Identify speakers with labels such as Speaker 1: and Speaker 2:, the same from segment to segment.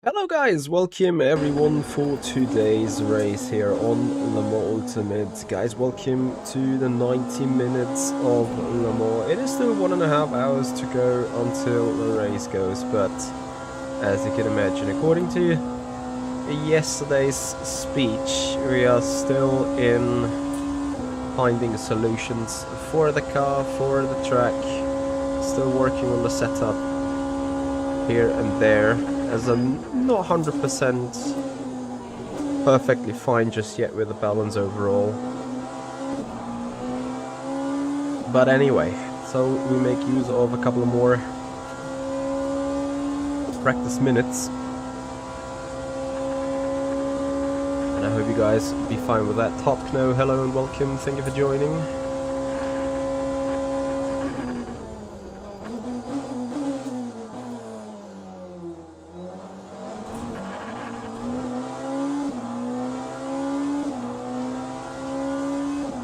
Speaker 1: Hello guys, welcome everyone for today's race here on Le Mans Ultimate. Guys, welcome to the 90 minutes of Le Mans. It is still 1.5 hours to go until the race goes, but as you can imagine, according to yesterday's speech, we are still in finding solutions for the car, for the track, still working on the setup here and there, as I'm not 100% perfectly fine just yet with the balance overall. But anyway, so we make use of a couple of more practice minutes. And I hope you guys be fine with that. Top Kno, hello and welcome, thank you for joining.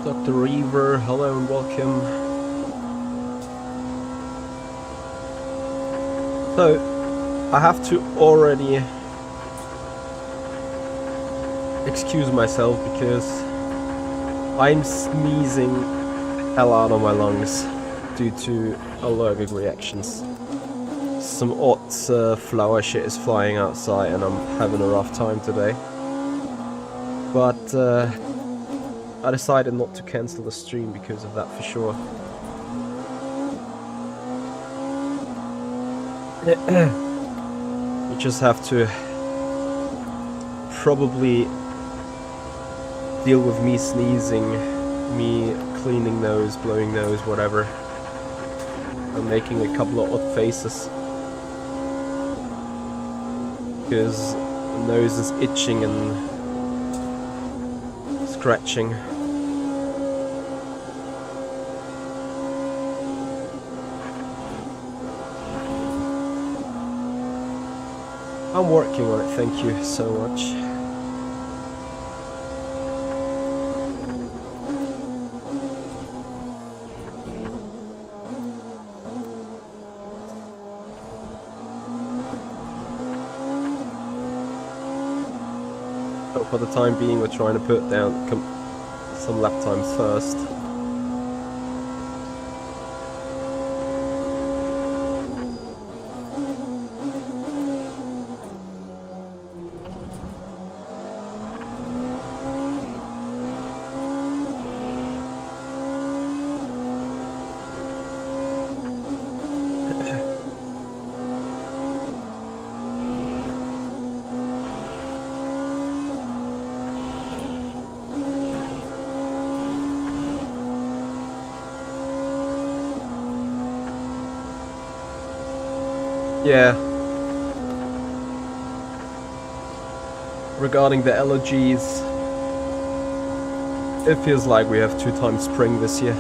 Speaker 1: Dr. Reaver, hello and welcome. So, I have to already excuse myself because I'm sneezing the hell out of my lungs due to allergic reactions. Some odd flower shit is flying outside and I'm having a rough time today. But I decided not to cancel the stream because of that for sure. You just have to probably deal with me sneezing, me cleaning nose, blowing nose, whatever. I'm making a couple of odd faces because the nose is itching and scratching. I'm working on it, thank you so much. So for the time being, we're trying to put down some lap times first. Yeah. Regarding the allergies, it feels like we have 2 times spring this year.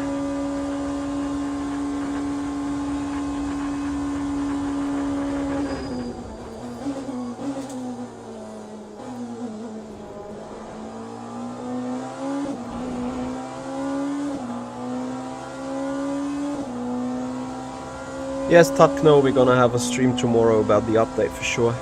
Speaker 1: Yes, Tutkno, we're gonna have a stream tomorrow about the update for sure.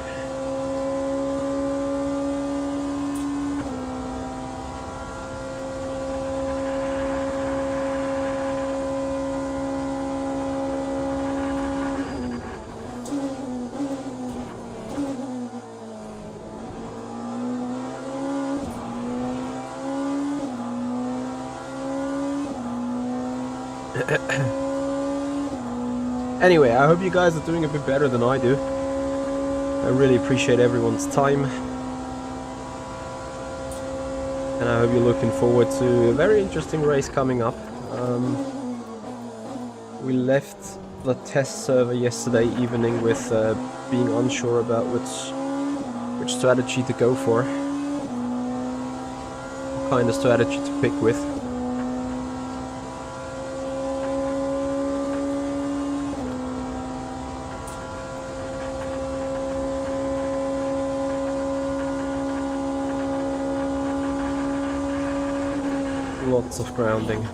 Speaker 1: Anyway, I hope you guys are doing a bit better than I do. I really appreciate everyone's time. And I hope you're looking forward to a very interesting race coming up. We left the test server yesterday evening with being unsure about which strategy to go for. What kind of strategy to pick with. Lots of grounding.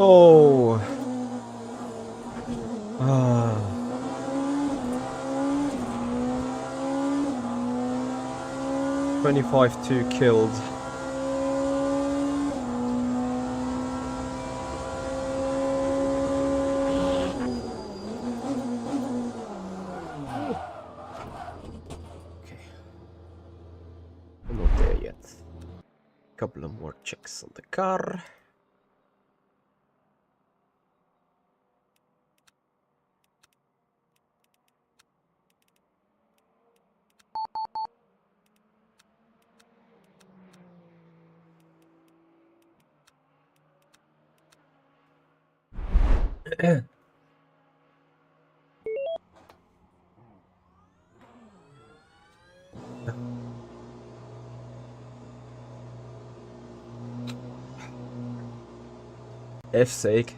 Speaker 1: No! Ah. 25-2 killed. Okay. I'm not there yet. Couple of more checks on the car. F's sake.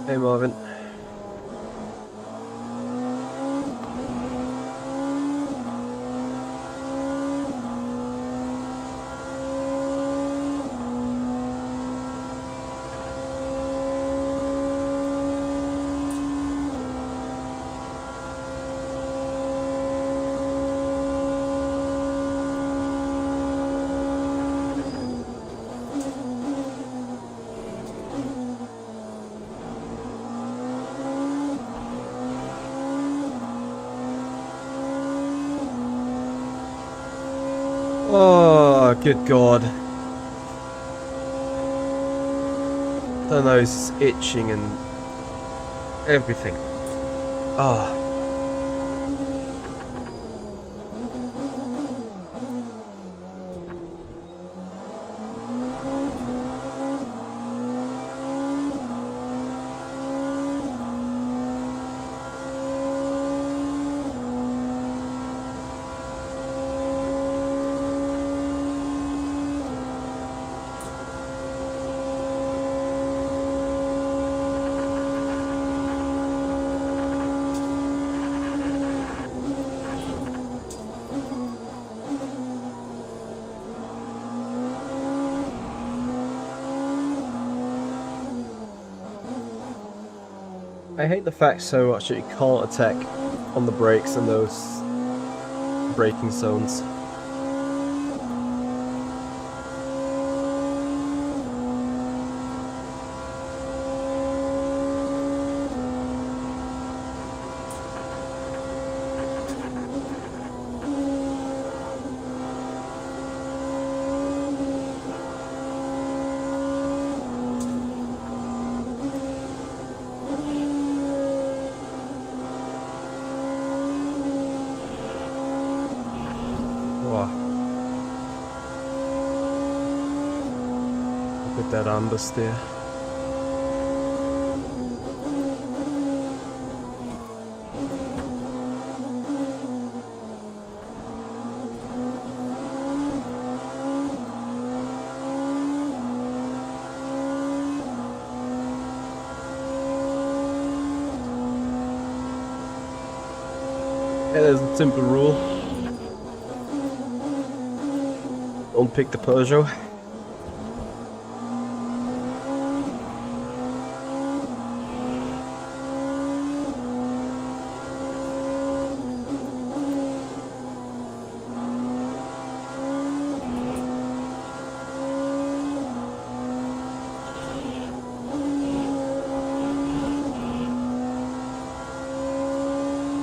Speaker 1: Hey Marvin. Oh, good God. The nose is itching and everything. Ah. I hate the fact so much that you can't attack on the brakes in those braking zones. Look at that understeer. Yeah, there's a simple rule. Don't pick the Peugeot.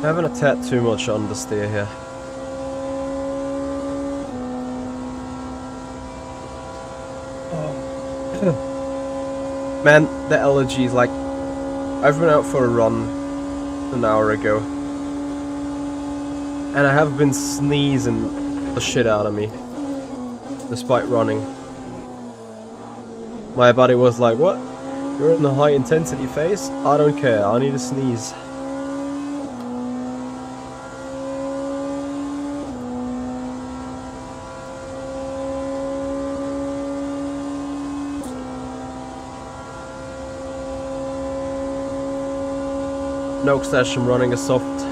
Speaker 1: Having a tad too much understeer here. Man, the allergies, like, I've been out for a run an hour ago, and I have been sneezing the shit out of me, despite running. My body was like, what? You're in the high intensity phase? I don't care, I need a sneeze. No stash, I'm running a soft.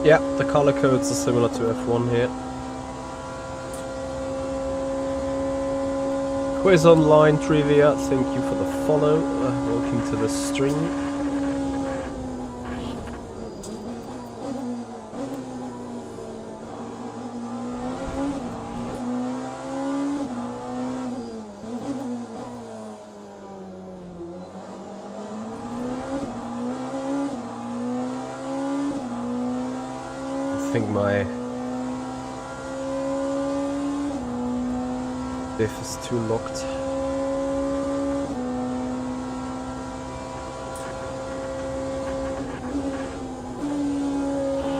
Speaker 1: Yeah, the color codes are similar to F1 here. Quiz online trivia, thank you for the follow. Welcome to the stream. I think my diff is too locked.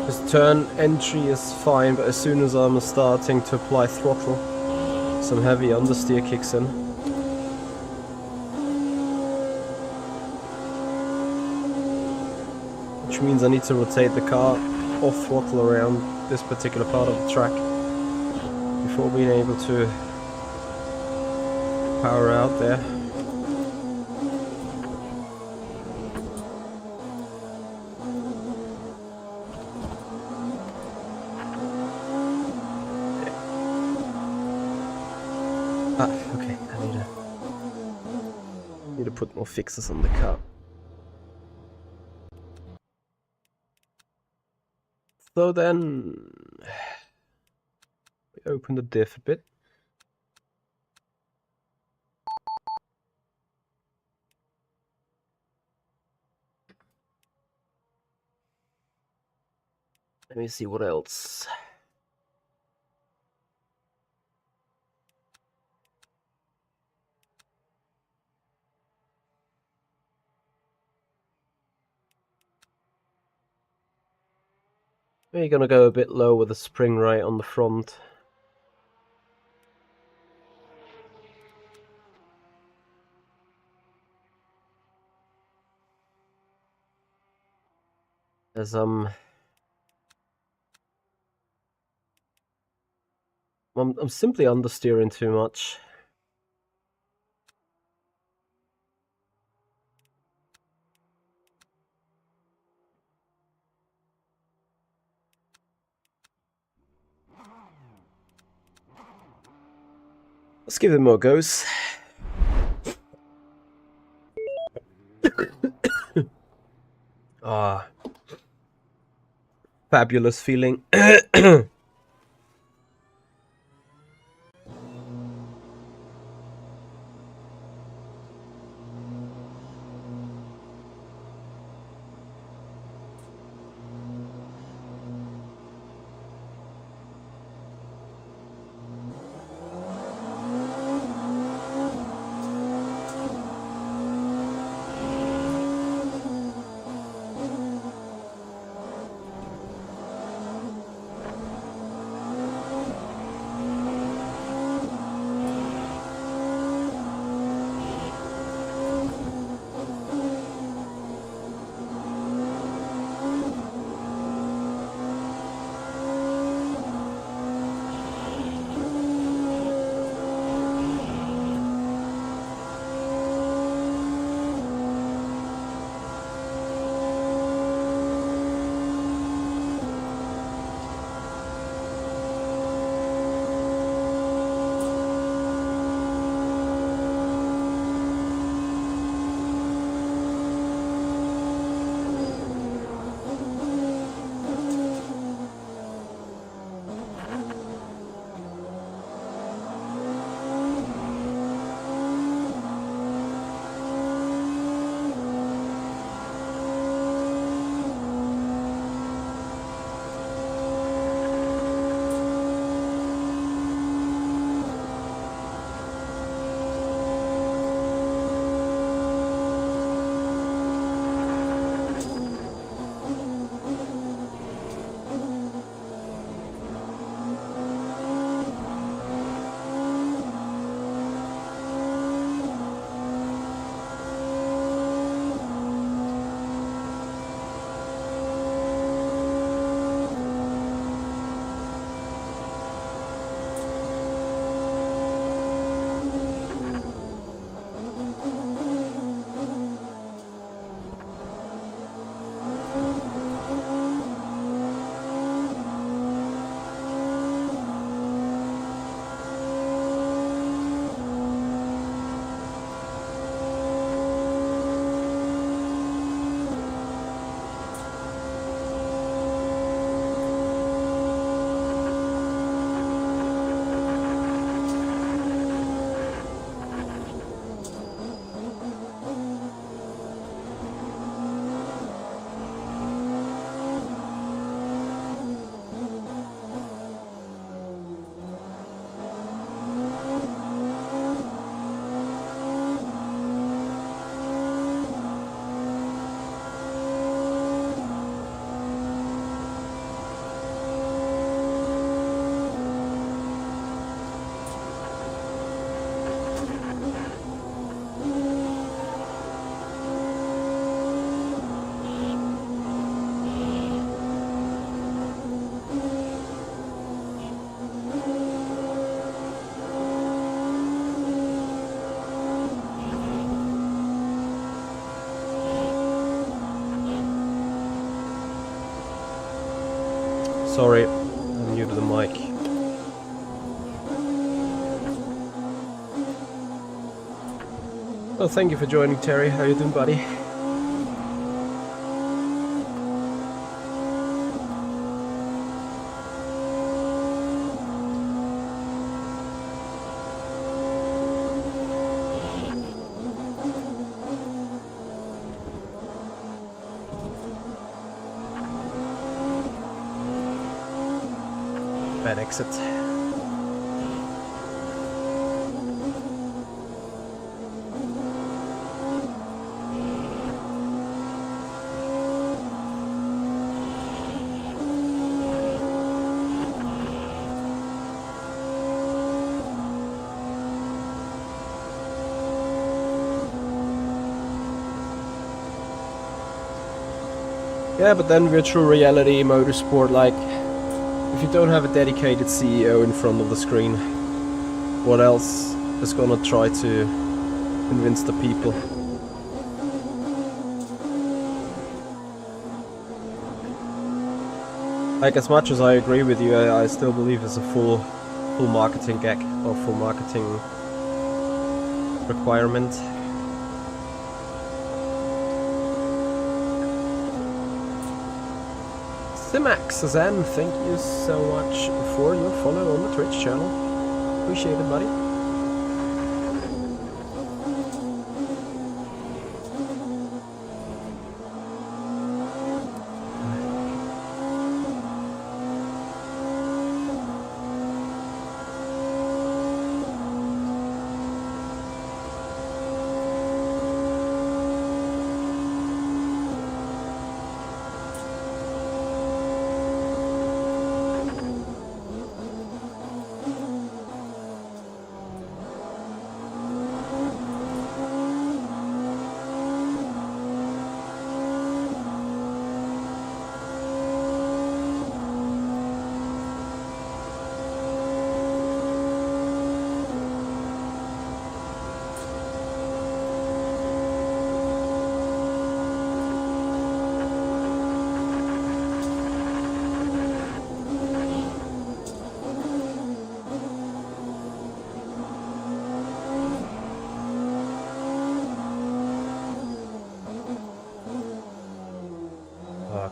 Speaker 1: This turn entry is fine, but as soon as I'm starting to apply throttle, some heavy understeer kicks in. Which means I need to rotate the car off throttle around this particular part of the track before being able to power out there. Okay, I need to put more fixes on the car. So then, we open the diff a bit. Let me see what else. We're gonna go a bit low with the spring right on the front. As I'm simply understeering too much. Let's give it more goes. Ah, fabulous feeling. Sorry, I'm new to the mic. Well, thank you for joining, Terry. How you doing, buddy? Bad exit. Yeah, but then virtual reality, motorsport, like, if you don't have a dedicated CEO in front of the screen, what else is gonna try to convince the people? Like, as much as I agree with you, I still believe it's a full marketing gag or full marketing requirement. Simracing, thank you so much for your follow on the Twitch channel. Appreciate it, buddy.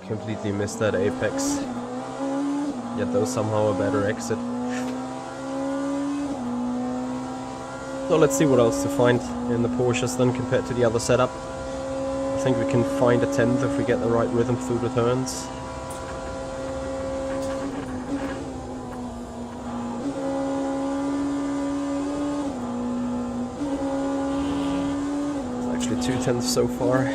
Speaker 1: Completely missed that apex. Yet though somehow a better exit. So let's see what else to find in the Porsches then compared to the other setup. I think we can find a 10th if we get the right rhythm through the turns. It's actually 2/10 so far.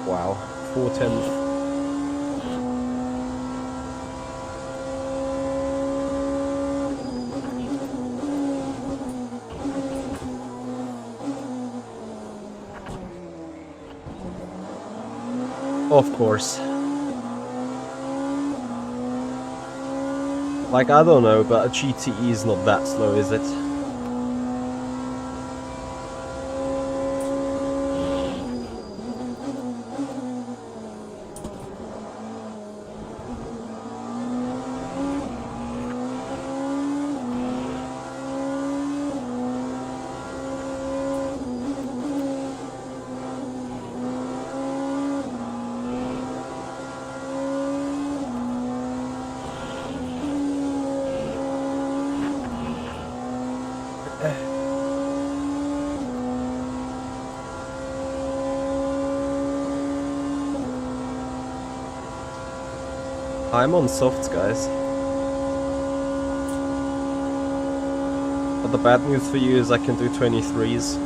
Speaker 1: Wow, 4/10. Of course. Like, I don't know, but a GTE is not that slow, is it? I'm on softs, guys. But the bad news for you is I can do 23s.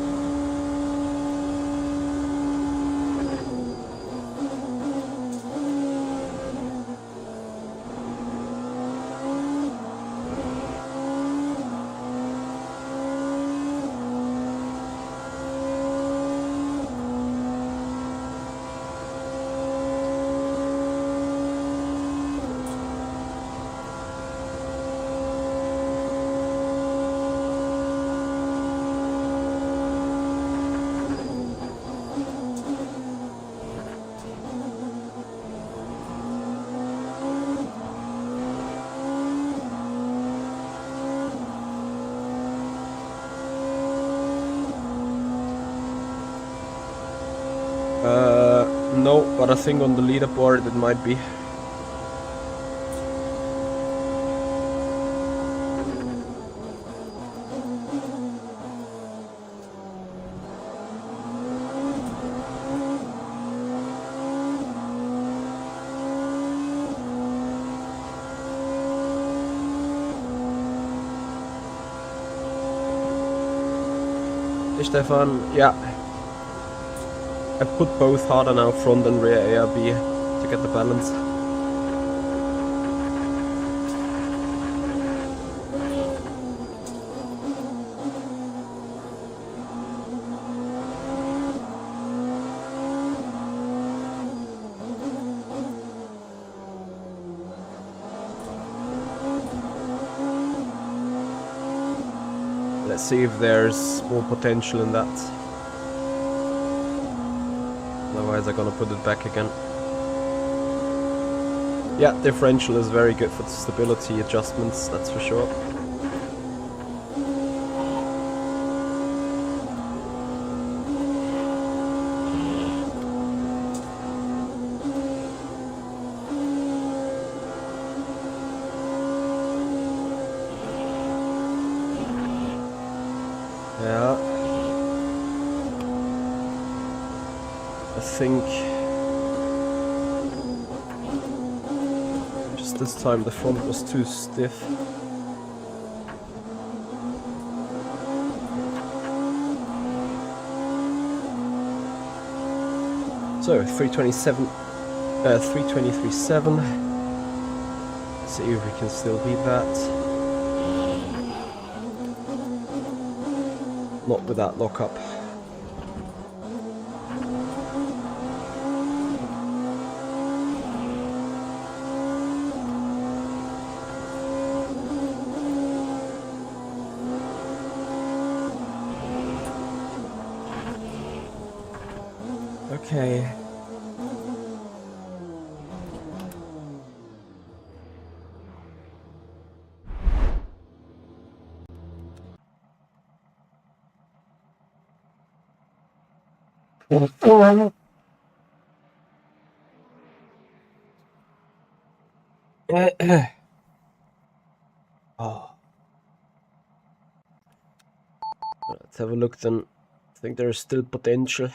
Speaker 1: No, but I think on the leaderboard it might be. Hey Stefan, yeah. I put both harder now, front and rear ARB, to get the balance. Let's see if there's more potential in that. Otherwise I'm gonna put it back again. Yeah, differential is very good for the stability adjustments, that's for sure. Yeah. I think just this time the front was too stiff. So 327, 323.7. See if we can still beat that. Not with that lockup. Okay. Oh. Let's have a look then. I think there's still potential.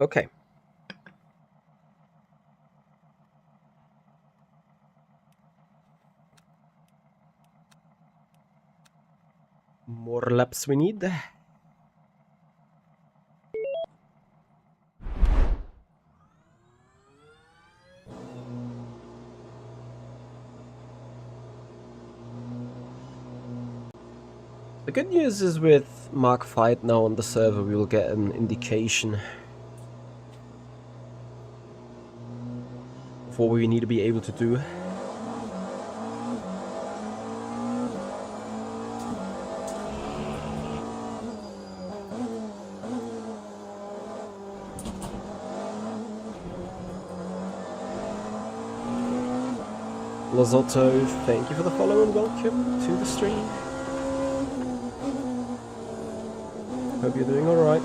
Speaker 1: Okay. More laps we need. The good news is with Mark Fight now on the server, we will get an indication of what we need to be able to do. Lozotto, thank you for the follow and welcome to the stream. Hope you're doing alright.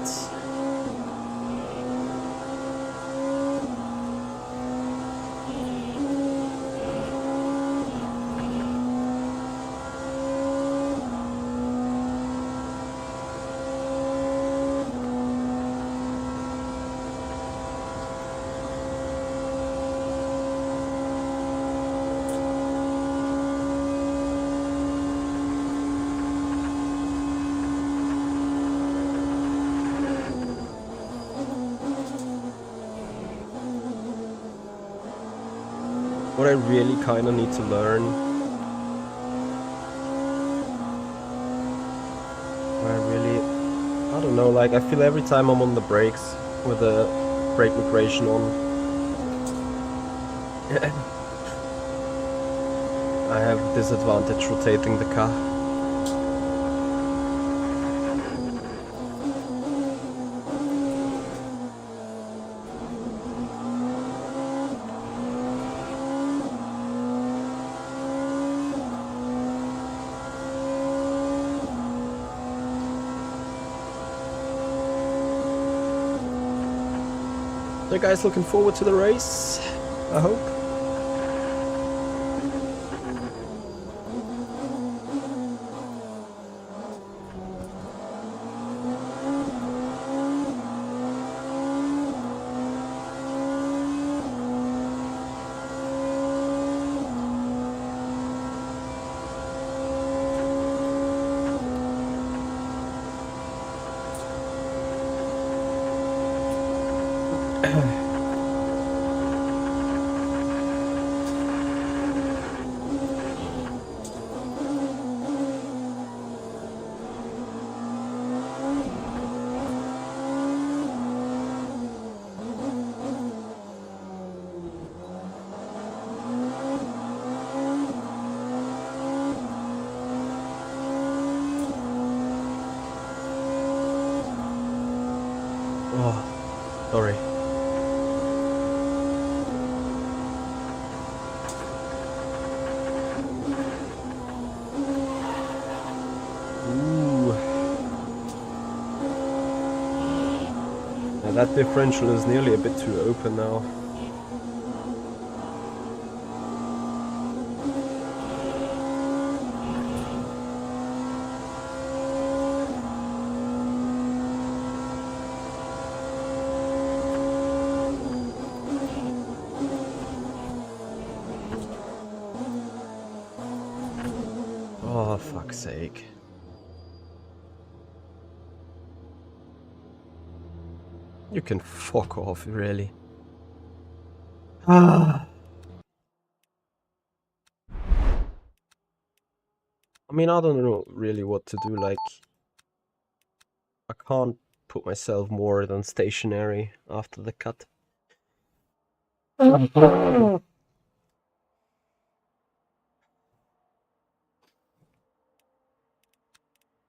Speaker 1: what I really kind of need to learn. I don't know, like I feel every time I'm on the brakes with the brake migration on, I have disadvantage rotating the car. So guys, looking forward to the race, I hope. Oh, sorry. Ooh. Now that differential is nearly a bit too open now. Oh, fuck's sake. You can fuck off, really. I mean, I don't know really what to do, like... I can't put myself more than stationary after the cut.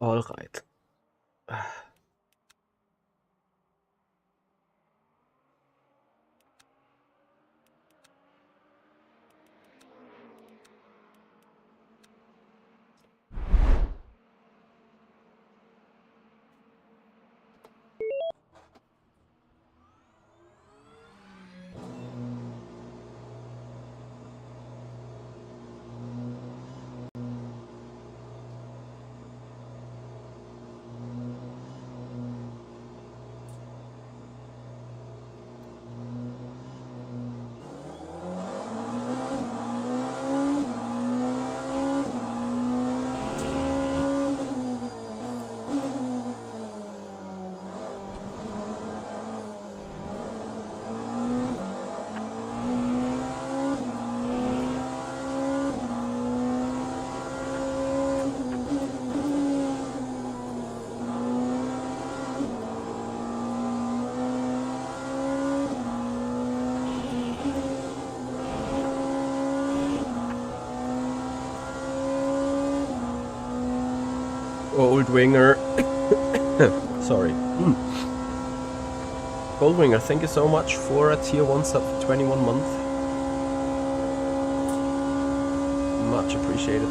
Speaker 1: Alright. Old Winger. Sorry. Goldwinger, thank you so much for a tier 1 sub for 21 month. Much appreciated.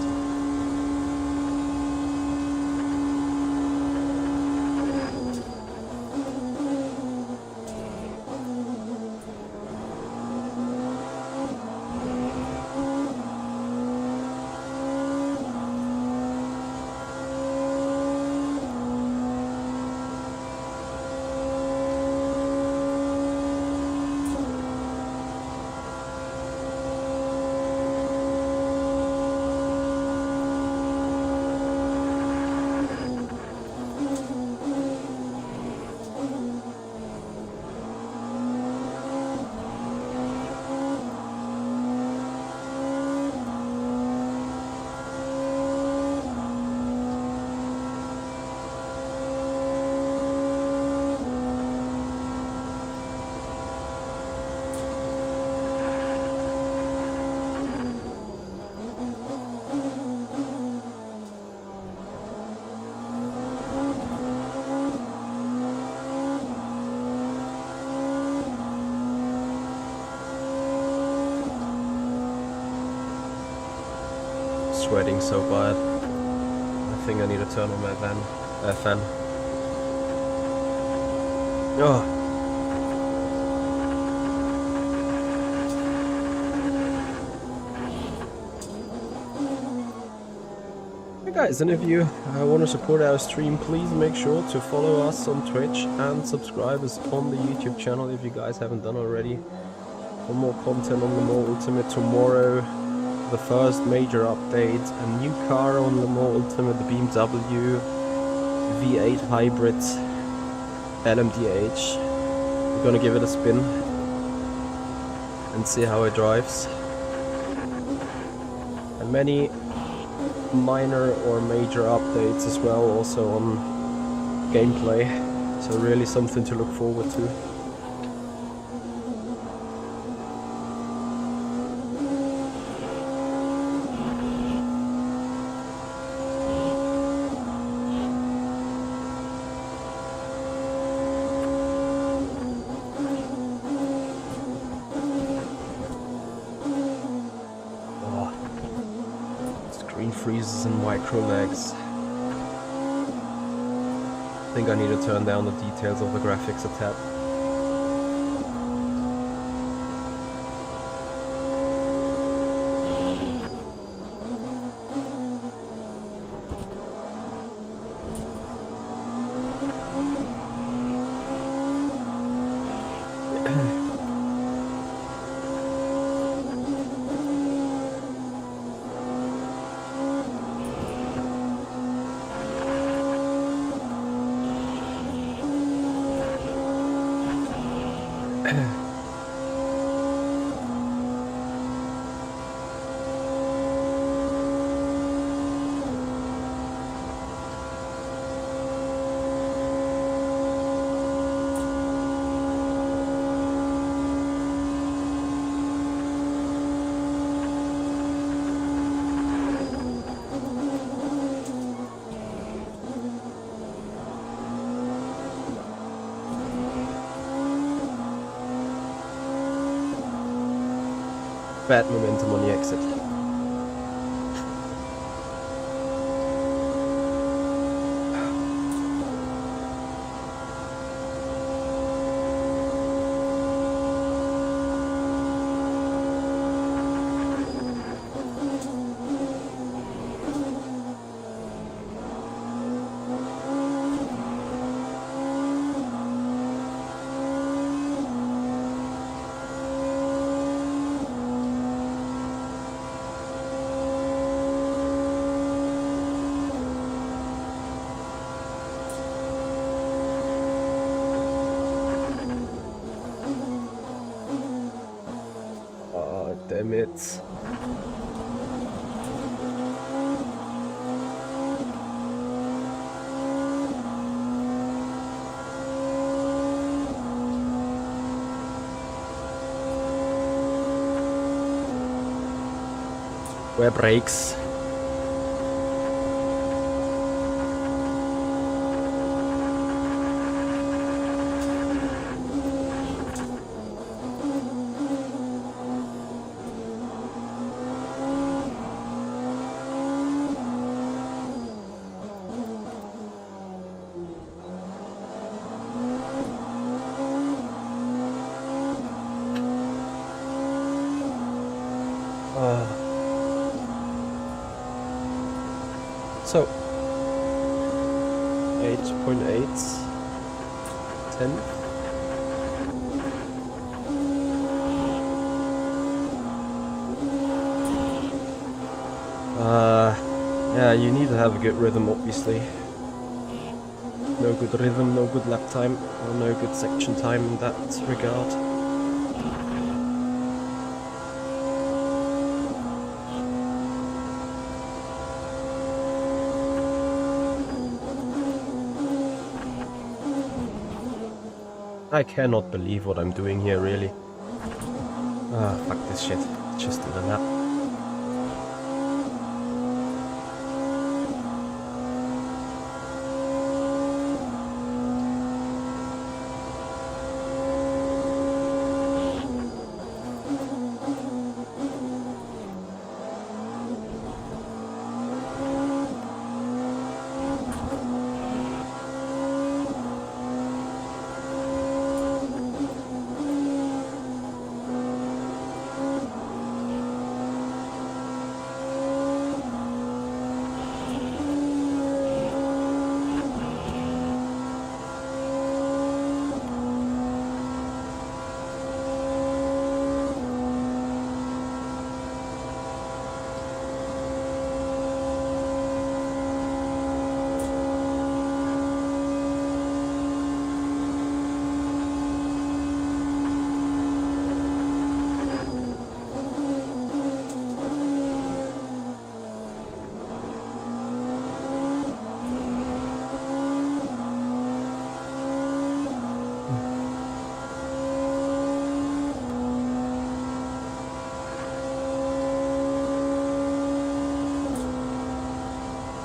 Speaker 1: sweating so bad. I think I need to turn on my fan. Oh. Hey guys, and if you want to support our stream, please make sure to follow us on Twitch and subscribe us on the YouTube channel if you guys haven't done already. For more content on Le Mans Ultimate tomorrow, the first major update, a new car on Le Mans Ultimate, the BMW V8 Hybrid LMDH. We're gonna give it a spin and see how it drives. And many minor or major updates as well, also on gameplay. So really something to look forward to. Freezes and micro lags. I think I need to turn down the details of the graphics a tad. Bad momentum on the exit. Damn it. Where brakes? So 8.8 10. Yeah, you need to have a good rhythm, obviously. No good rhythm, no good lap time, or no good section time in that regard. I cannot believe what I'm doing here, really. Ah, fuck this shit. Just do the lap.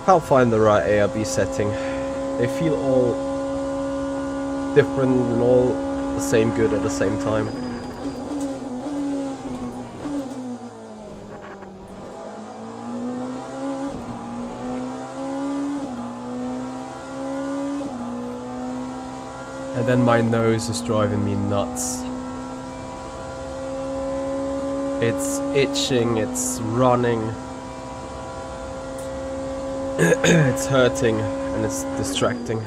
Speaker 1: Can't find the right ARB setting. They feel all different and all the same good at the same time. And then my nose is driving me nuts. It's itching, it's running, it's hurting, and it's distracting.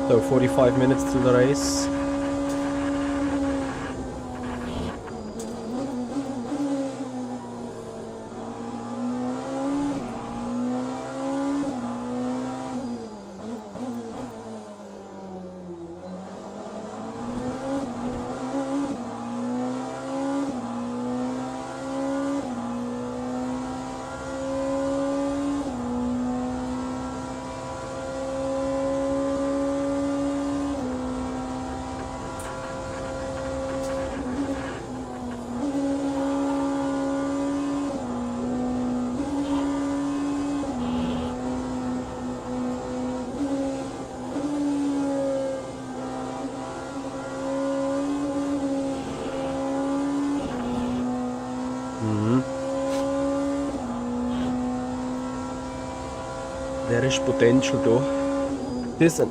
Speaker 1: So 45 minutes to the race. There is potential though. Listen.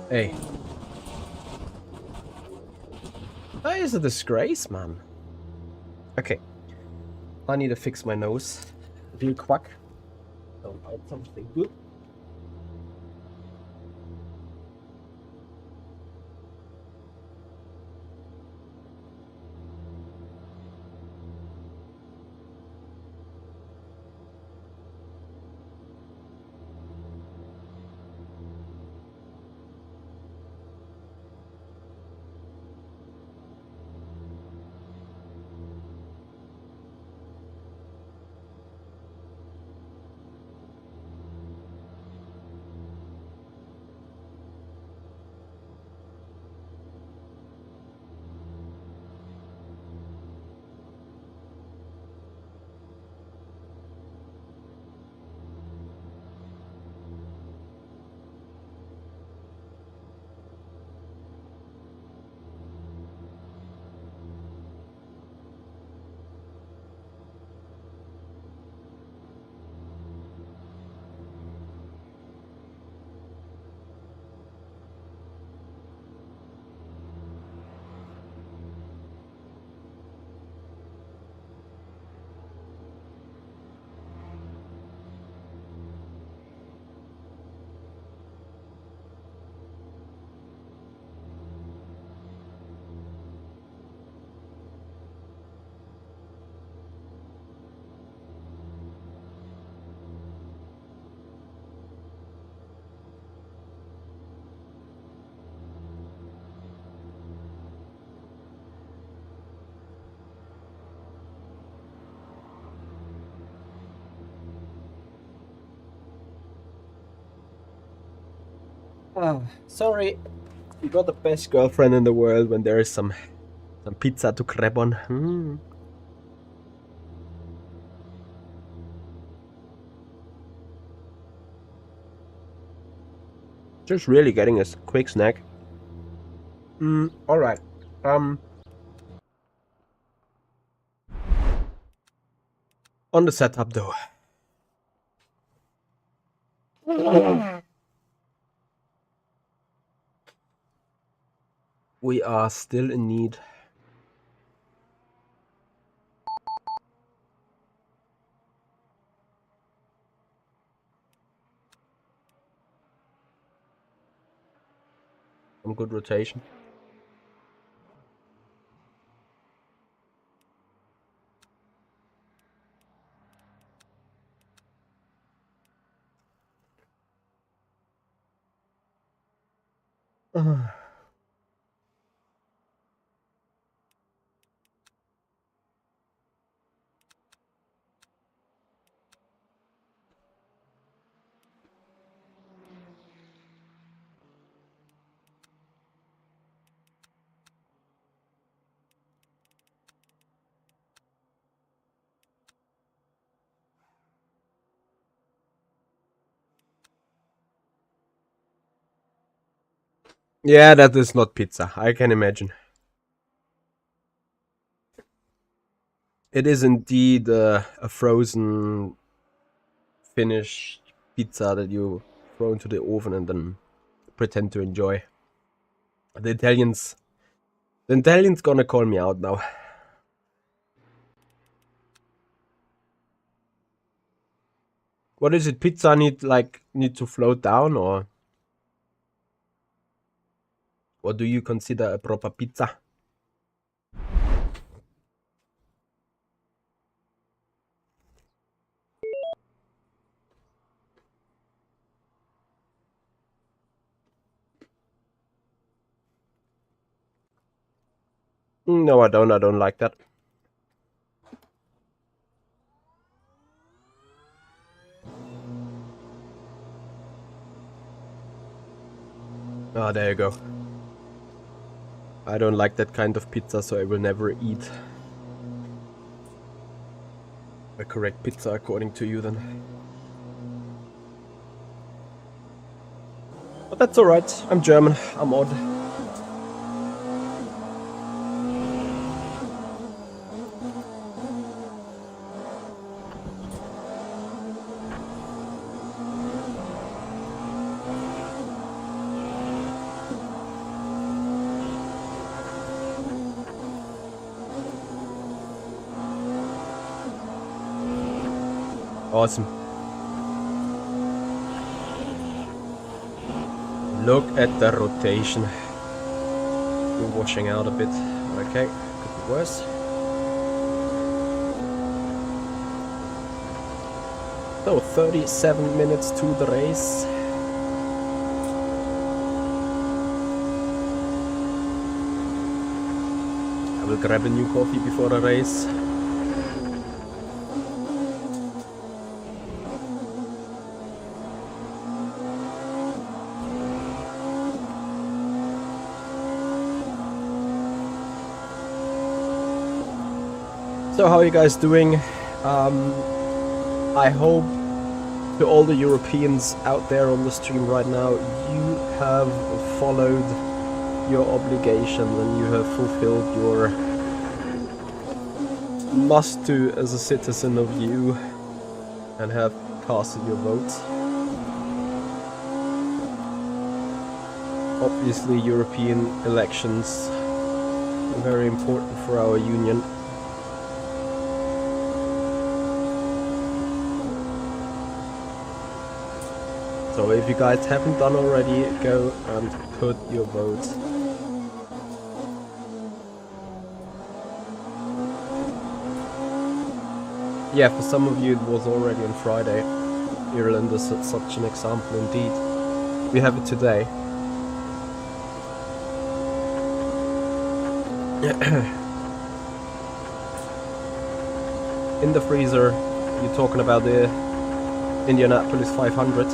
Speaker 1: Hey. That is a disgrace, man. Okay. I need to fix my nose. Real quick. Don't find something good. Oh, sorry. You got the best girlfriend in the world when there is some pizza to grab on. Just really getting a quick snack. Alright. On the setup though. We are still in need. Some good rotation. Yeah, that is not pizza. I can imagine. It is indeed a frozen finished pizza that you throw into the oven and then pretend to enjoy. The Italians, the Italians gonna call me out now. What is it? Pizza need to float down, or what do you consider a proper pizza? No, I don't. I don't like that. Ah, there you go. I don't like that kind of pizza, so I will never eat a correct pizza according to you then. But that's alright. I'm German. I'm odd. Awesome. Look at the rotation. We're washing out a bit. Okay, could be worse. So 37 minutes to the race. I will grab a new coffee before the race. So how are you guys doing? I hope to all the Europeans out there on the stream right now, you have followed your obligations and you have fulfilled your must do as a citizen of EU and have casted your vote. Obviously, European elections are very important for our union. So if you guys haven't done already, go and put your vote. Yeah, for some of you it was already on Friday. Ireland is such an example indeed. We have it today. In the freezer, you're talking about the Indianapolis 500.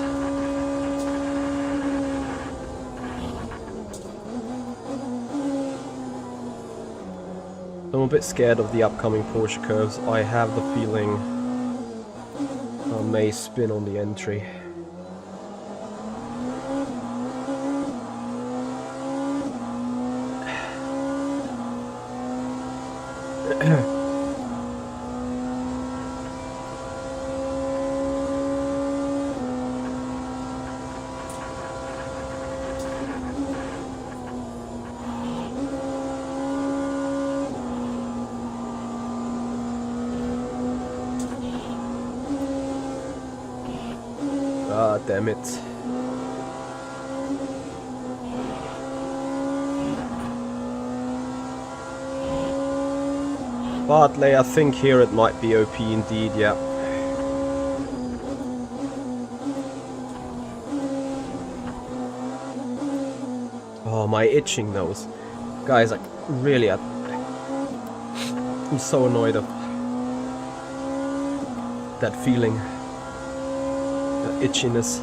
Speaker 1: I'm a bit scared of the upcoming Porsche curves. I have the feeling I may spin on the entry. Ah, damn it. Bartley, I think here it might be OP indeed, yeah. Oh, my itching nose. Guys, like, really, I'm so annoyed of that feeling. That itchiness.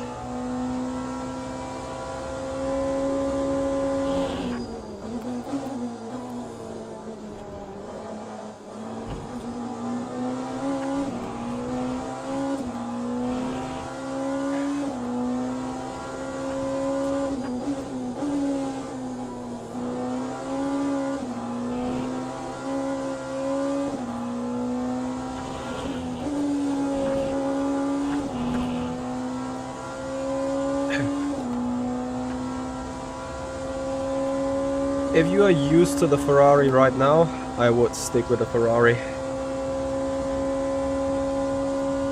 Speaker 1: If you are used to the Ferrari right now, I would stick with the Ferrari.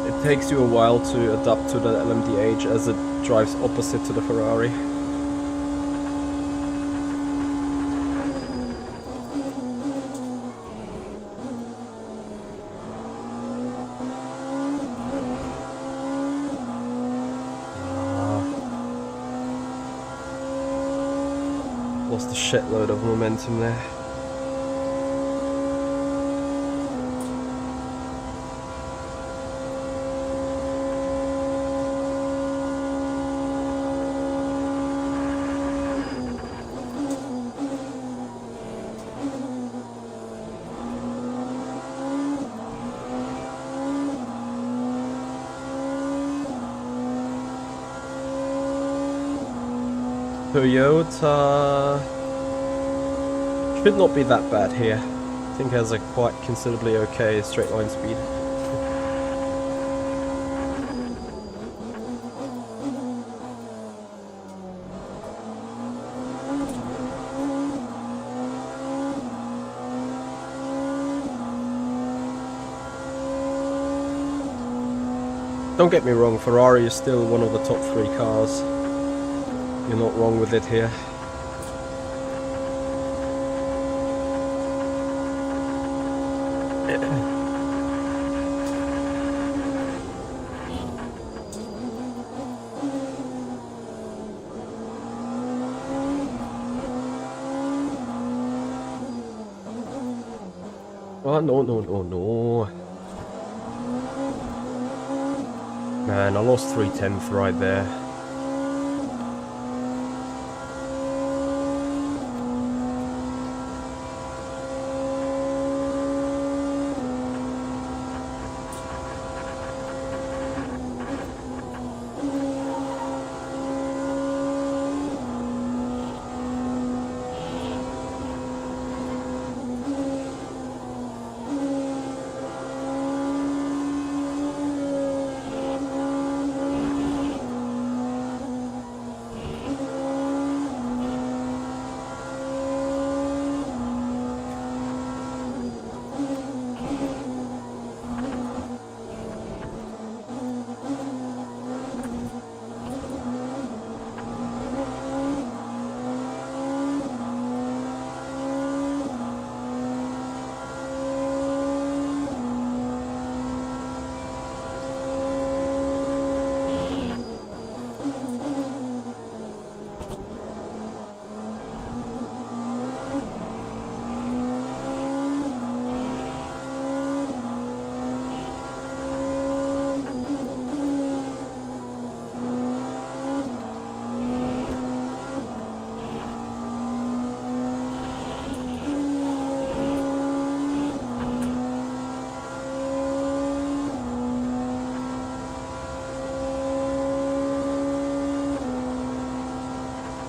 Speaker 1: It takes you a while to adapt to the LMDH as it drives opposite to the Ferrari. Lost a shitload of momentum there. Toyota should not be that bad here. I think has a quite considerably okay straight line speed. Don't get me wrong, Ferrari is still one of the top 3 cars. You're not wrong with it here. Oh, no. Man, I lost 3/10 right there.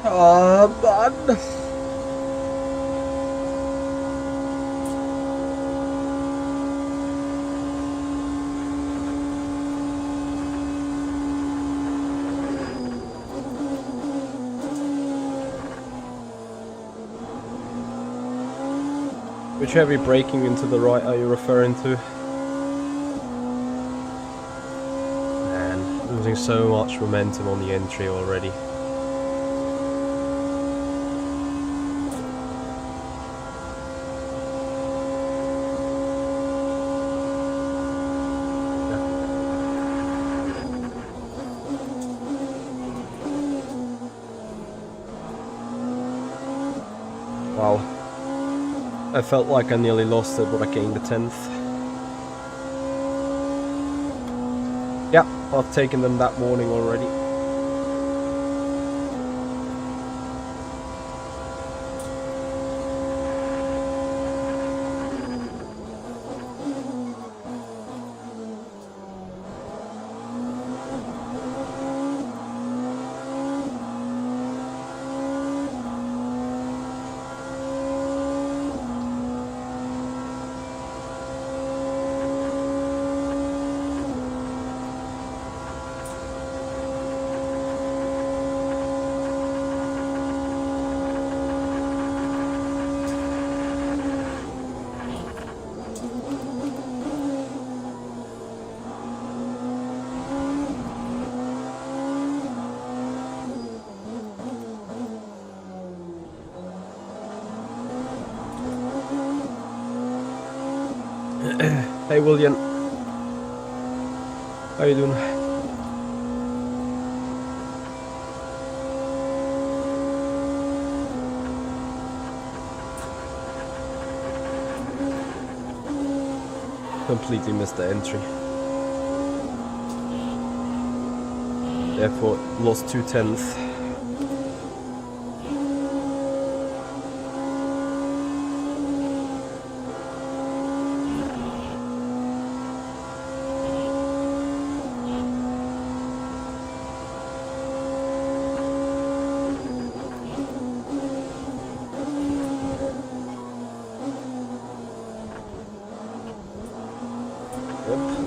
Speaker 1: Oh, man. Which heavy braking into the right are you referring to? Man, losing so much momentum on the entry already. Wow. I felt like I nearly lost it, but I gained the 10th. Yeah, I've taken them that morning already. Hey William, how you doing? Completely missed the entry. Therefore, lost 2/10.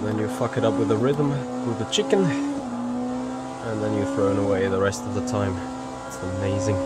Speaker 1: Then you fuck it up with the rhythm, with the chicken, and then you're thrown away the rest of the time. It's amazing.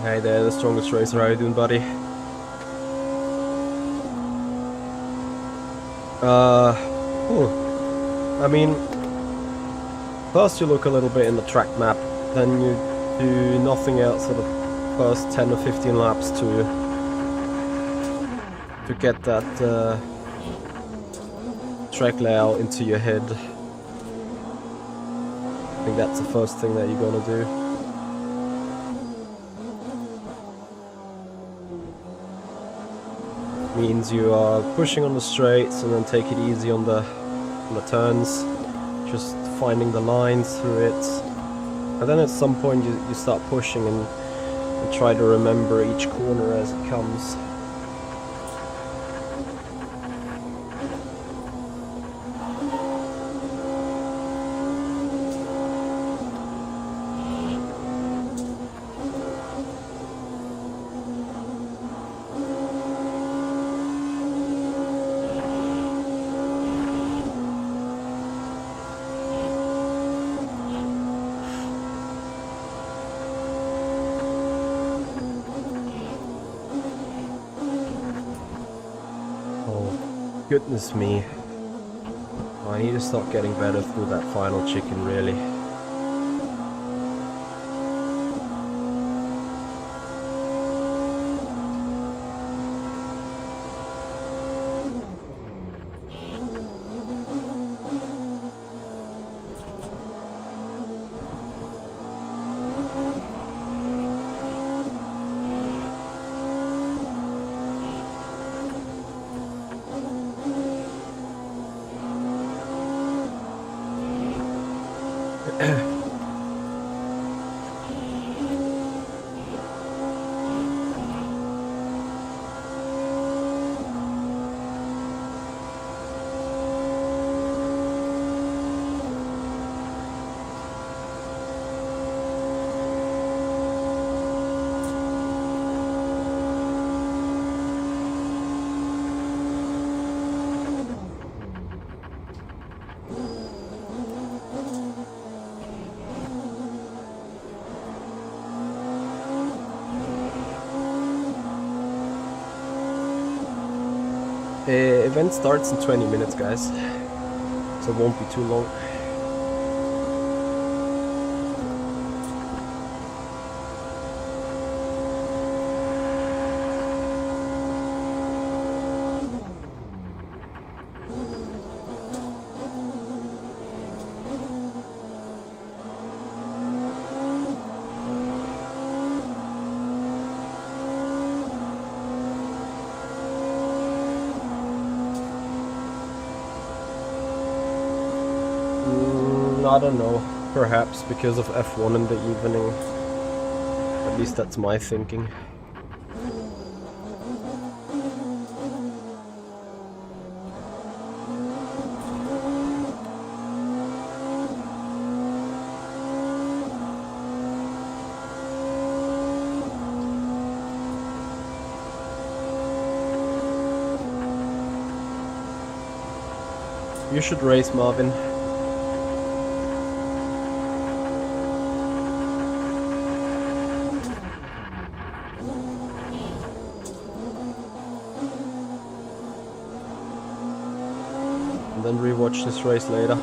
Speaker 1: Hey there, the strongest racer. How you doing, buddy? I mean, first you look a little bit in the track map, then you do nothing else for the first 10 or 15 laps to get that track layout into your head. I think that's the first thing that you're gonna do. Means you are pushing on the straights and then take it easy on the turns, just finding the lines through it, and then at some point you start pushing and try to remember each corner as it comes. Goodness me. I need to start getting better through that final chicken, really. Event starts in 20 minutes, guys, so it won't be too long. I don't know, perhaps because of F1 in the evening. At least that's my thinking. You should race, Marvin. And then rewatch this race later.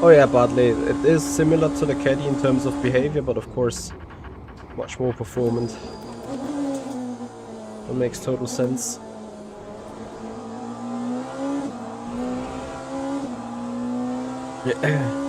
Speaker 1: Oh yeah, badly. It is similar to the Caddy in terms of behavior, but of course much more performant. That makes total sense. Yeah.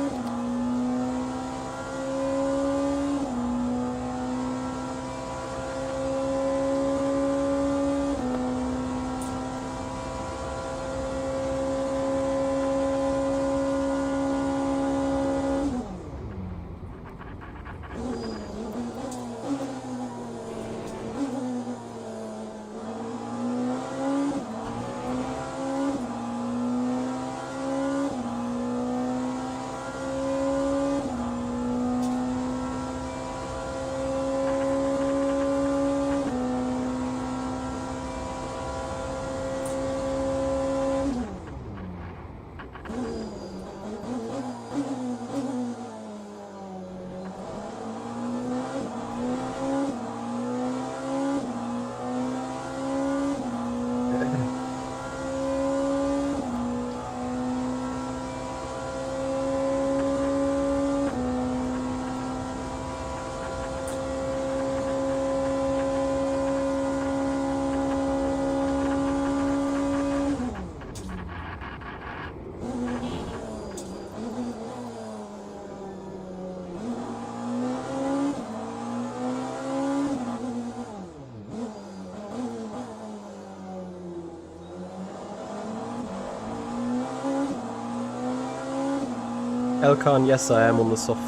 Speaker 1: Elkan, yes, I am on the soft.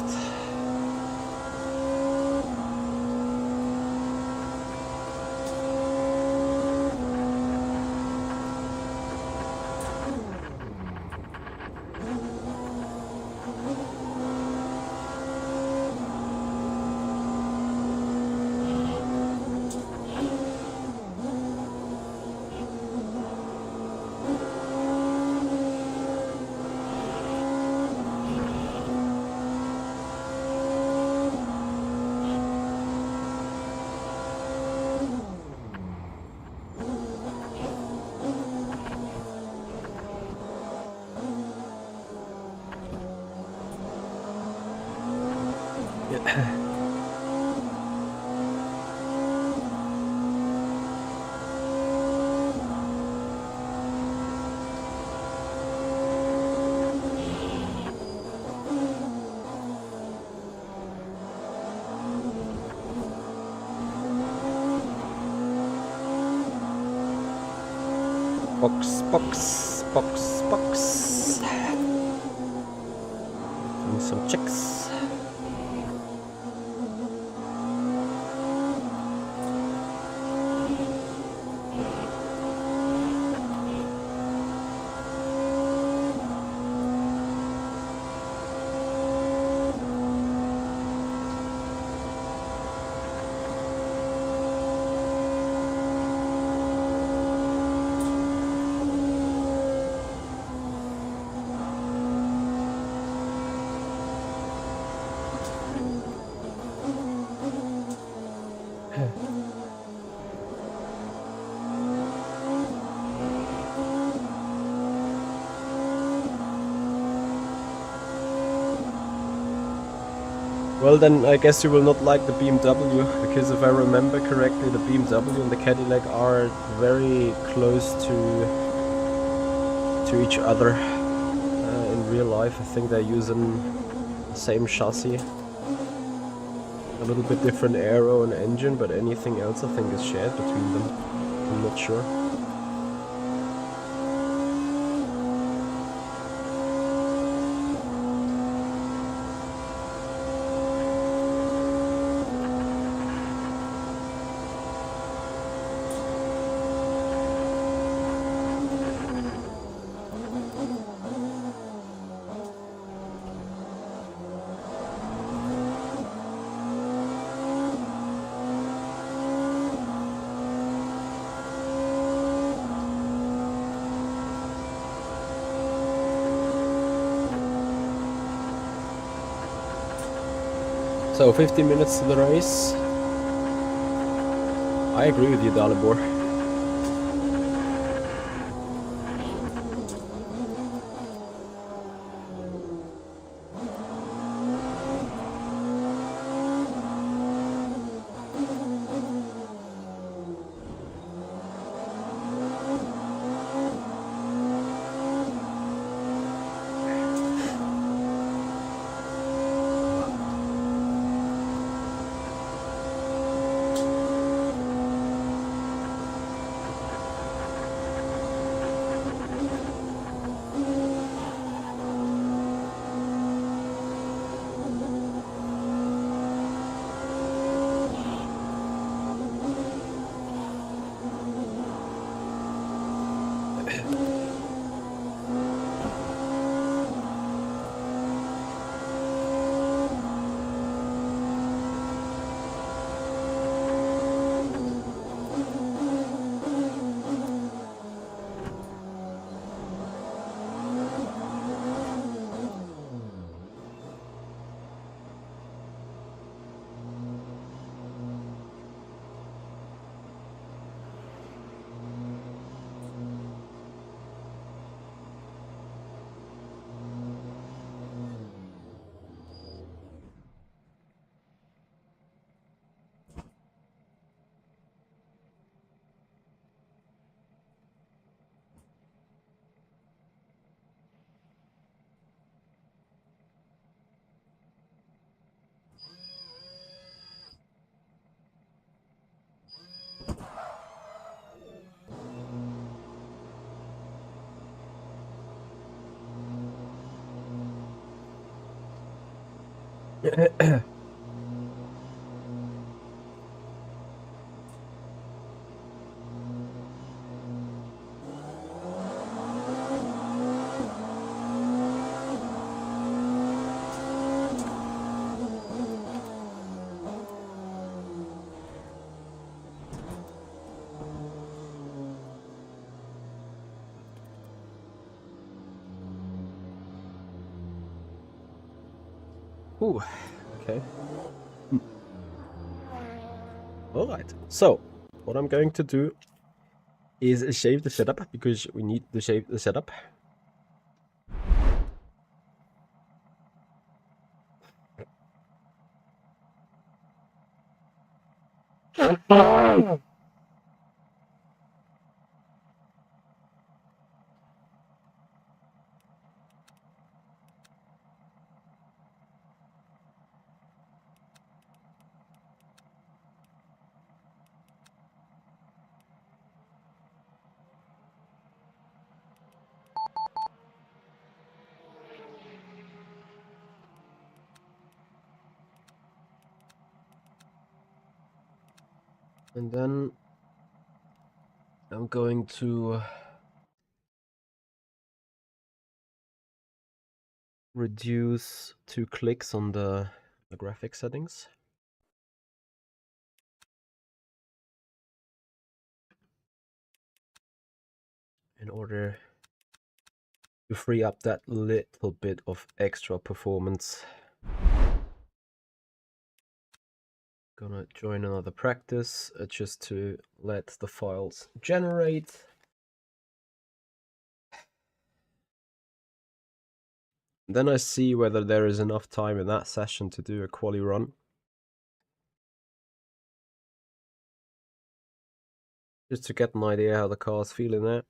Speaker 1: box. Doing some checks. Well, then I guess you will not like the BMW, because if I remember correctly, the BMW and the Cadillac are very close to each other in real life. I think they're using the same chassis, a little bit different aero and engine, but anything else I think is shared between them. I'm not sure. So 15 minutes to the race. I agree with you, Dalibor. Ooh, okay. Alright, so what I'm going to do is shave the setup, because we need to shave the setup. And then I'm going to reduce 2 clicks on the graphic settings. In order to free up that little bit of extra performance. Gonna join another practice just to let the files generate. Then I see whether there is enough time in that session to do a quali run. Just to get an idea how the car's feeling there.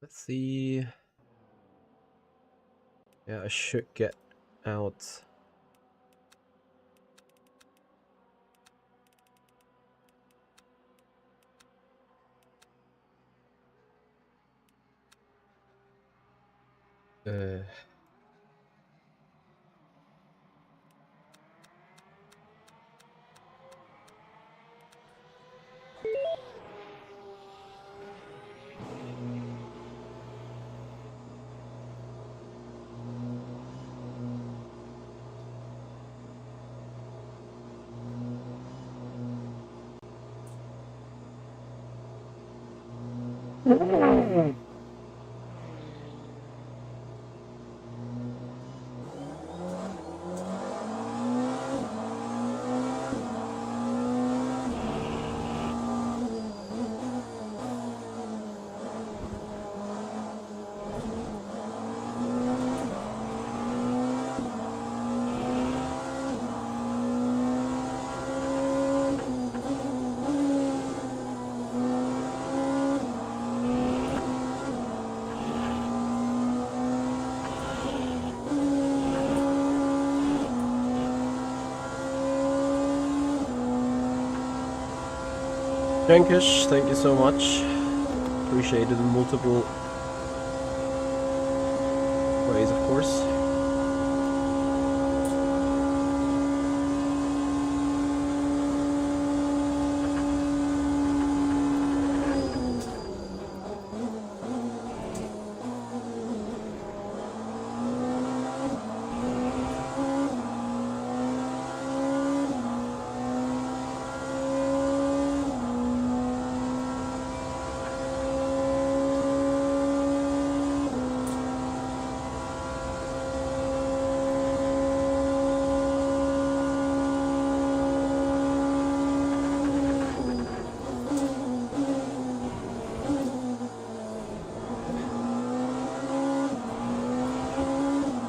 Speaker 1: Let's see. Yeah, I should get out. Jankish, thank you so much. Appreciated in multiple ways, of course.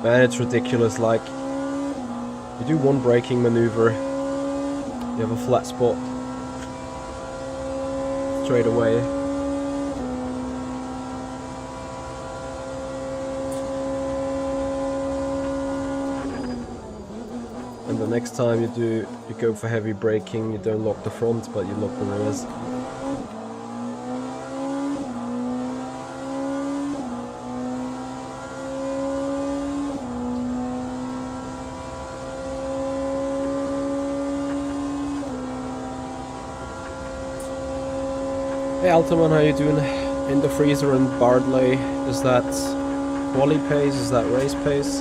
Speaker 1: Man, it's ridiculous, like, you do one braking maneuver, you have a flat spot straight away. And the next time you go for heavy braking, you don't lock the front, but you lock the rears. Hey Altaman, how you doing? In the freezer and Bardley, is that quali pace? Is that race pace?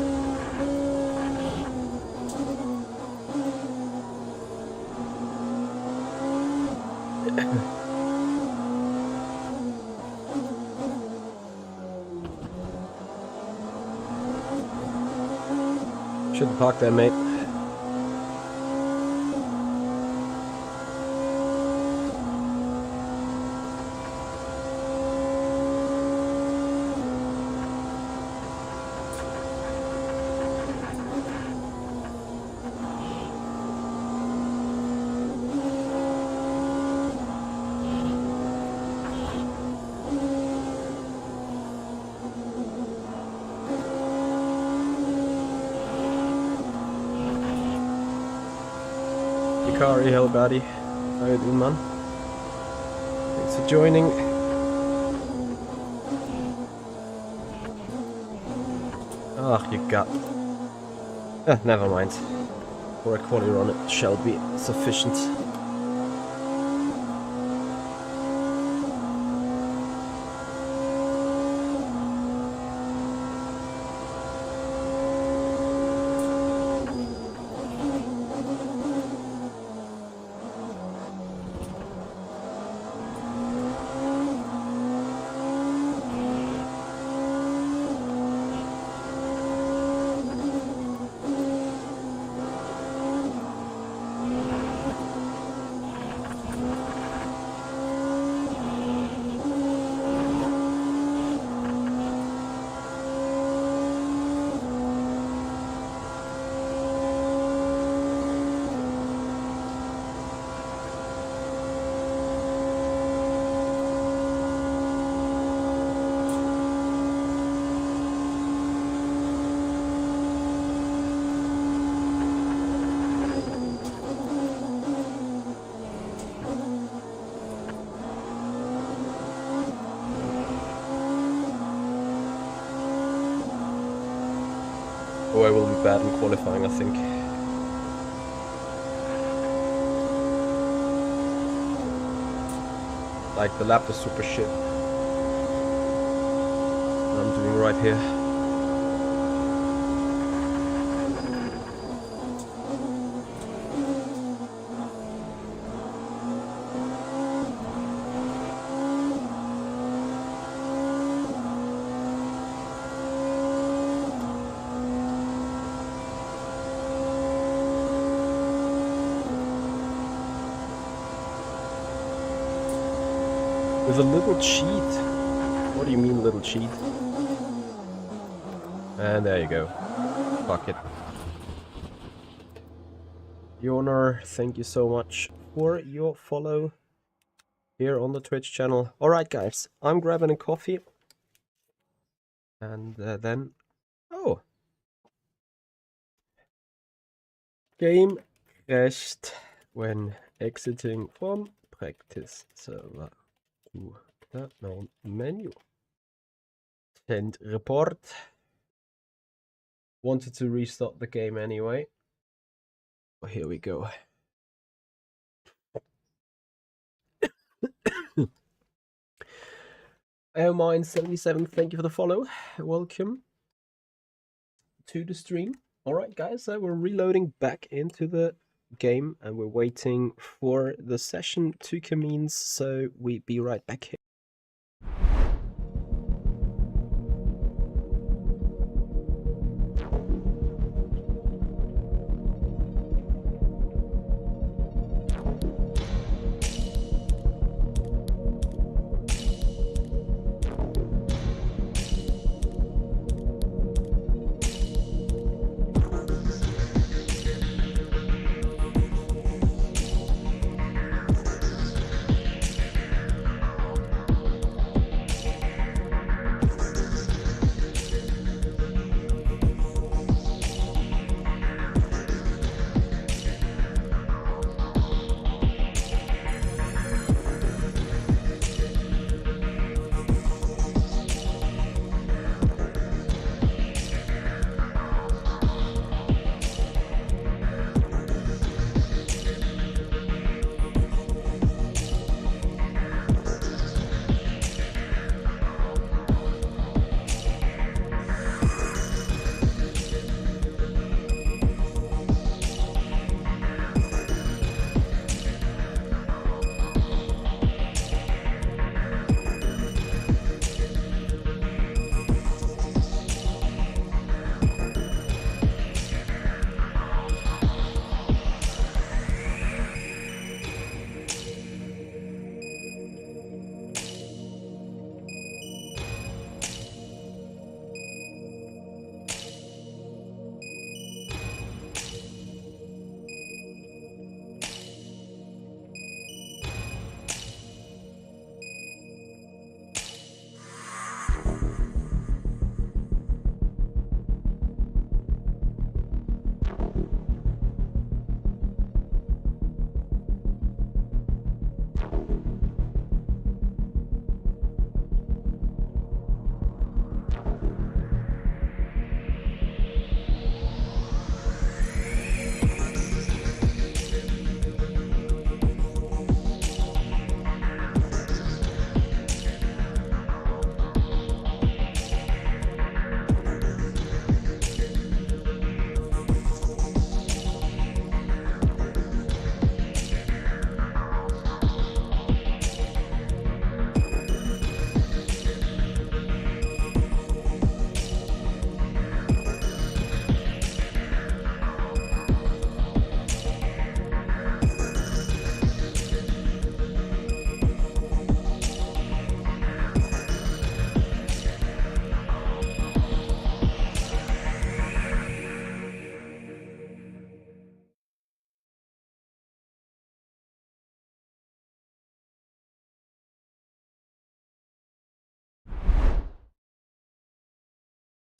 Speaker 1: Shouldn't park there, mate. Kari, hell buddy. How you doing, man? Thanks for joining. Ah, you got... never mind. For a quality run it shall be sufficient. Oh, I will be bad in qualifying, I think. Like, the lap was super shit. I'm doing right here. With a little cheat. What do you mean, little cheat? And there you go. Fuck it. Yonar, thank you so much for your follow here on the Twitch channel. Alright guys, I'm grabbing a coffee. And then... Oh! Game crashed when exiting from practice server. To the known menu. Send report. Wanted to restart the game anyway. Well, here we go. Airmine77, thank you for the follow. Welcome to the stream. Alright guys, so we're reloading back into the game and we're waiting for the session to commence, so we'll be right back here.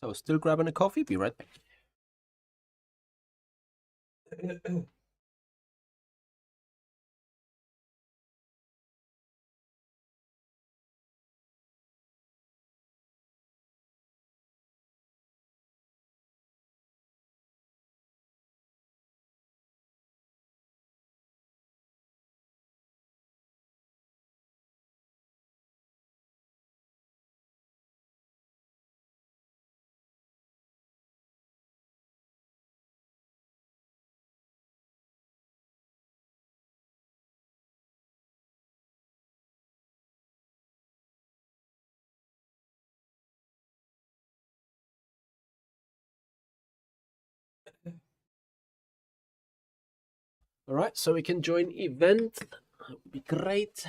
Speaker 1: So still grabbing a coffee, be right back. All right, so we can join event. That would be great.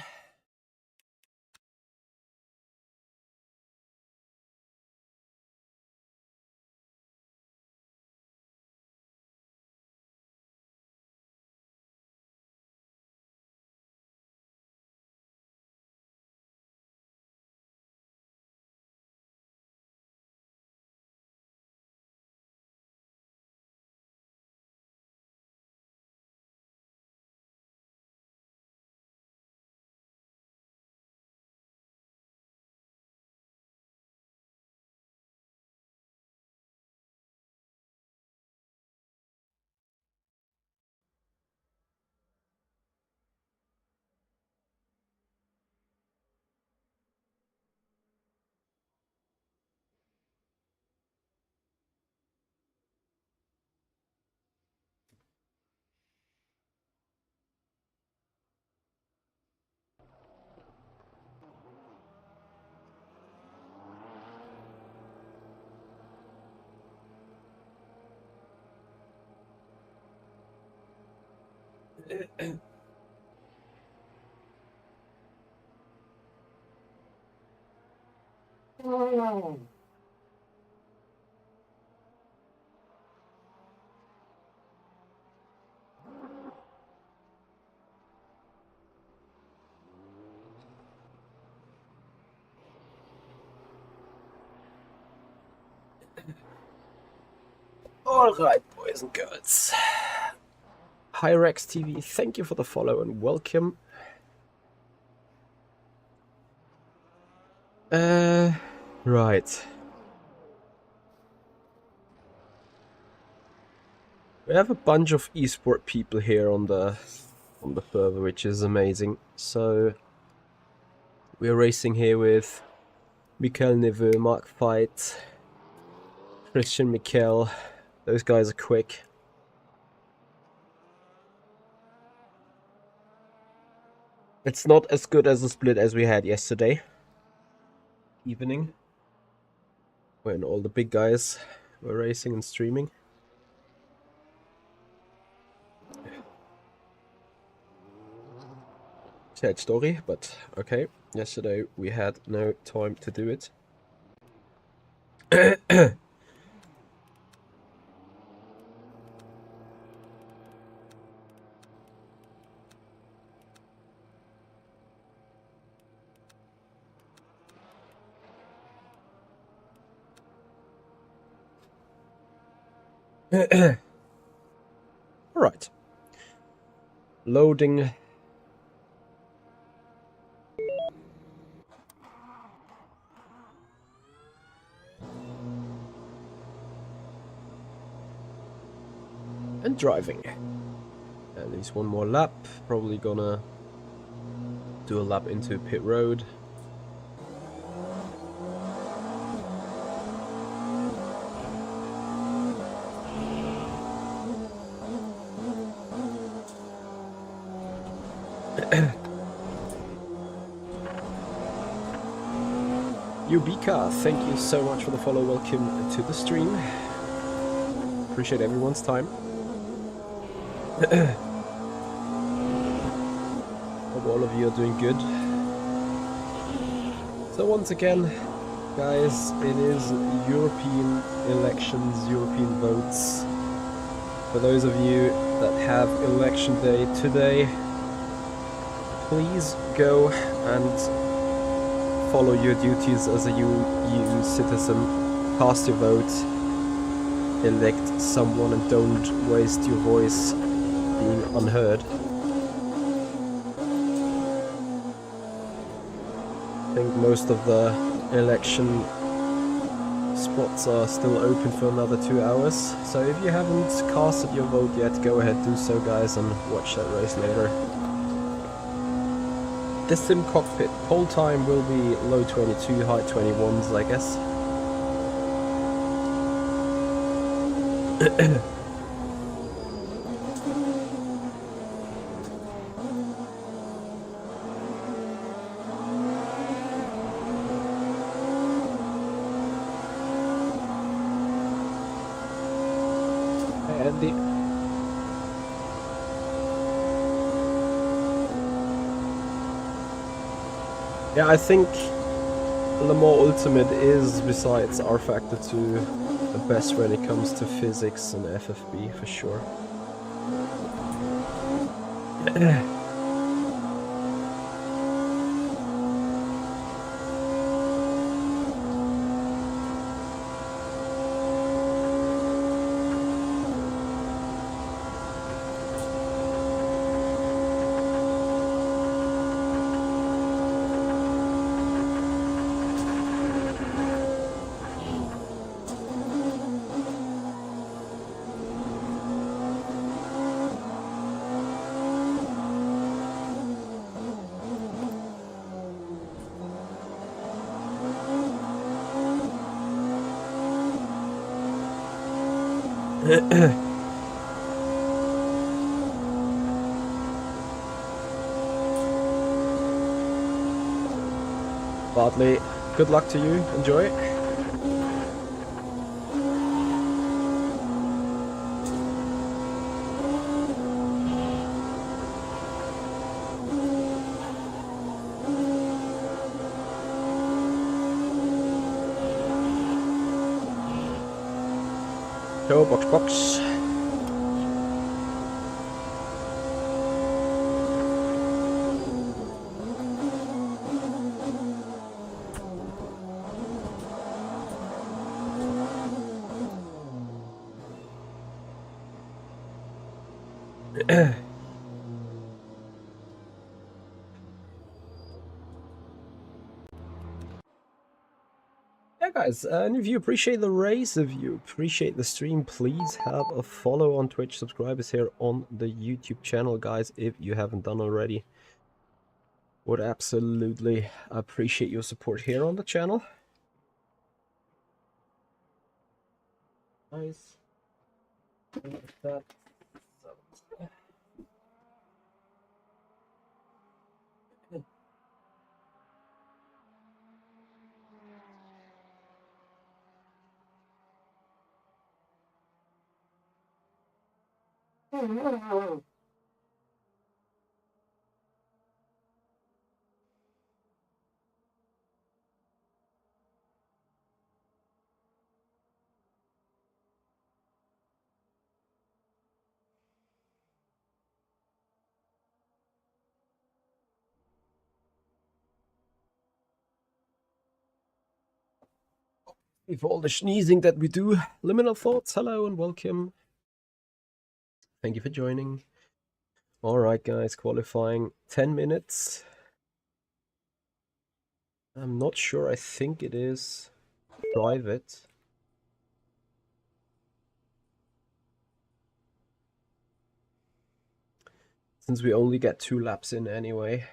Speaker 1: All right, boys and girls. Hi Rex TV, thank you for the follow and welcome. Right. We have a bunch of esport people here on the server, which is amazing. So we're racing here with Mikel Neveu, Mark Fight, Christian Mikel. Those guys are quick. It's not as good as the split as we had yesterday evening, when all the big guys were racing and streaming. Sad story, but okay. Yesterday we had no time to do it. Alright. Loading. And driving. At least one more lap. Probably gonna do a lap into pit road. Yubika, thank you so much for the follow. Welcome to the stream. Appreciate everyone's time. Hope all of you are doing good. So once again, guys, it is European elections, European votes. For those of you that have election day today, please go and follow your duties as a EU citizen. cast your vote, elect someone, and don't waste your voice being unheard. I think most of the election spots are still open for another 2 hours, so if you haven't casted your vote yet, go ahead, do so guys, and watch that race later. The sim cockpit poll time will be low 22, high 21s, I guess. Andy. Yeah, I think Le Mans Ultimate is, besides R Factor 2, the best when it comes to physics and FFB for sure. Bartley, good luck to you, enjoy. Go, box, box. Yeah, guys, and if you appreciate the race, if you appreciate the stream, please have a follow on Twitch. Subscribe us here on the YouTube channel, guys, if you haven't done already. Would absolutely appreciate your support here on the channel. Nice. That. With all the sneezing that we do, liminal thoughts, hello and welcome. Thank you for joining. Alright guys, qualifying 10 minutes. I'm not sure, I think it is private. Since we only get 2 laps in anyway.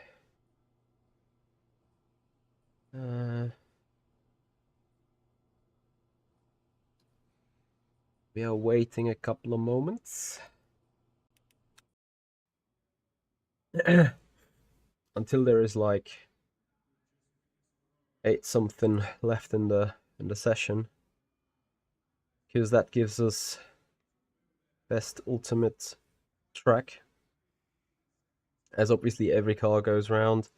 Speaker 1: We are waiting a couple of moments. Until there is like 8 something left in the session. Because that gives us best ultimate track. As obviously every car goes round.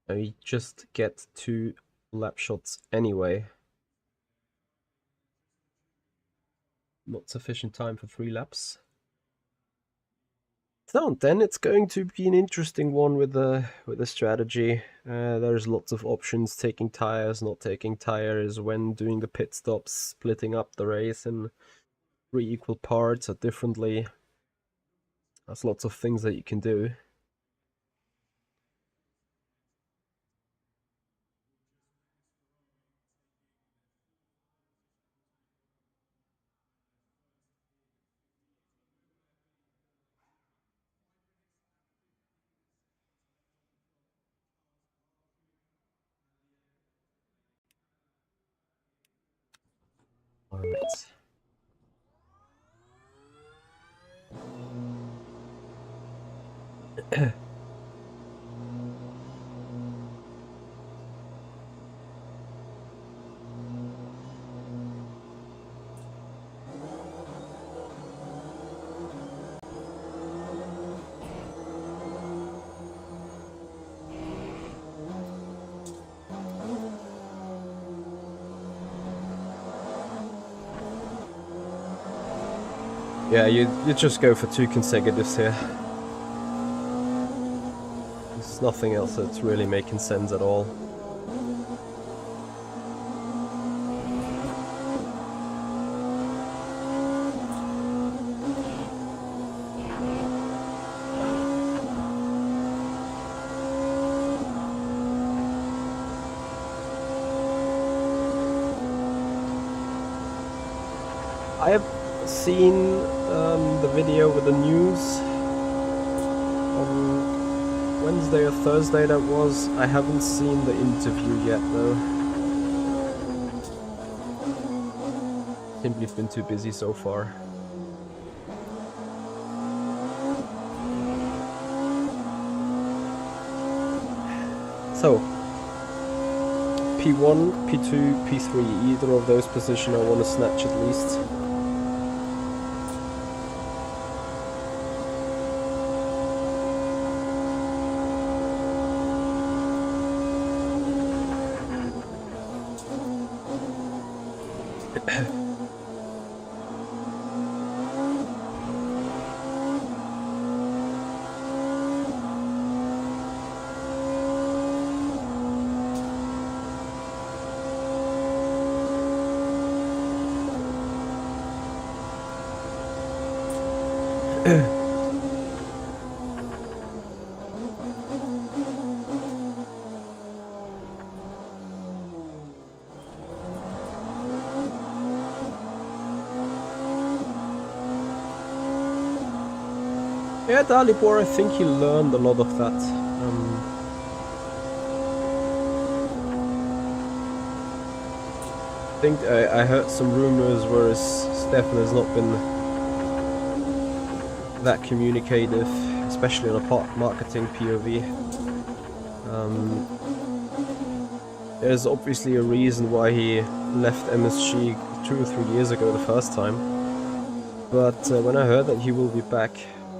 Speaker 1: And we just get 2 lap shots anyway. Not sufficient time for 3 laps. don't, then it's going to be an interesting one with the strategy. There's lots of options: taking tires, not taking tires, when doing the pit stops, splitting up the race in 3 equal parts or differently. There's lots of things that you can do. All right. Yeah, you just go for 2 consecutives here. There's nothing else that's really making sense at all. I have seen the video with the news on Wednesday or Thursday that was. I haven't seen the interview yet though. Simply been too busy so far. So, P1, P2, P3, either of those positions I want to snatch at least. Yeah, Dalibor, I think he learned a lot of that. I think I heard some rumors where Stefan has not been that communicative, especially on a marketing POV. There's obviously a reason why he left MSG 2 or 3 years ago the first time. But when I heard that he will be back,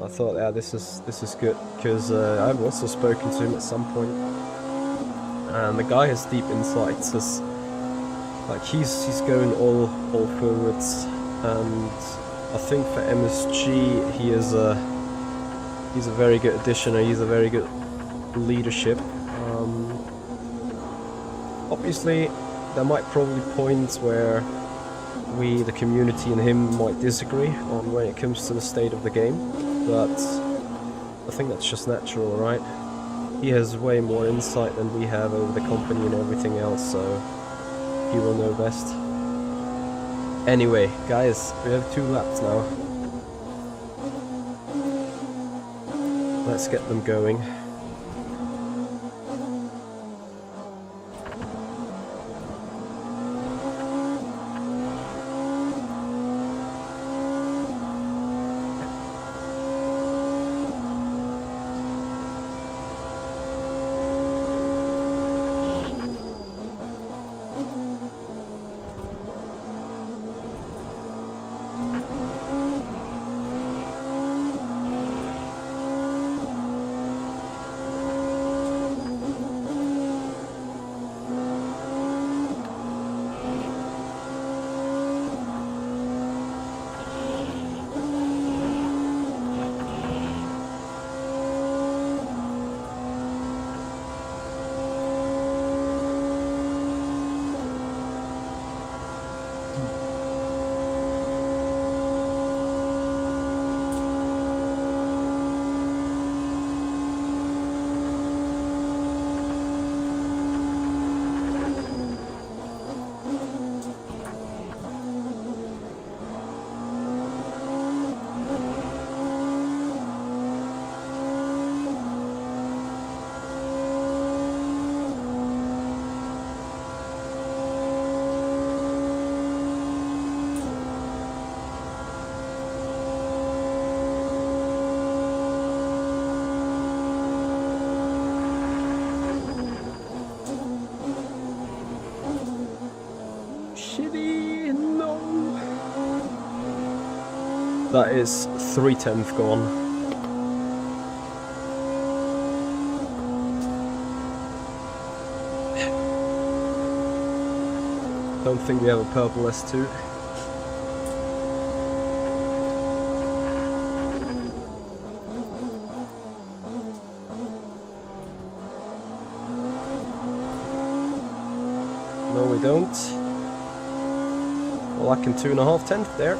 Speaker 1: I thought, yeah, this is good, because I've also spoken to him at some point, and the guy has deep insights. Like he's going all forwards, and I think for MSG he's a very good addition, and he's a very good leadership. Obviously, there might probably points where we, the community, and him might disagree on when it comes to the state of the game. But I think that's just natural, right? He has way more insight than we have over the company and everything else, so he will know best. Anyway, guys, we have 2 laps now. Let's get them going. That is 3/10 gone. Don't think we have a purple S2. No, we don't. Well, I can 2.5 tenths there.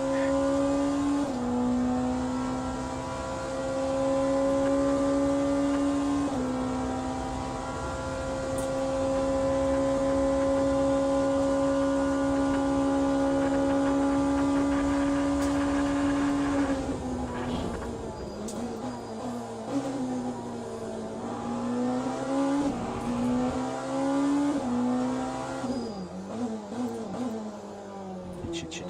Speaker 1: Shit.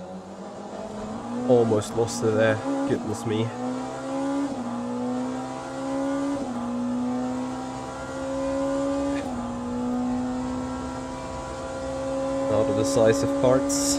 Speaker 1: Almost lost it there. Goodness me. Out of decisive parts.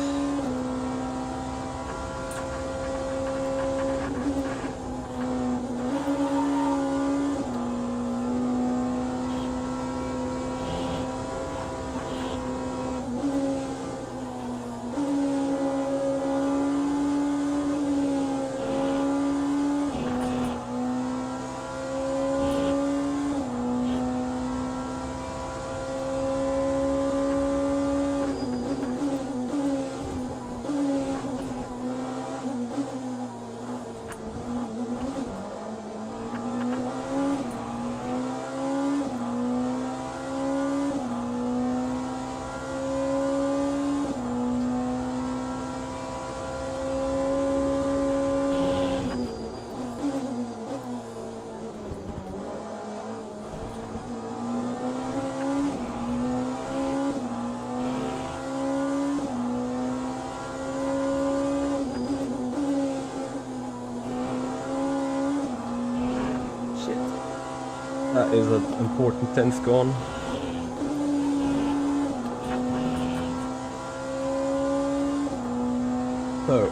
Speaker 1: That is an important 10th gone. So,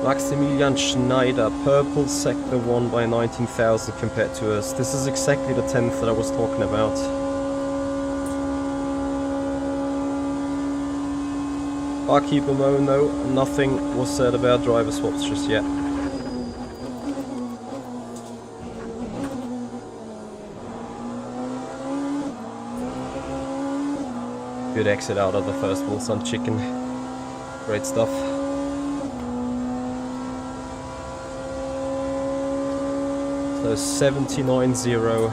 Speaker 1: Maximilian Schneider, purple sector 1 by 19,000 compared to us. This is exactly the 10th that I was talking about. Barkeeper Mo, no, nothing was said about driver swaps just yet. Good exit out of the first Wilson chicken. Great stuff. So 79.0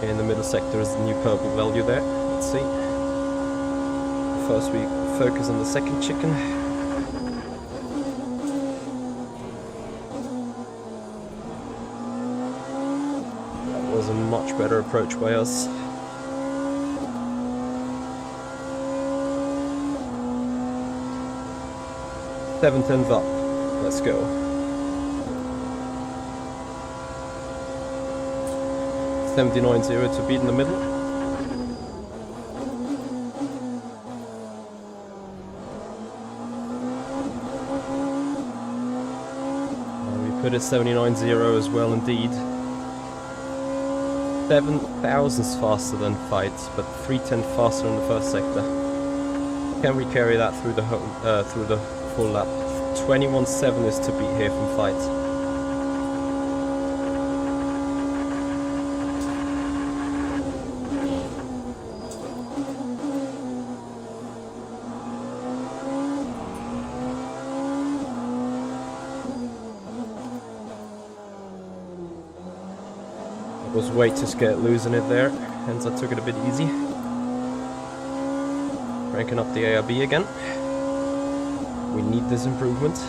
Speaker 1: in the middle sector is the new purple value there. Let's see. First we focus on the second chicken. That was a much better approach by us. 7/10 up. Let's go. $79.0 to beat in the middle. We put it 79.0 as well indeed. 7 thousandths faster than fight, but 3/10 faster in the first sector. Can we carry that through the full lap? 21.7 is to beat here from fight. I was way too scared losing it there, hence I took it a bit easy. Cranking up the ARB again. We need this improvement.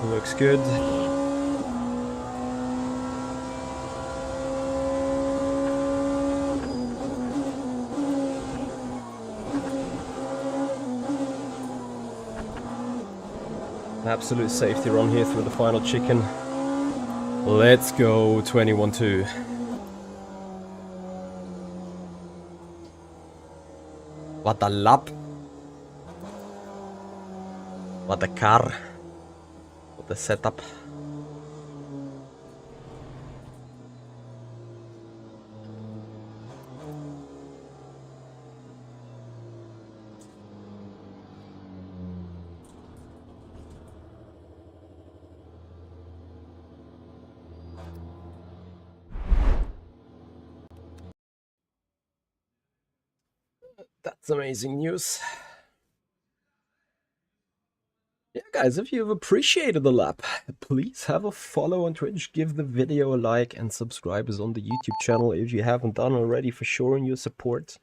Speaker 1: Looks good. Absolute safety run here through the final chicken. Let's go 21-2. What a lap. What a car. What a setup. That's amazing news. Yeah, guys, if you've appreciated the lap, please have a follow on Twitch, give the video a like, and subscribe us on the YouTube channel if you haven't done already, for showing your support.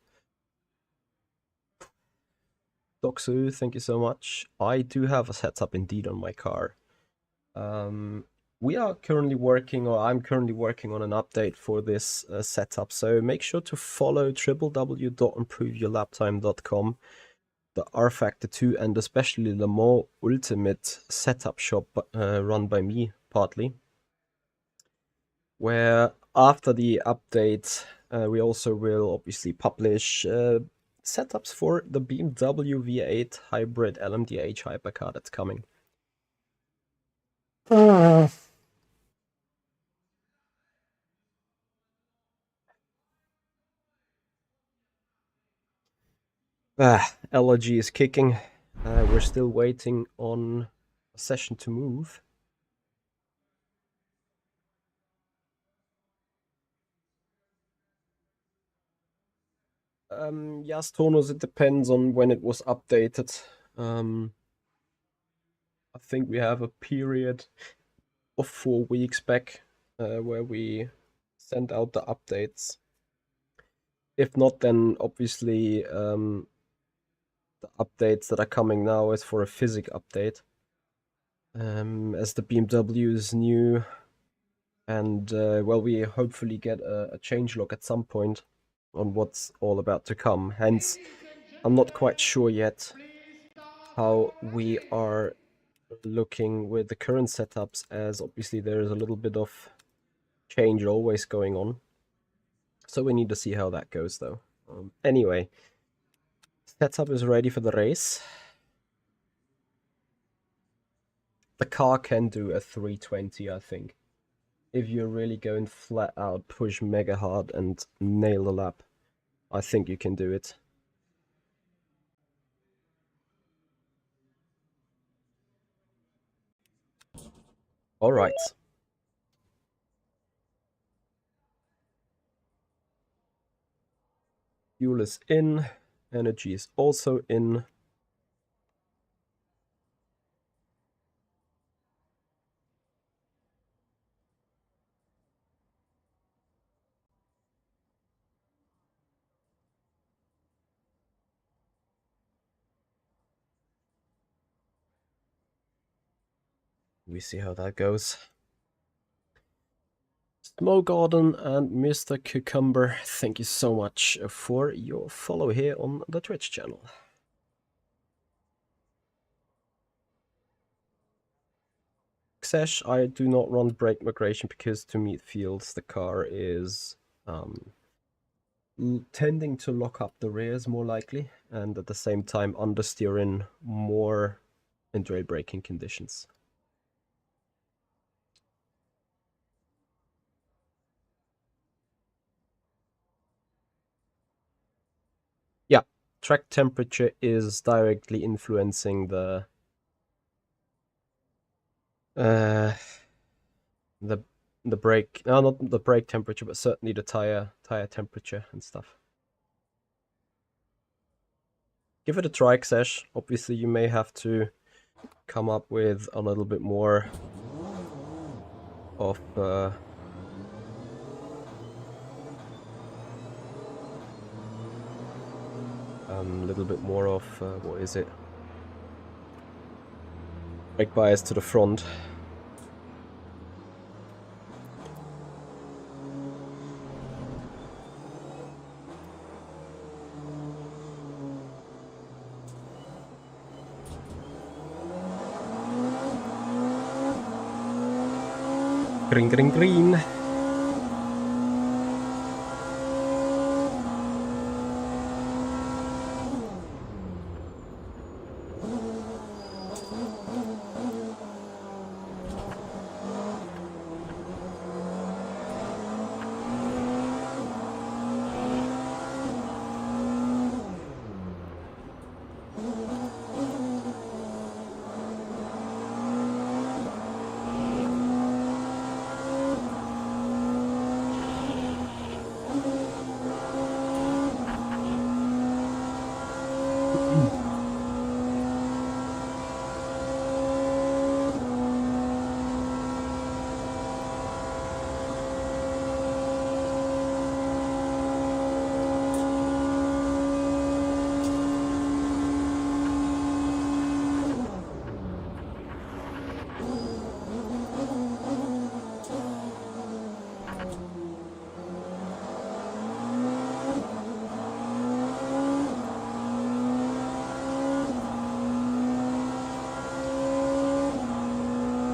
Speaker 1: Doxu, thank you so much. I do have a setup indeed on my car. We are currently working, or I'm currently working on an update for this setup, so make sure to follow www.improveyourlaptime.com, the R Factor 2, and especially Le Mans Ultimate setup shop run by me partly, where after the update we also will obviously publish setups for the BMW V8 hybrid LMDH hypercar that's coming. Allergy is kicking. We're still waiting on a session to move. Yes, Tonos, it depends on when it was updated. I think we have a period of 4 weeks back where we send out the updates. If not, then obviously the updates that are coming now is for a physic update. As the BMW is new, and well, we hopefully get a changelog at some point on what's all about to come. Hence, I'm not quite sure yet how we are looking with the current setups, as obviously there is a little bit of change always going on. So we need to see how that goes, though. Anyway, setup is ready for the race. The car can do a 320, I think. If you're really going flat out, push mega hard and nail the lap, I think you can do it. All right. Fuel is in. Energy is also in. We see how that goes. Smoke Garden and Mr. Cucumber, thank you so much for your follow here on the Twitch channel. Xesh, I do not run brake migration because to me it feels the car is tending to lock up the rears more likely, and at the same time understeer in more in trail braking conditions. Yeah, track temperature is directly influencing the brake, no, not the brake temperature, but certainly the tire temperature and stuff. Give it a try, Xesh. Obviously, you may have to come up with a little bit more of a little bit more of what is it? Brake bias to the front. Green, green, green.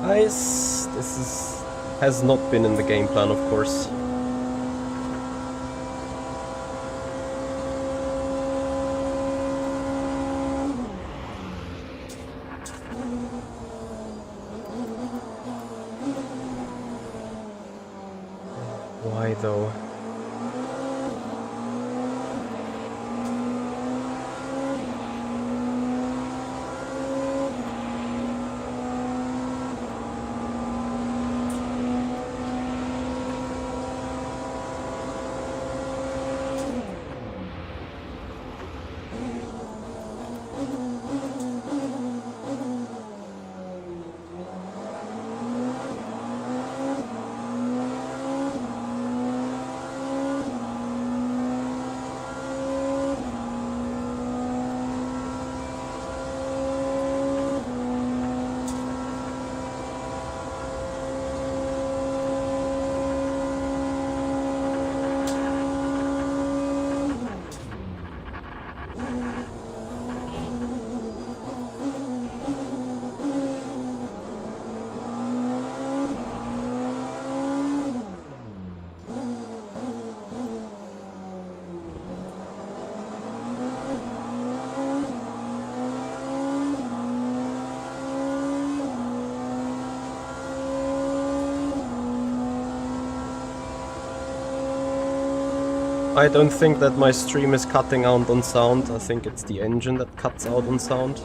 Speaker 1: Nice. Has not been in the game plan, of course. Why though? I don't think that my stream is cutting out on sound. I think it's the engine that cuts out on sound.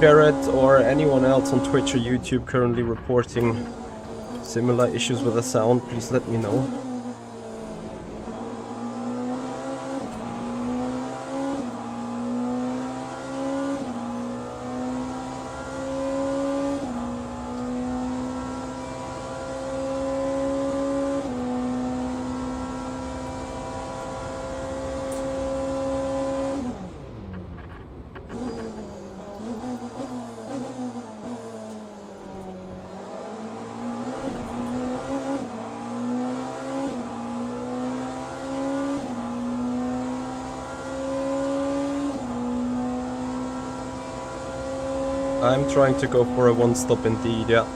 Speaker 1: Jared or anyone else on Twitch or YouTube currently reporting similar issues with the sound, please let me know. I'm trying to go for a one-stop indeed, yeah.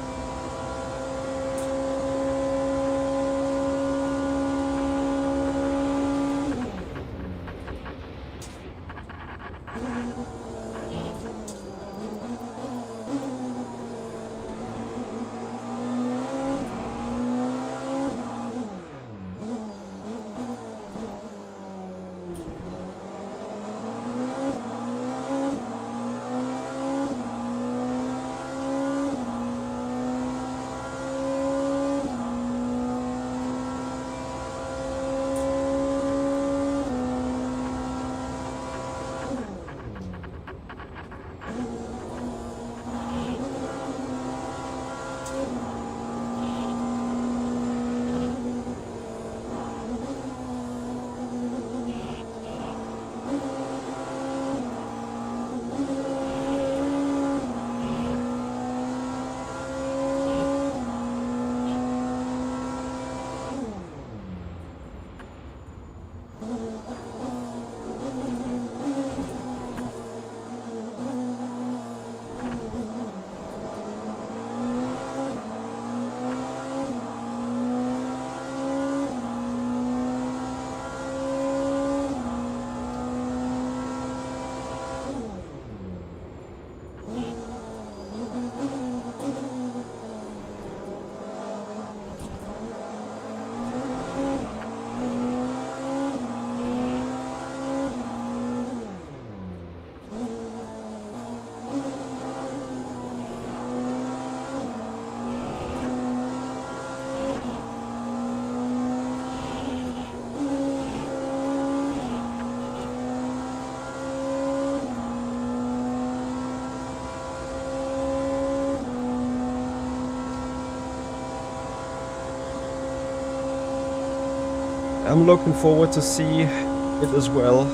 Speaker 1: I'm looking forward to see it as well,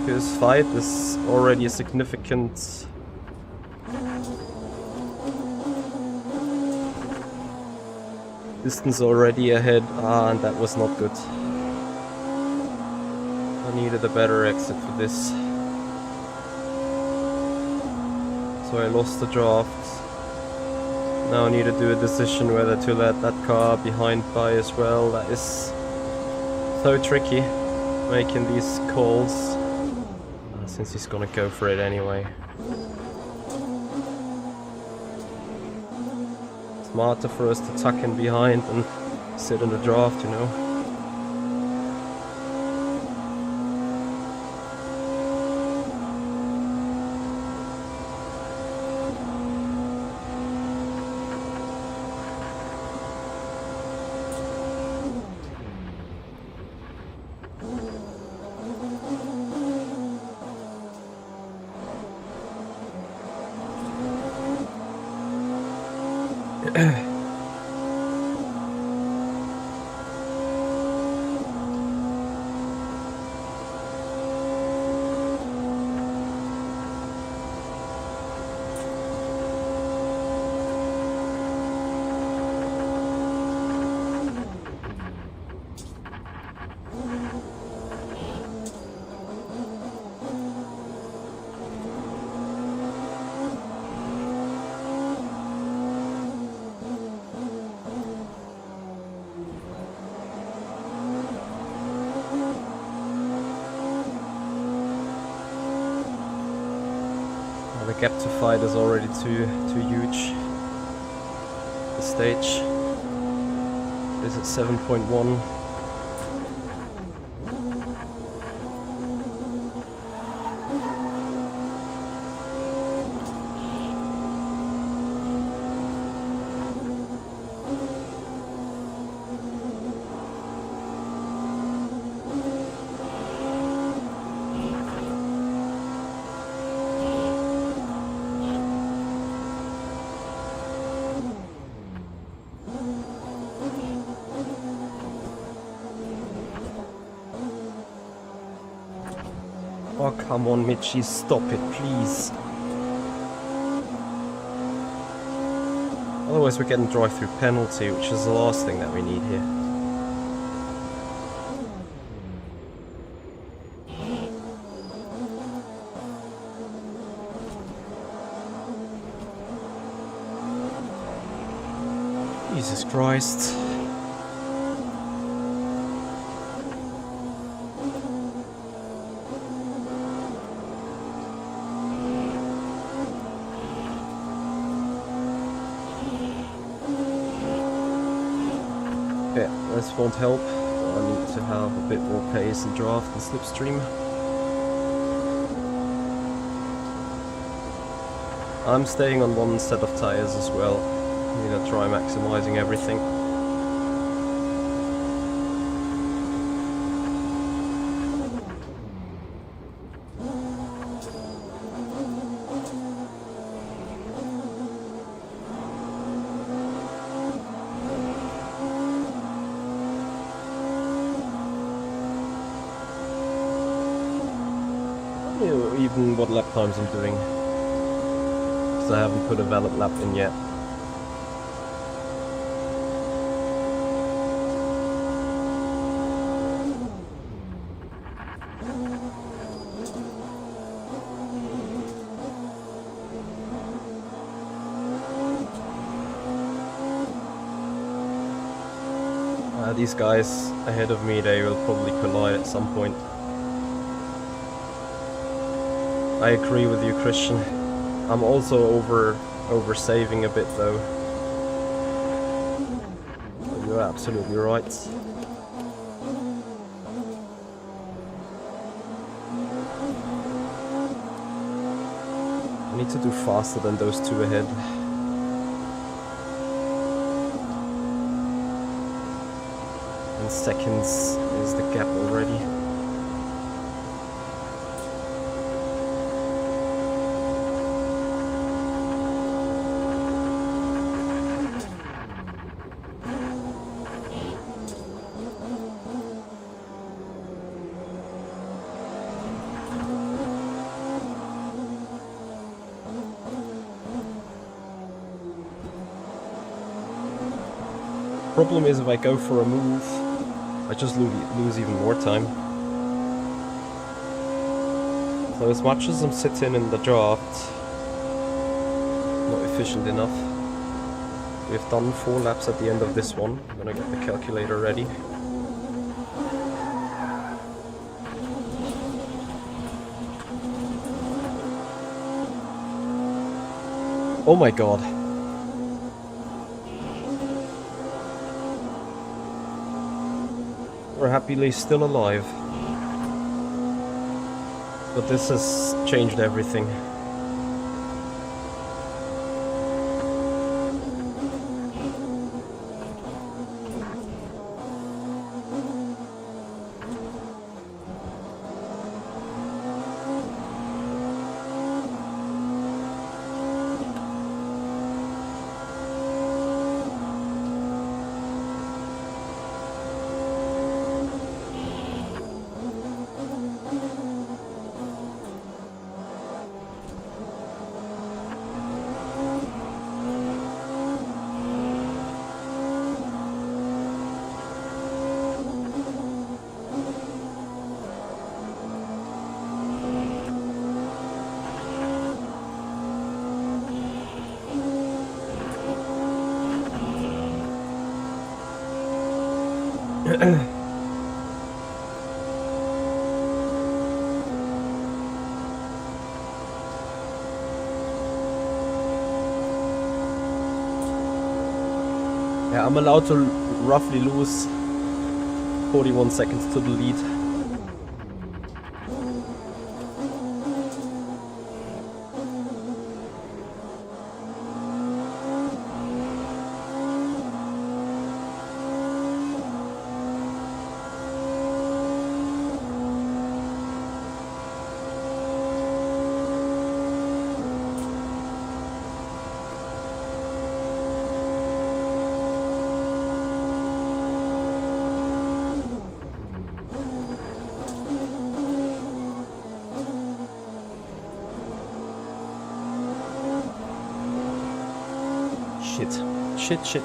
Speaker 1: because fight is already a significant distance already ahead, and that was not good. I needed a better exit for this, so I lost the draft. Now I need to do a decision whether to let that car behind by as well. That is so tricky, making these calls, since he's gonna go for it anyway. Smarter for us to tuck in behind and sit in the draft, you know. The gap to fight is already too huge. The stage is at 7.1. Oh, come on, Mitchie, stop it, please. Otherwise we're getting drive-through penalty, which is the last thing that we need here. Jesus Christ. Okay, this won't help. I need to have a bit more pace and draft and slipstream. I'm staying on one set of tires as well. I'm gonna try maximizing everything. Even what lap times I'm doing, because I haven't put a valid lap in yet. These guys ahead of me, they will probably collide at some point. I agree with you, Christian. I'm also over saving a bit though. You're absolutely right. I need to do faster than those two ahead. And seconds is the gap already. Problem is, if I go for a move, I just lose even more time. So as much as I'm sitting in the draft, not efficient enough. We've done 4 laps at the end of this one. I'm gonna get the calculator ready. Oh my god. We're happily still alive. But this has changed everything. Yeah, I'm allowed to roughly lose 41 seconds to the lead.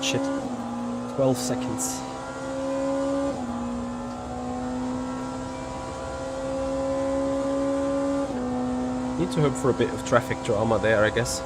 Speaker 1: Shit. 12 seconds. Need to hope for a bit of traffic drama there, I guess.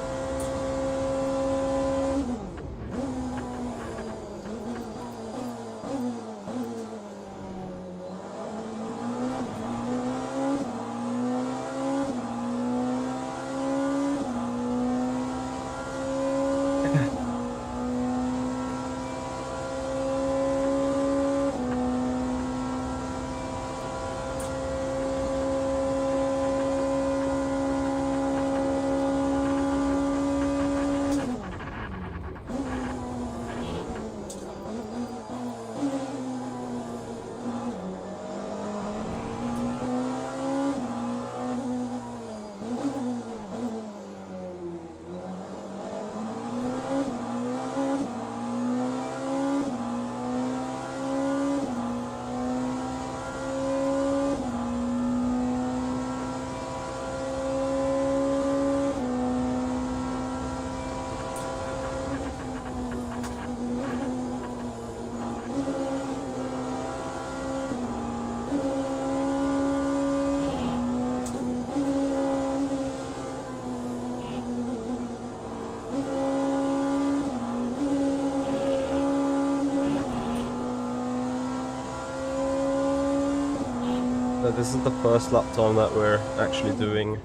Speaker 1: This is the first lap time that we're actually doing.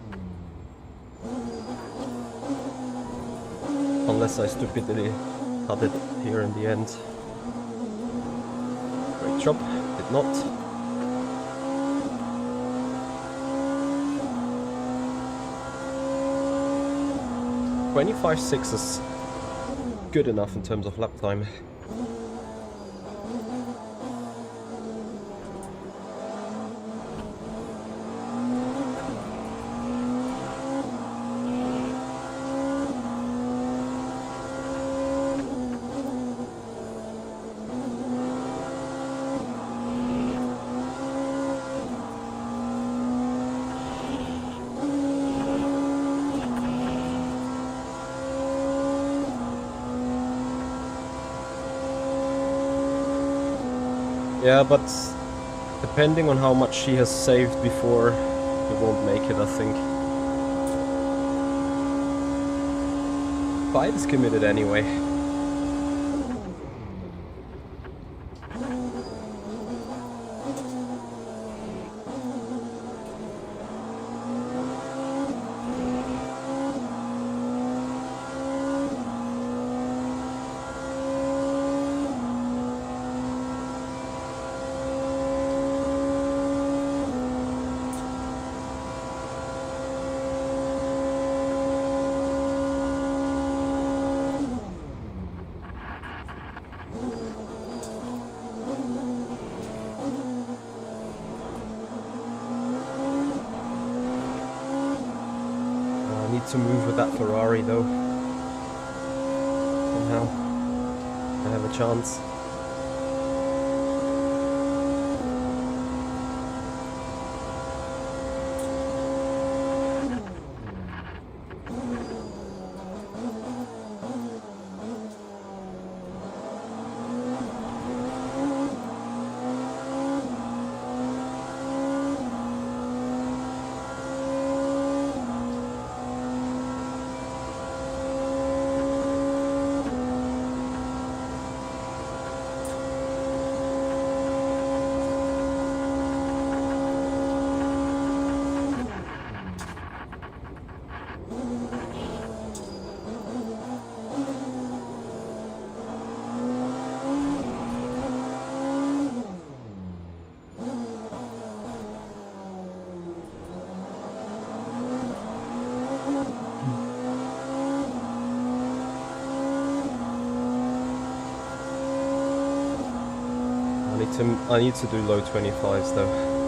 Speaker 1: Unless I stupidly cut it here in the end. Great job, did not. .25.6 is good enough in terms of lap time. Yeah, but depending on how much she has saved before, he won't make it, I think. Fight is committed anyway. To move with that Ferrari though. Somehow I have a chance. I need to do low 25s though.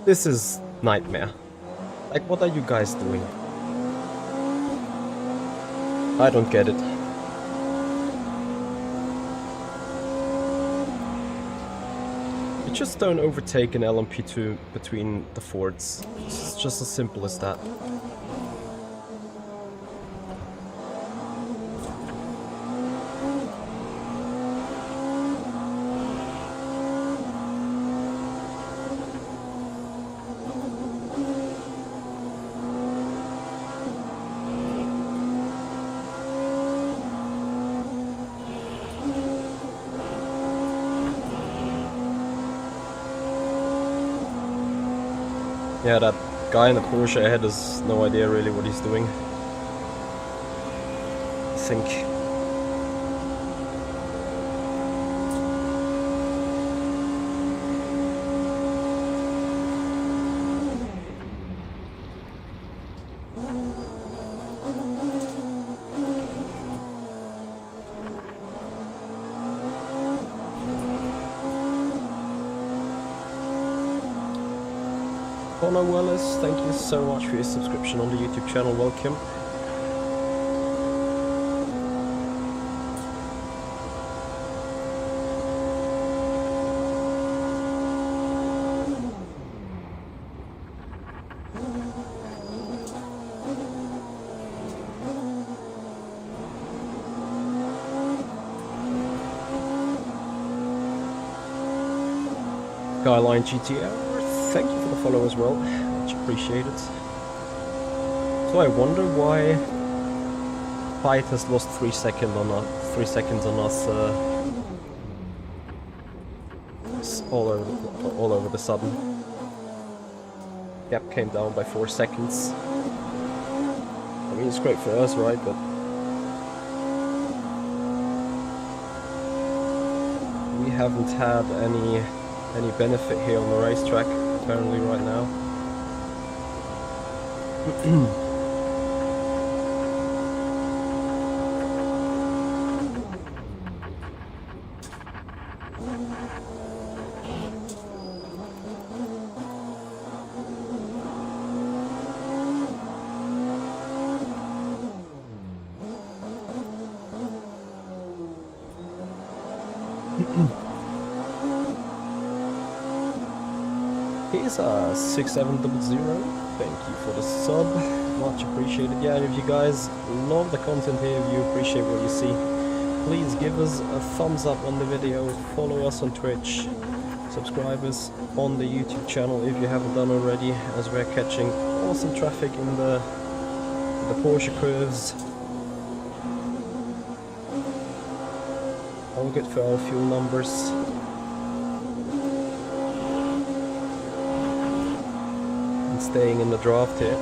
Speaker 1: This is nightmare. Like, what are you guys doing? I don't get it. You just don't overtake an LMP2 between the Fords. It's just as simple as that. Yeah, that guy in the Porsche ahead has no idea really what he's doing. I think. Connor Wallace, thank you so much for your subscription on the YouTube channel, welcome. Skyline GTR, thank you for the follow as well, much appreciated. So I wonder why Fight has lost 3 seconds on us all over the sudden. Gap came down by 4 seconds. I mean, it's great for us, right? But we haven't had any benefit here on the racetrack apparently right now. Here's 6700. Thank you for the sub, much appreciated. Yeah, and if you guys love the content here, if you appreciate what you see, please give us a thumbs up on the video, follow us on Twitch, subscribe us on the YouTube channel if you haven't done already, as we're catching awesome traffic in the Porsche curves. All good for our fuel numbers. And staying in the draft here.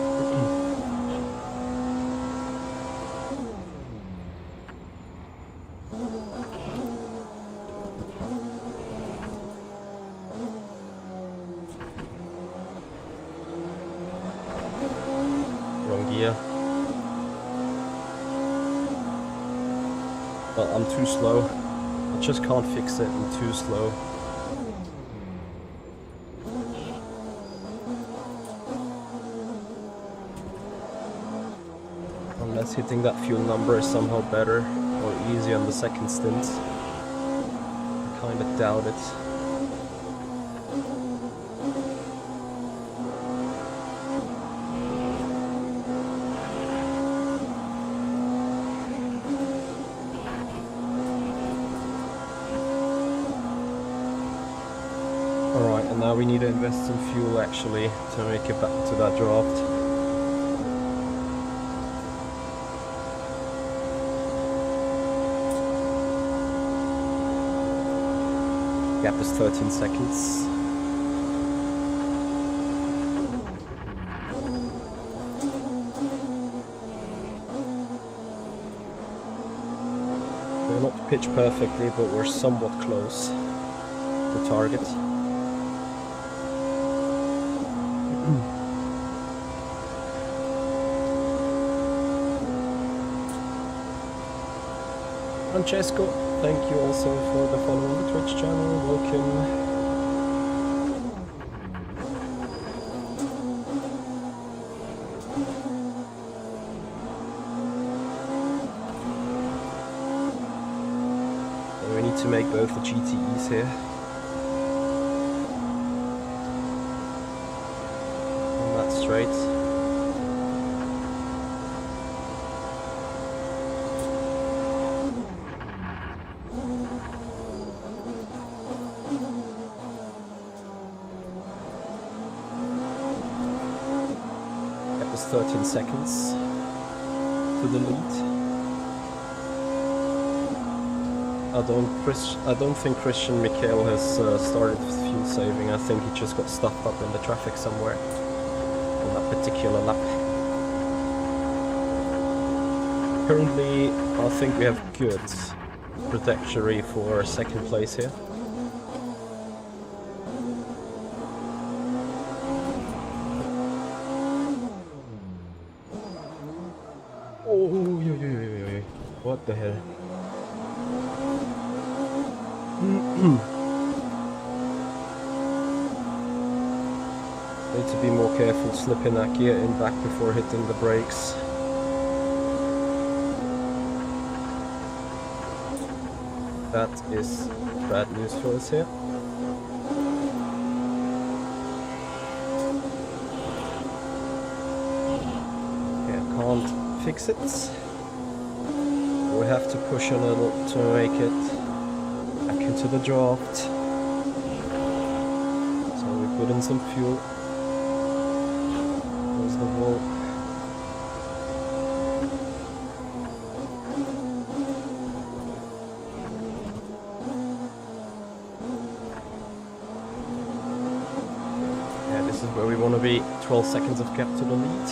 Speaker 1: Wrong gear. But I'm too slow. I just can't fix it, I'm too slow. Unless hitting that fuel number is somehow better or easier on the second stint. I kinda doubt it. Alright, and now we need to invest some fuel actually to make it back to that draft. Gap is 13 seconds. We're not pitched perfectly, but we're somewhat close to target. Francesco, thank you also for the follow on the Twitch channel. Welcome. So we need to make both the GTEs here. On that straight. That was 13 seconds to the lead. I don't think Christian Michael has started fuel saving. I think he just got stuffed up in the traffic somewhere on that particular lap. Currently, I think we have good trajectory for second place here. Oh, what the hell? Need to be more careful slipping that gear in back before hitting the brakes. That is bad news for us here. Okay, I can't fix it. We have to push a little to make it back into the draft. put in some fuel. There's the wall. Yeah, this is where we want to be. 12 seconds of gap to the lead.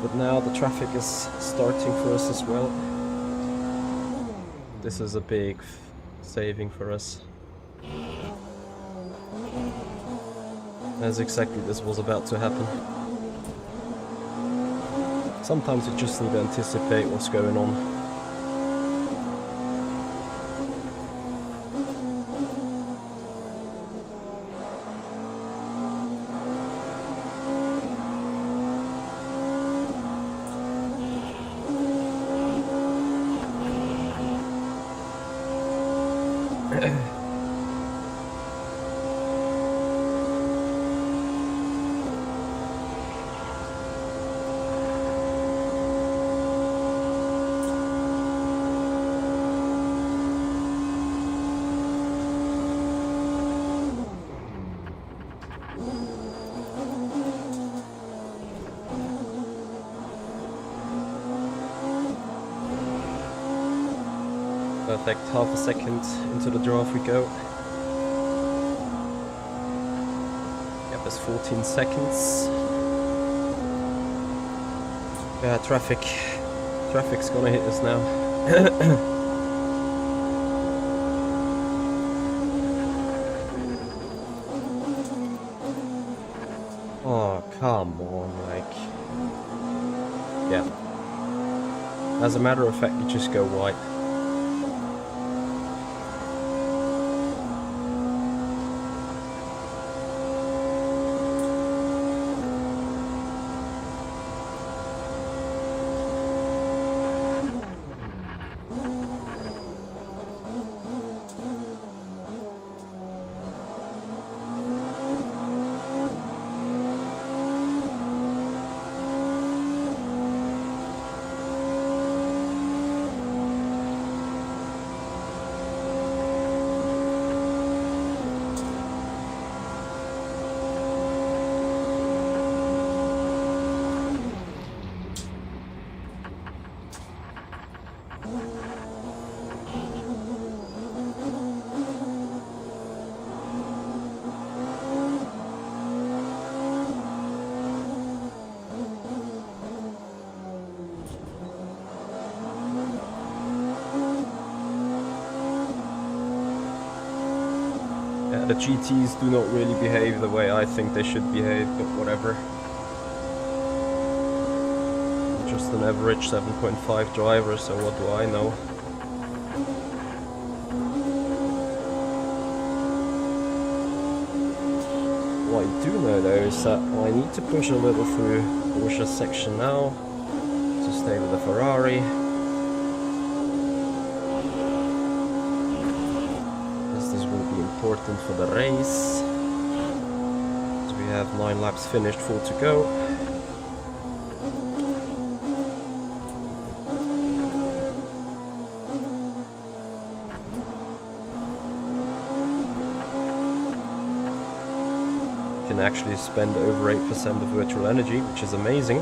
Speaker 1: But now the traffic is starting for us as well. This is a big saving for us. As exactly this was about to happen. Sometimes you just need to anticipate what's going on. Perfect, half a second into the draft we go. Yep, there's 14 seconds. Yeah, traffic's gonna hit us now. Oh, come on, like... Yeah. As a matter of fact, you just go wide. The GTs do not really behave the way I think they should behave, but whatever. I'm just an average 7.5 driver, so what do I know? What I do know though is that I need to push a little through Porsche's section now to stay with the Ferrari. Important for the race. So we have 9 laps finished, 4 to go. You can actually spend over 8% of virtual energy, which is amazing.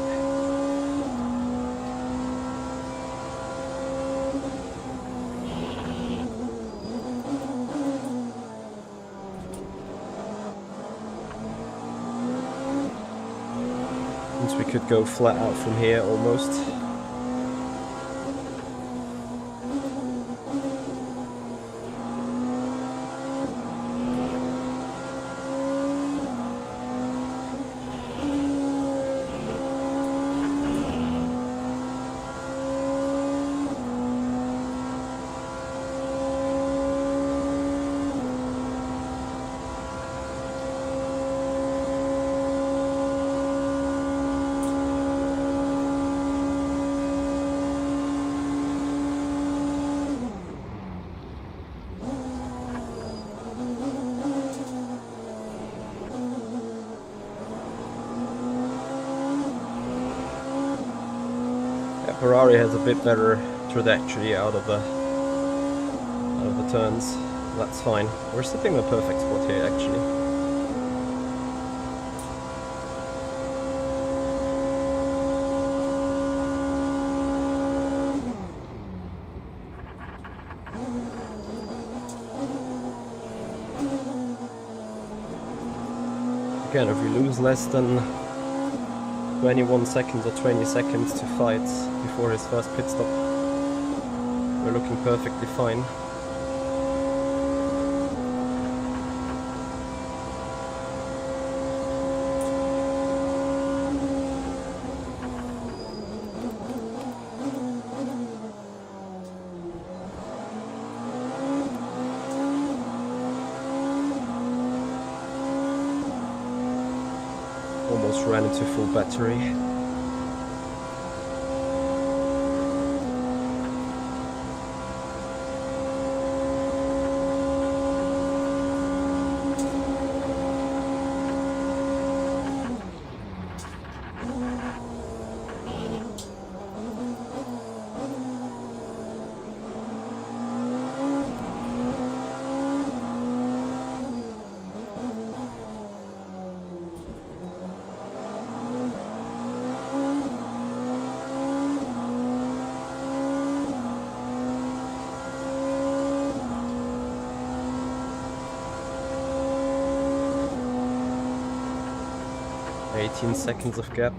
Speaker 1: We could go flat out from here almost. Ferrari has a bit better trajectory out of the turns. That's fine. We're sitting in the perfect spot here, actually. Again, if we lose less than 21 seconds or 20 seconds to fight before his first pit stop, we're looking perfectly fine. Almost ran into full battery. Seconds of gap.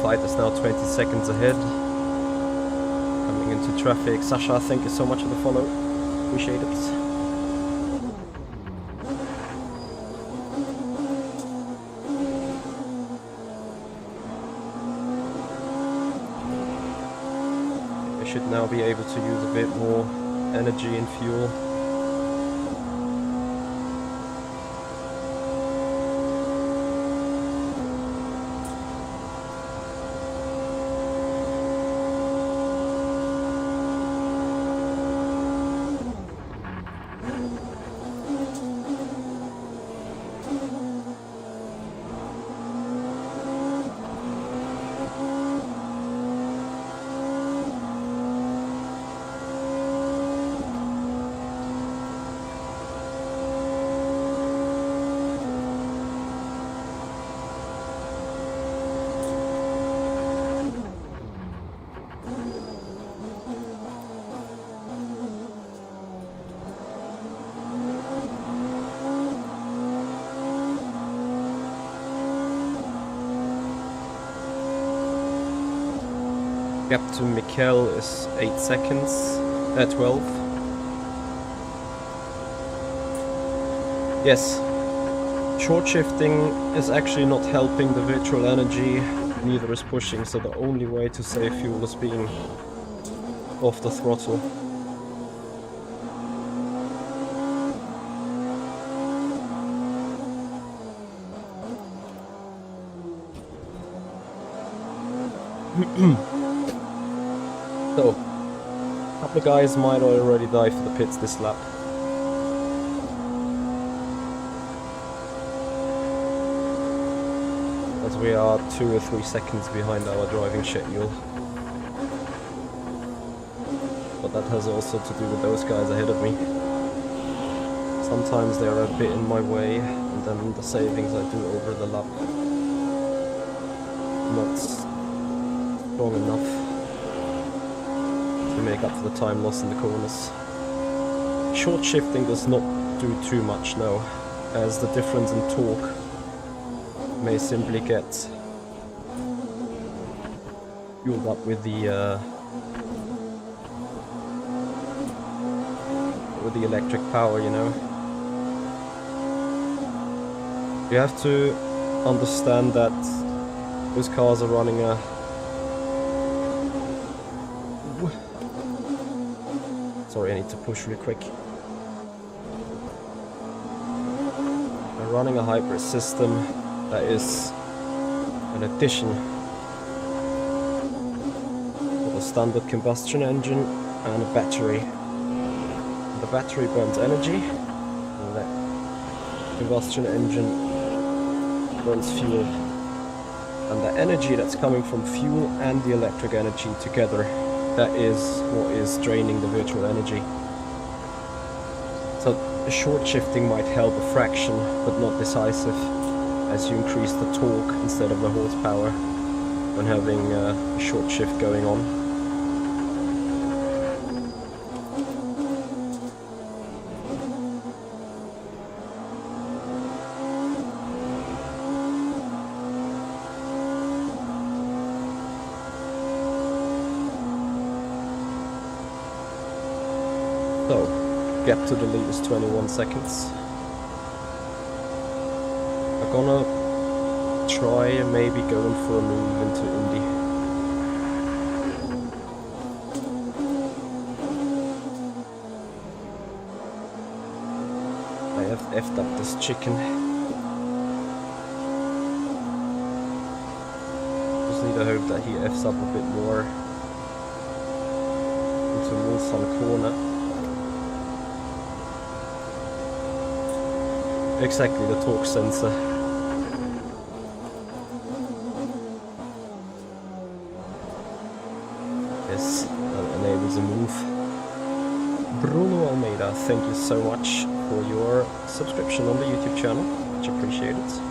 Speaker 1: Fight is now 20 seconds ahead. Coming into traffic. Sasha, thank you so much for the follow. Appreciate it. I should now be able to use a bit more energy and fuel. Gap to Mikkel is 8 seconds, 12. Yes, short shifting is actually not helping the virtual energy, neither is pushing, so the only way to save fuel is being off the throttle. So, a couple of guys might already die for the pits this lap. As we are 2 or 3 seconds behind our driving schedule. But that has also to do with those guys ahead of me. Sometimes they are a bit in my way, and then the savings I do over the lap not strong enough. to make up for the time lost in the corners. Short shifting does not do too much now, as the difference in torque may simply get fueled up with the electric power, you know. You have to understand that those cars are running a sorry, I need to push really quick. They're running a hybrid system that is an addition of a standard combustion engine and a battery. The battery burns energy, and the combustion engine burns fuel. And the energy that's coming from fuel and the electric energy together, that is what is draining the virtual energy. So a short shifting might help a fraction, but not decisive, as you increase the torque instead of the horsepower when having a short shift going on. So, gap to the lead is 21 seconds. I'm gonna try and maybe going for a move into Indy. I have effed up this chicken. Just need to hope that he F's up a bit more into Wilson corner. Exactly, the torque sensor. Yes, that enables a move. Bruno Almeida, thank you so much for your subscription on the YouTube channel. Much appreciated.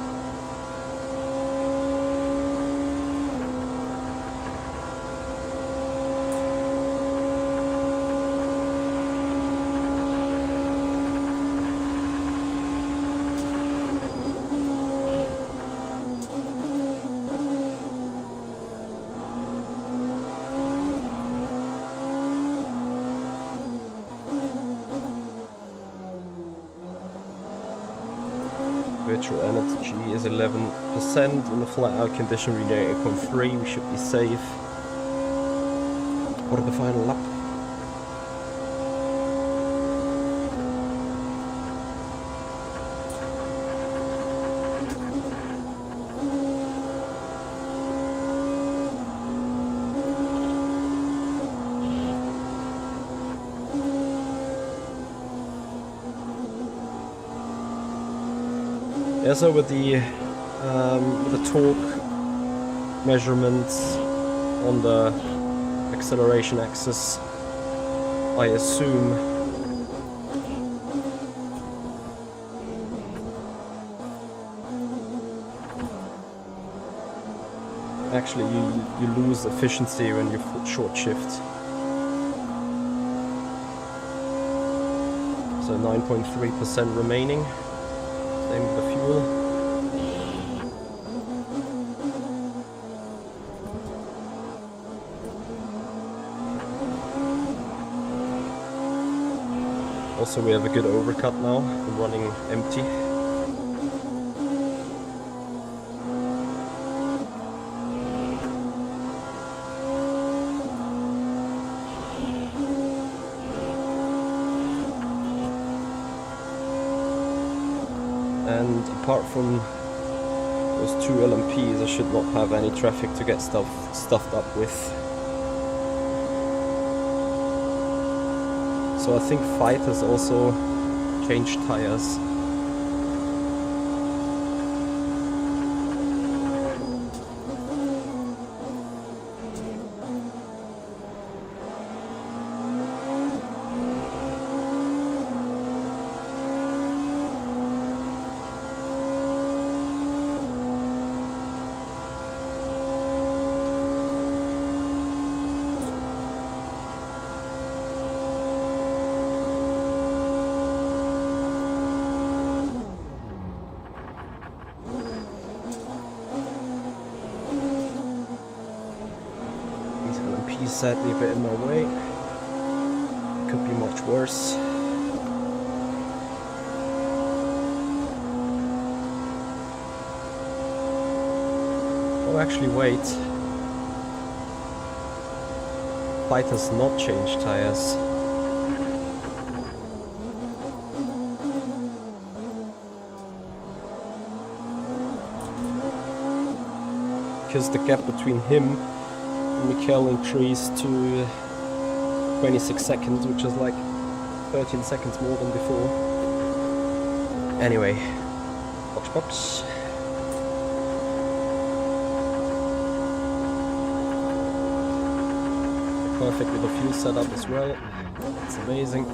Speaker 1: Virtual energy is 11%, in the flat out condition relay 8.3, we should be safe for the final lap. Yeah, so with the torque measurements on the acceleration axis, I assume actually you lose efficiency when you short shift. So 9.3% remaining. Same with the fuel. Also, we have a good overcut now. We're running empty. And apart from those two LMPs, I should not have any traffic to get stuffed up with. So I think Fight has also changed tires. He's sadly a bit in my way. Could be much worse. Oh, actually, wait. Fight has not changed tires. Because the gap between him and Mikel increased to 26 seconds, which is like 13 seconds more than before. Anyway, box. Perfect with the fuel setup as well. It's amazing.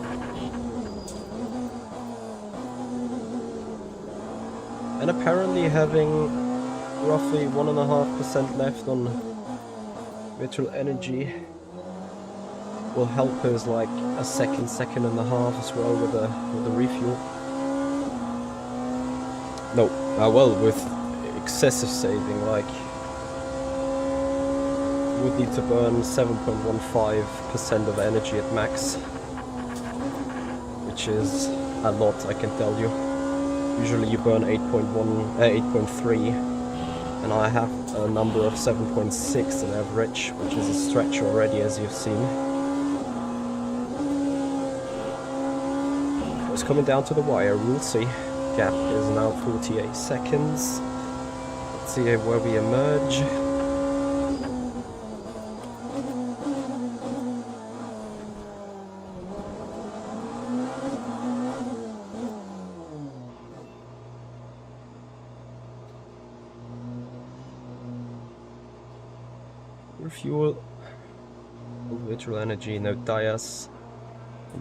Speaker 1: And apparently having roughly 1.5% left on virtual energy will help us like a second and a half as well with the refuel. No, well, with excessive saving, like would need to burn 7.15% of energy at max, which is a lot, I can tell you. Usually you burn 8.3, and I have a number of 7.6 on average, which is a stretch already, as you've seen. It's coming down to the wire, we'll see. Gap is now 48 seconds. Let's see where we emerge. Refuel, virtual energy, no tires,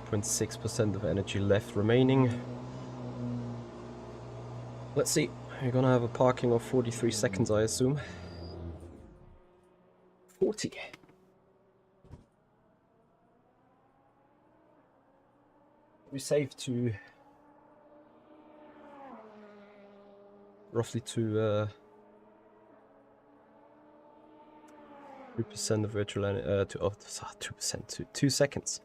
Speaker 1: 1.6% of energy left remaining. Let's see, you're gonna have a parking of 43 seconds, I assume. 40. We saved to roughly to 3% of virtual energy, 2%, 2 seconds.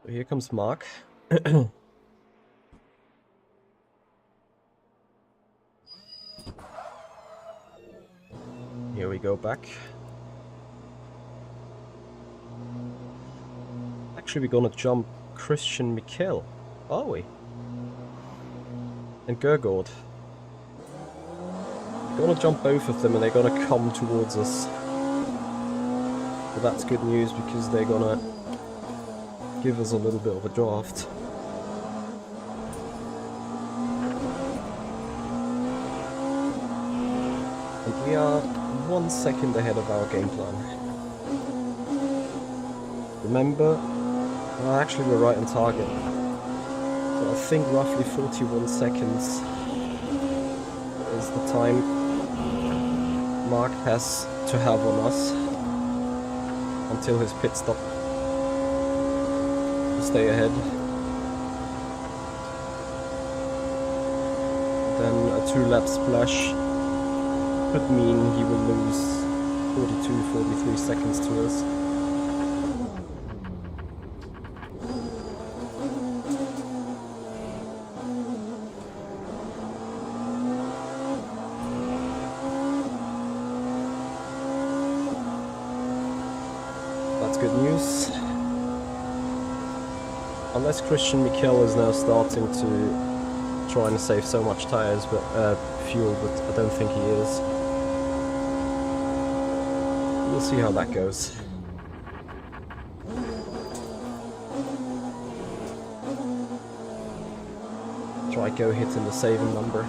Speaker 1: Here comes Mark. Here we go back. Actually, we're gonna jump Christian Mikel, are we? And Gergord. We're gonna jump both of them and they're gonna come towards us. But that's good news because they're gonna give us a little bit of a draft. And we are 1 second ahead of our game plan. Remember, well, actually we're right on target. So I think roughly 41 seconds is the time Mark has to have on us until his pit stop. Stay ahead. Then a 2-lap splash could mean he will lose 43 seconds to us. That's good news. Unless Christian Mikel is now starting to try and save so much tires, but fuel, but I don't think he is. We'll see how that goes. Try go hitting the saving number.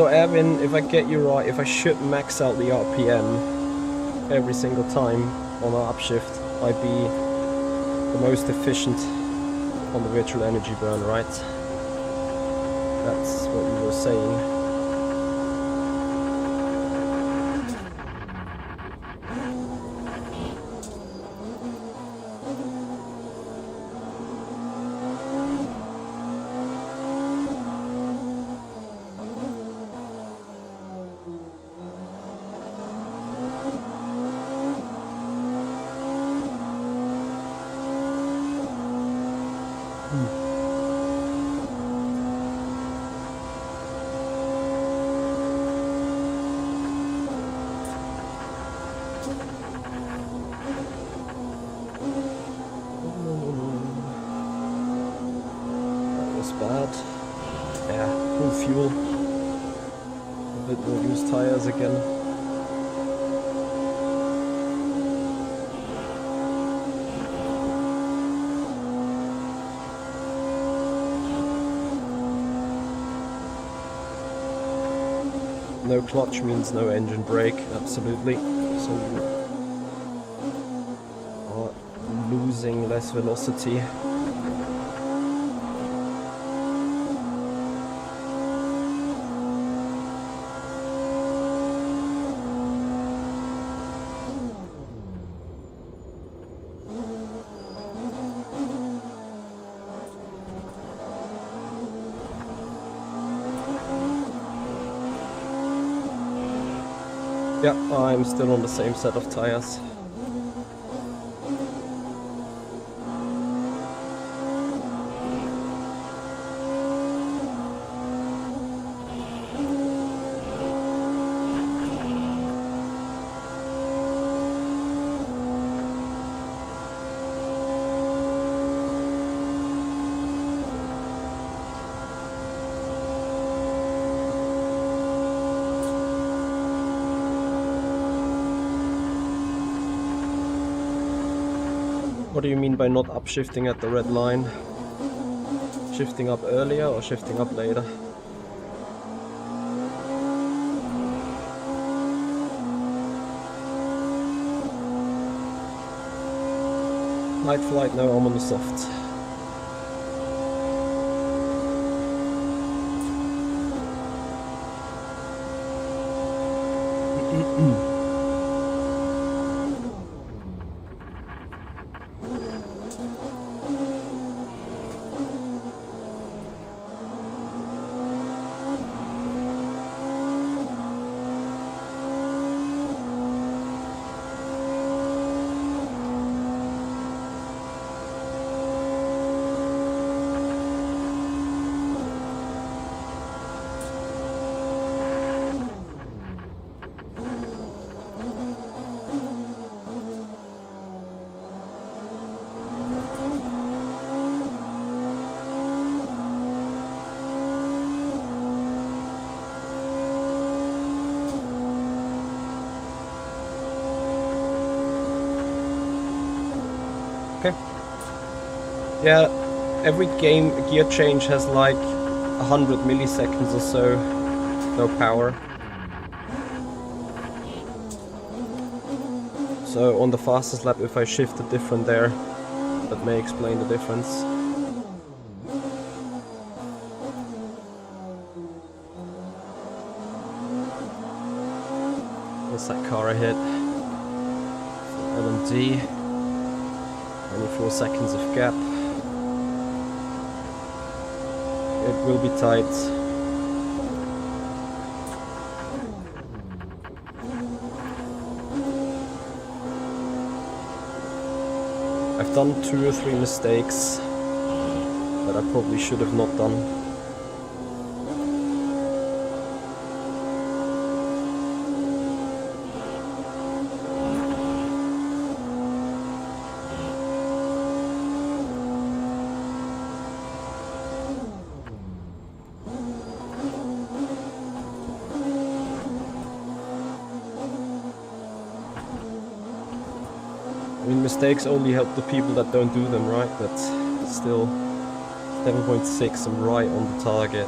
Speaker 1: So Evan, if I get you right, if I should max out the RPM every single time on our upshift, I'd be the most efficient on the virtual energy burn, right? That's what you were saying. Bad. Yeah, full fuel. A bit more used tires again. No clutch means no engine brake, absolutely. So you are losing less velocity. Yeah, I'm still on the same set of tires. What do you mean by not upshifting at the red line? Shifting up earlier or shifting up later? Night flight, no, I'm on the soft. Okay. Yeah, every game gear change has like 100 milliseconds or so, no power. So on the fastest lap, if I shifted different there, that may explain the difference. What's that car ahead? L&D. 24 seconds of gap. It will be tight. I've done 2 or 3 mistakes that I probably should have not done. I mean, mistakes only help the people that don't do them, right? But still, 7.6, I'm right on the target.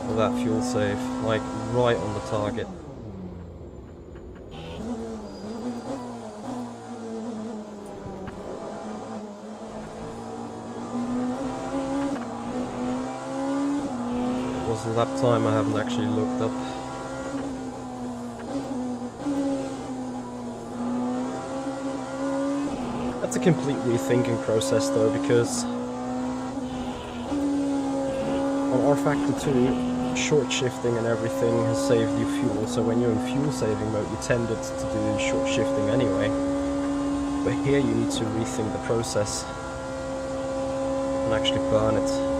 Speaker 1: for that fuel save, like right on the target. It wasn't lap time, I haven't actually looked up. That's a complete rethinking process though, because on R Factor 2, short shifting and everything has saved you fuel, so when you're in fuel saving mode you tended to do short shifting anyway. But here you need to rethink the process and actually burn it.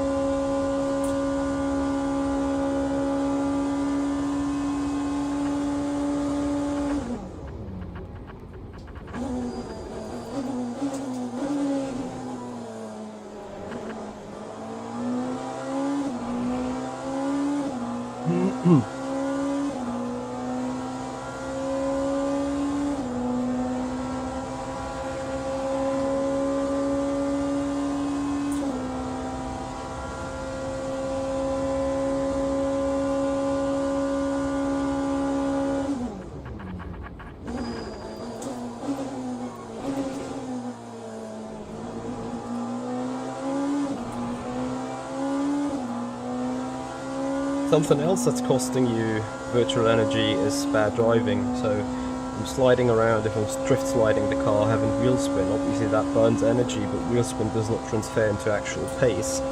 Speaker 1: Something else that's costing you virtual energy is bad driving. So I'm sliding around, if I'm drift sliding the car, having wheel spin, obviously that burns energy, but wheel spin does not transfer into actual pace.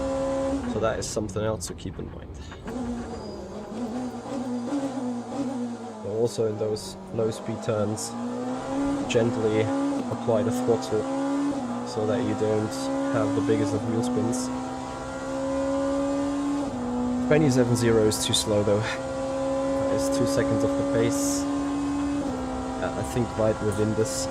Speaker 1: So that is something else to keep in mind. So also in those low speed turns, gently apply the throttle so that you don't have the biggest of wheel spins. 27.0 is too slow though. It's 2 seconds off the pace. I think right within this.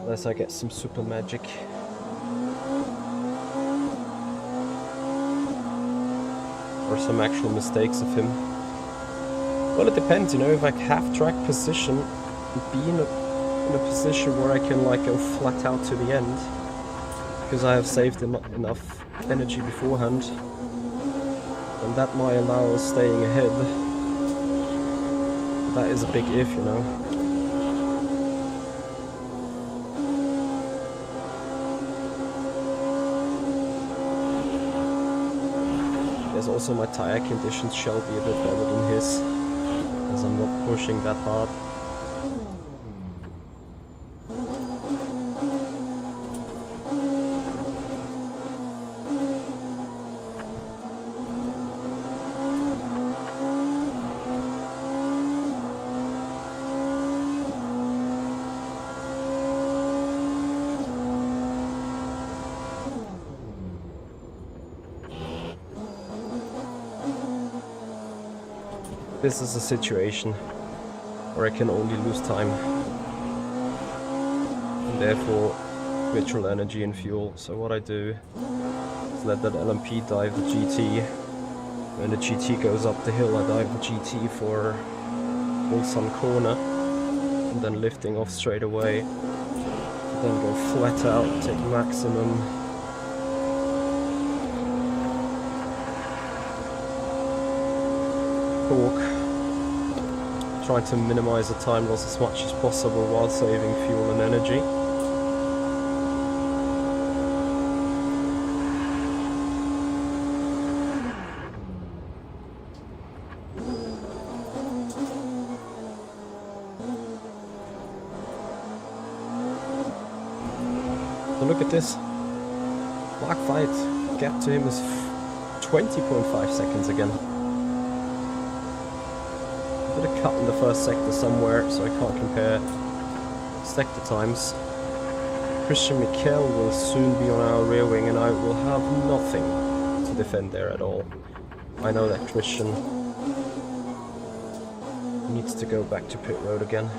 Speaker 1: Unless I get some super magic. Or some actual mistakes of him. Well, it depends, you know, if I have track position, be in a position where I can like go flat out to the end, because I have saved enough energy beforehand, and that might allow us staying ahead. That is a big if, you know. Also my tire conditions shall be a bit better than his, as I'm not pushing that hard. This is a situation where I can only lose time, and therefore virtual energy and fuel. So what I do is let that LMP dive the GT. When the GT goes up the hill, I dive the GT for full sun corner, and then lifting off straight away. Then go flat out, take maximum. Torque. Trying to minimize the time loss as much as possible while saving fuel and energy. So look at this. Black Fight gap to him is 20.5 seconds again. A cut in the first sector somewhere, so I can't compare sector times. Christian Mikel will soon be on our rear wing, and I will have nothing to defend there at all. I know that Christian needs to go back to pit road again.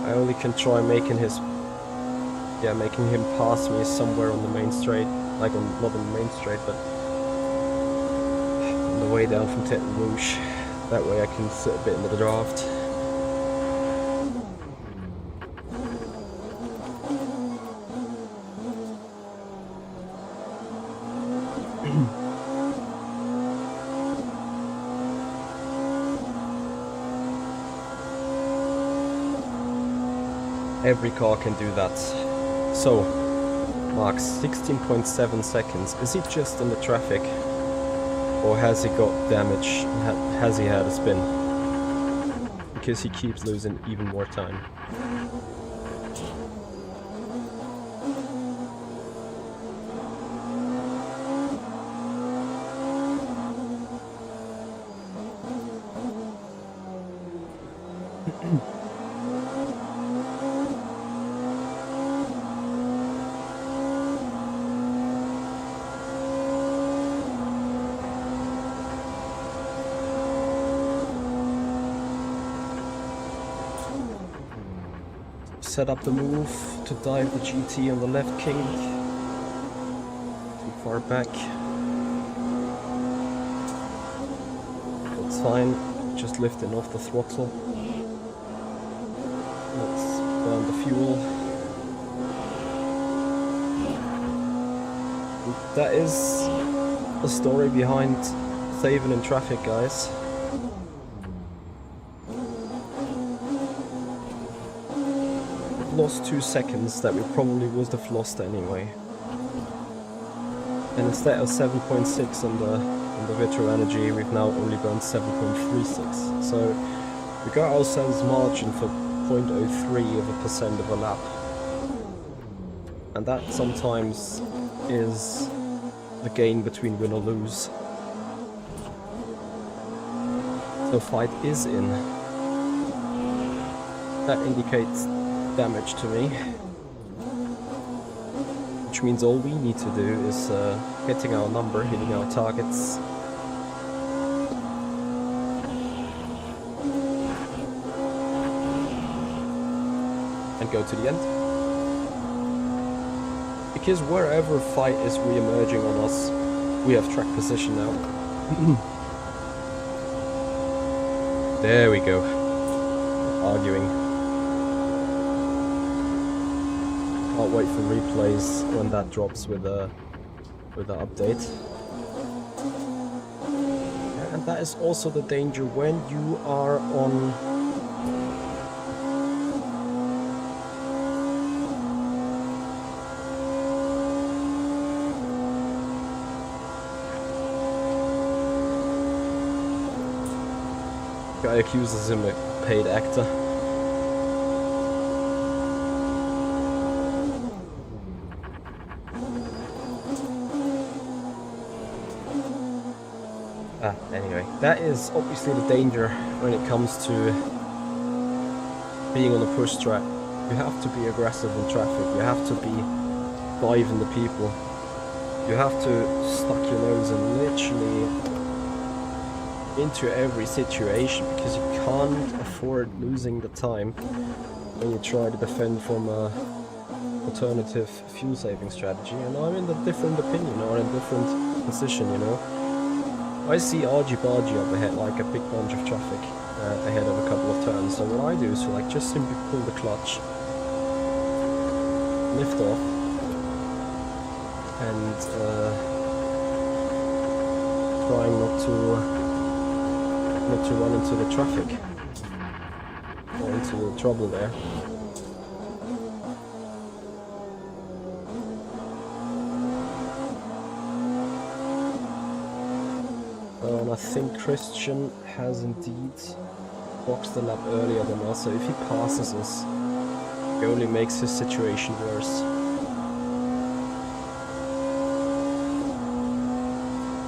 Speaker 1: I only can try making his yeah, making him pass me somewhere on the main straight, like not on the main straight, but on the way down from Tête Rouge. That way I can sit a bit into the draft. Every car can do that. So, Max, 16.7 seconds. Is he just in the traffic? Or has he got damage? Has he had a spin? Because he keeps losing even more time. Set up the move to dive the GT on the left king. Too far back. That's fine. Just lifting off the throttle. Let's burn the fuel. That is the story behind saving in traffic, guys. Lost 2 seconds that we probably would have lost anyway. And instead of 7.6 on the virtual energy, we've now only burned 7.36. So we got ourselves margin for 0.03% of a lap. And that sometimes is the gain between win or lose. So fight is in. That indicates damage to me, which means all we need to do is hitting our number, hitting our targets, and go to the end. Because wherever fight is re-emerging on us, we have track position now. There we go. Arguing. Can't wait for replays when that drops with the update. And that is also the danger when you are on guy accuses him of a paid actor. Anyway, that is obviously the danger when it comes to being on a push track. You have to be aggressive in traffic, you have to be diving the people, you have to stuck your nose in literally into every situation, because you can't afford losing the time when you try to defend from a alternative fuel saving strategy. And I'm in a different opinion, or in a different position, you know. I see argy-bargy up ahead, like a big bunch of traffic ahead of a couple of turns. So what I do is like just simply pull the clutch, lift off, and trying not to run into the traffic or into the trouble there. And I think Christian has indeed boxed the lap earlier than us, so if he passes us, it only makes his situation worse.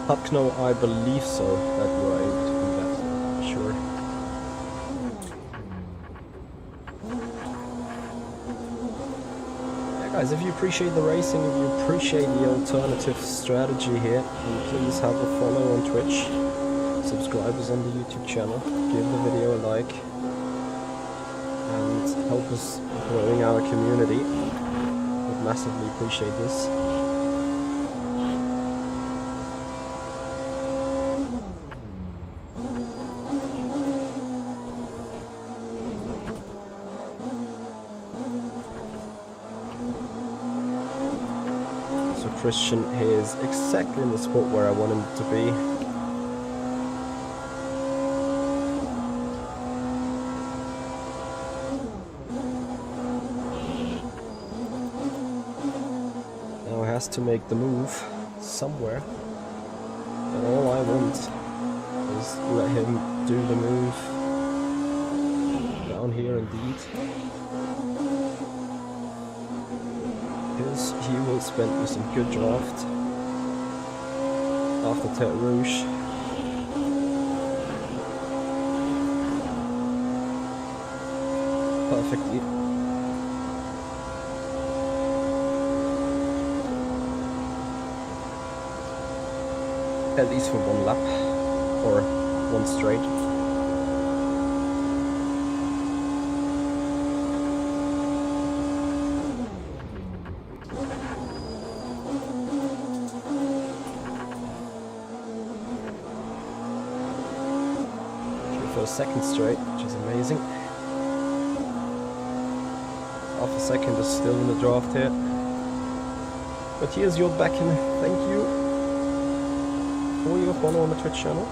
Speaker 1: Hapkno, I believe so, that you are able to do that, for sure. Yeah, guys, if you appreciate the racing, if you appreciate the alternative strategy here, then please have a follow on Twitch, subscribe us on the YouTube channel, give the video a like, and help us growing our community. would massively appreciate this. So Christian is exactly in the spot where I want him to be. To make the move somewhere, and all I want is let him do the move down here indeed, because he will spend me some good draft after Tete Rouge. Perfectly. At least for one lap, or one straight. For a second straight, which is amazing. Half a second is still in the draft here. But here's your backing, thank you for your follow on the Twitch channel.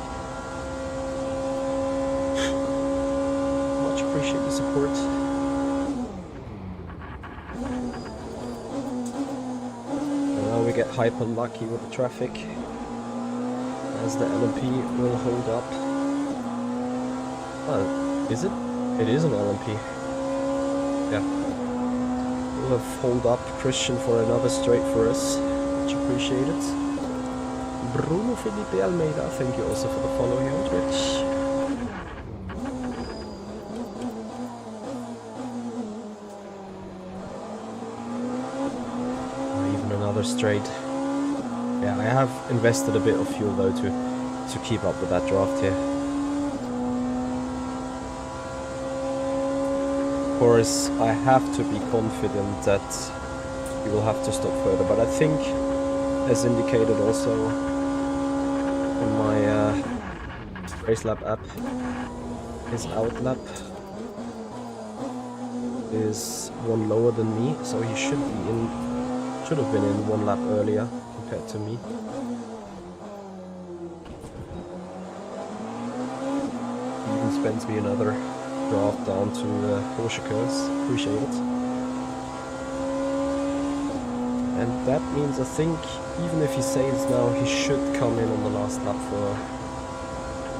Speaker 1: Much appreciate the support. And now we get hyper lucky with the traffic, as the LMP will hold up. Oh, is it? It is an LMP. Yeah. We'll have hold up Christian for another straight for us. Much appreciated. Bruno Felipe Almeida, thank you also for the follow here on Twitch. Even another straight. Yeah, I have invested a bit of fuel though to keep up with that draft here. Of course, I have to be confident that you will have to stop further, but I think, as indicated also in my race lap app, his out lap is one lower than me, so he should have been in one lap earlier compared to me. He even spends me another draft down to Porsche curves. Appreciate it. And that means I think even if he saves now, he should come in on the last lap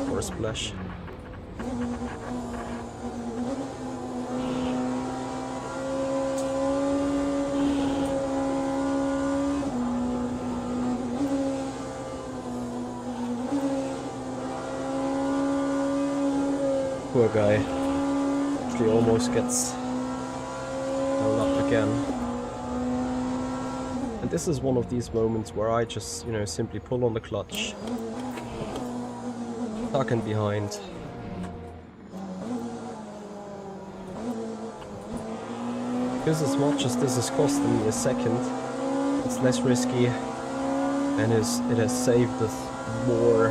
Speaker 1: for a splash. Poor guy. He almost gets held up again. And this is one of these moments where I just, simply pull on the clutch, tuck in behind, because as much as this is costing me a second, it's less risky, and it has saved us more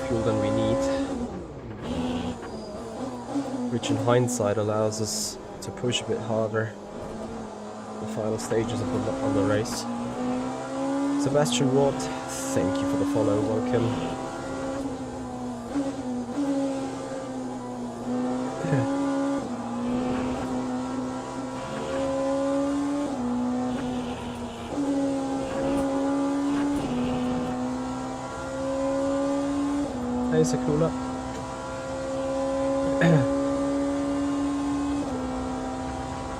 Speaker 1: fuel than we need, which in hindsight allows us to push a bit harder the final stages of the race. Sebastian Watt, thank you for the follow, welcome. Hey Sakula.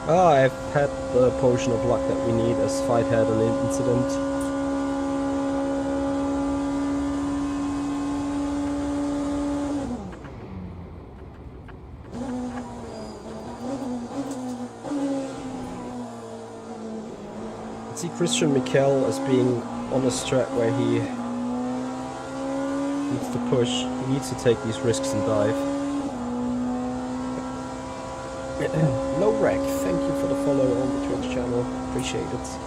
Speaker 1: I've had the potion of luck that we need, as Fight had an incident. I see Christian Mikel as being on a strat where he needs to push, he needs to take these risks and dive. Low Rec, thank you for the follow on the Twitch channel. Appreciate it.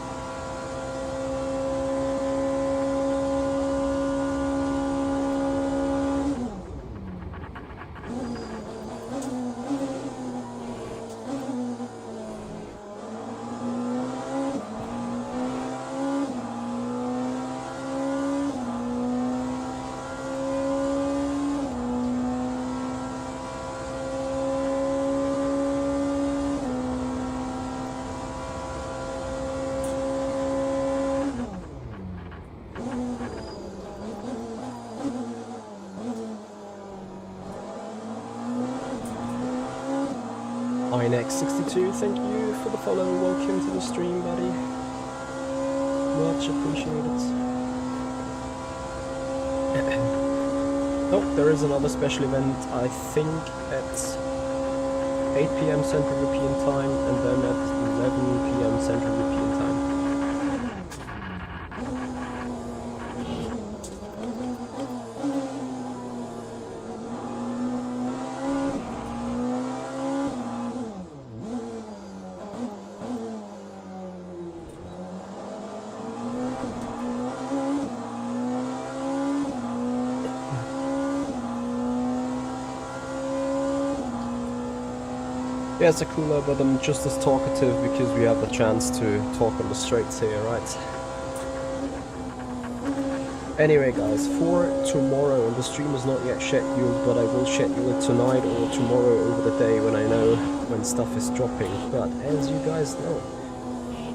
Speaker 1: Inex62, thank you for the follow. Welcome to the stream, buddy. Much appreciated. Oh, there is another special event, I think at 8 PM Central European Time and then at 11 PM Central European Time. Yeah, it's a cooler, but I'm just as talkative because we have the chance to talk on the straights here, right? Anyway guys, for tomorrow, and the stream is not yet scheduled, but I will schedule it tonight or tomorrow over the day when I know when stuff is dropping. But as you guys know,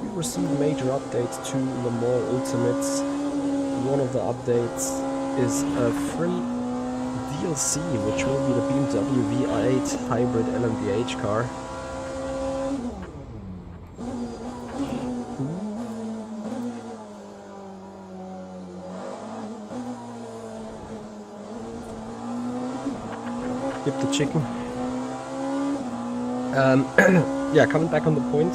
Speaker 1: we received major updates to Le Mans Ultimates. One of the updates is a free DLC, which will be the BMW V8 hybrid LMDH car. Skip the chicken. Yeah, coming back on the point.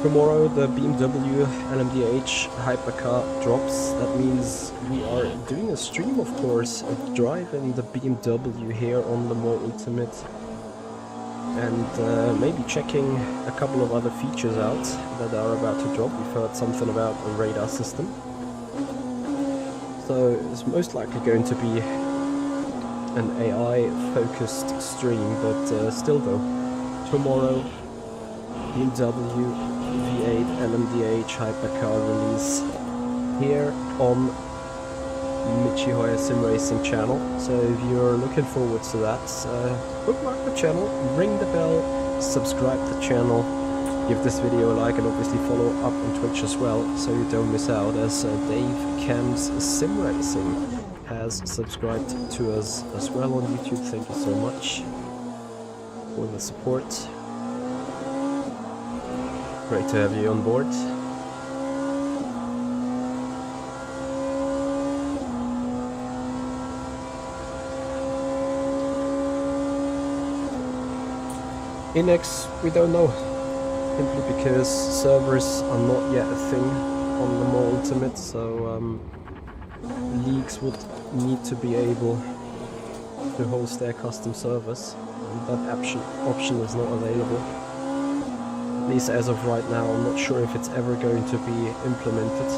Speaker 1: Tomorrow the BMW LMDH hypercar drops. That means we are doing a stream, of course, of driving the BMW here on Le Mans Ultimate, and maybe checking a couple of other features out that are about to drop. We've heard something about a radar system, so it's most likely going to be an AI-focused stream, but still though, tomorrow BMW V8 LMDH hypercar release here on Michihoya Simracing channel. So if you're looking forward to that, bookmark the channel, ring the bell, subscribe to the channel, give this video a like, and obviously follow up on Twitch as well, so you don't miss out, as Dave Cam's Simracing has subscribed to us as well on YouTube. Thank you so much for the support. Great to have you on board. Inex, we don't know, simply because servers are not yet a thing on the Mans Ultimate, so leagues would need to be able to host their custom servers, and that option is not available. At least as of right now. I'm not sure if it's ever going to be implemented.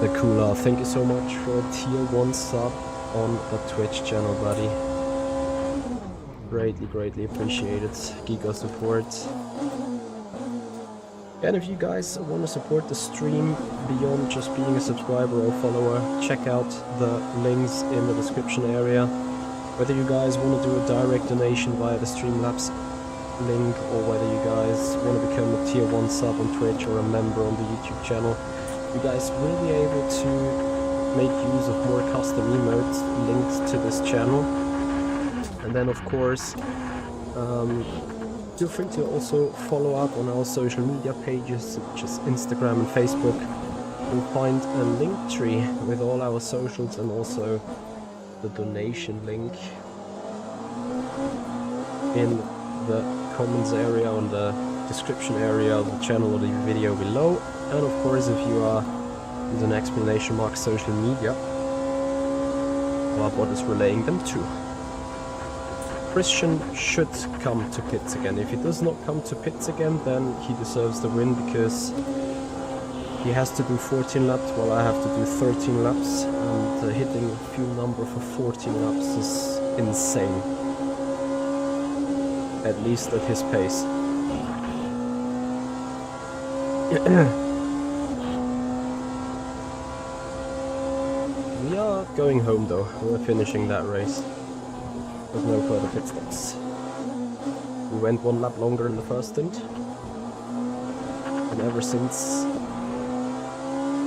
Speaker 1: The Cooler, thank you so much for a tier 1 sub on the Twitch channel, buddy. Greatly appreciated. Giga support. And if you guys want to support the stream beyond just being a subscriber or follower, check out the links in the description area. Whether you guys want to do a direct donation via the Streamlabs link, or whether you guys want to become a tier 1 sub on Twitch or a member on the YouTube channel, you guys will be able to make use of more custom emotes linked to this channel. And then of course, feel free to also follow up on our social media pages such as Instagram and Facebook. You'll find a link tree with all our socials and also the donation link in the comments area, on the description area of the channel or the video below. And of course, if you are with an exclamation mark social media, while what is relaying them to. Christian should come to pits again. If he does not come to pits again, then he deserves the win, because he has to do 14 laps while I have to do 13 laps, and hitting a fuel number for 14 laps is insane. At least at his pace. We are going home though. We're finishing that race with no further pit stops. We went 1 lap longer in the first stint, and ever since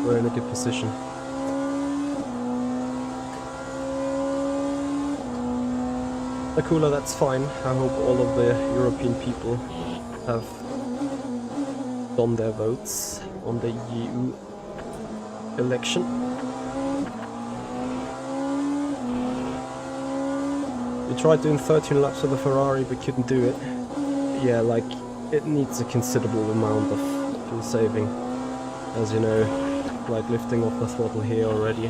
Speaker 1: we're in a good position. Akula, that's fine. I hope all of the European people have done their votes on the EU election. We tried doing 13 laps with the Ferrari but couldn't do it. Yeah, like, it needs a considerable amount of fuel saving, as you know, like lifting off the throttle here already.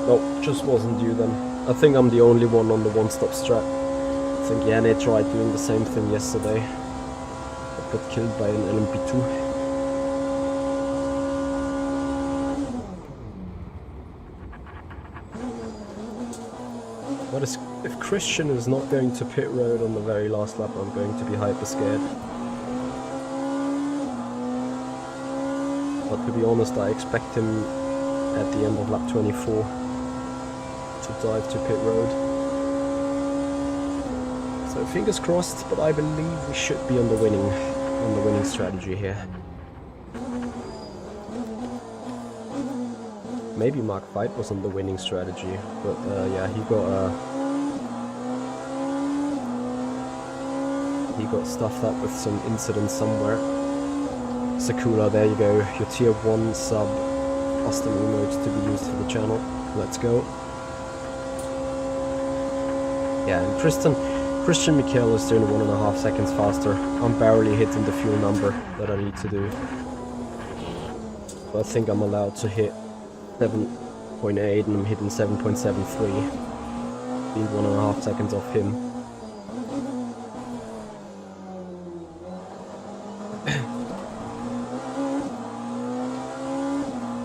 Speaker 1: No, just wasn't you then. I think I'm the only one on the one-stop strat. I think Yanni tried doing the same thing yesterday, but got killed by an LMP2. But if Christian is not going to pit road on the very last lap, I'm going to be hyper scared. But to be honest, I expect him at the end of lap 24 to dive to pit road. So fingers crossed, but I believe we should be on the winning strategy here. Maybe Mark Veit was on the winning strategy, but yeah, he got stuffed up with some incident somewhere. Sakula, there you go, your tier 1 sub custom emotes to be used for the channel. Let's go. Yeah, and Christian Michael is doing 1.5 seconds faster. I'm barely hitting the fuel number that I need to do. But I think I'm allowed to hit 7.8 and I'm hitting 7.73. Being 1.5 seconds off him.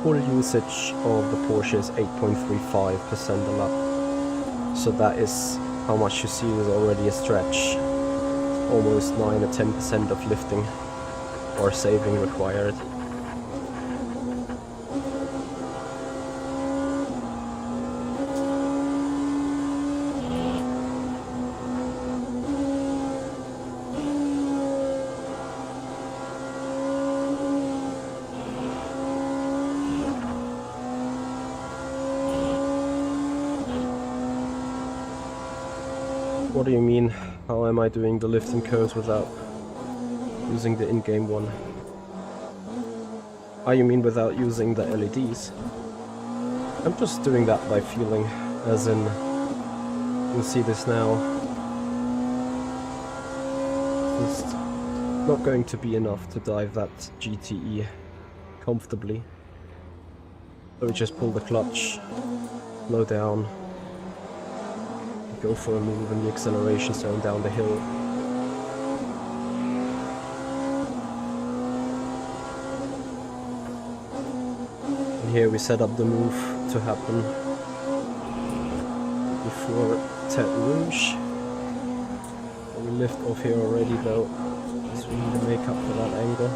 Speaker 1: Full usage of the Porsche is 8.35% a lap. So that is how much you see is already a stretch. Almost 9 or 10% of lifting or saving required. What do you mean? How am I doing the lifting codes without using the in-game one? Oh, you mean without using the LEDs? I'm just doing that by feeling, as in, you'll see this now. It's not going to be enough to dive that GTE comfortably. So we just pull the clutch, slow down, go for a move in the acceleration zone down the hill. And here we set up the move to happen before Tête Rouge. We lift off here already though, so we need to make up for that angle.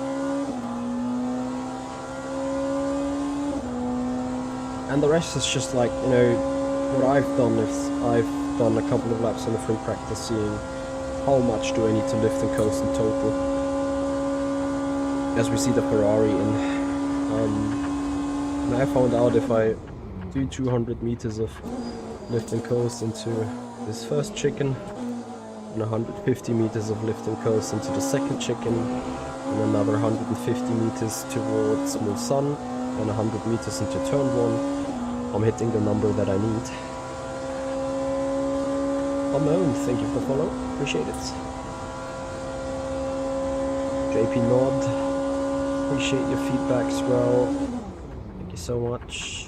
Speaker 1: And the rest is just like, you know, what I've done is I've done a couple of laps on the free practice, seeing how much do I need to lift and coast in total. as we see the Ferrari in. And I found out if I do 200 meters of lift and coast into this first chicken, and 150 meters of lift and coast into the second chicken, and another 150 meters towards Mulsanne, and 100 meters into turn 1, I'm hitting the number that I need. Unknown, thank you for the follow, appreciate it. JP Nod, appreciate your feedback as well, thank you so much.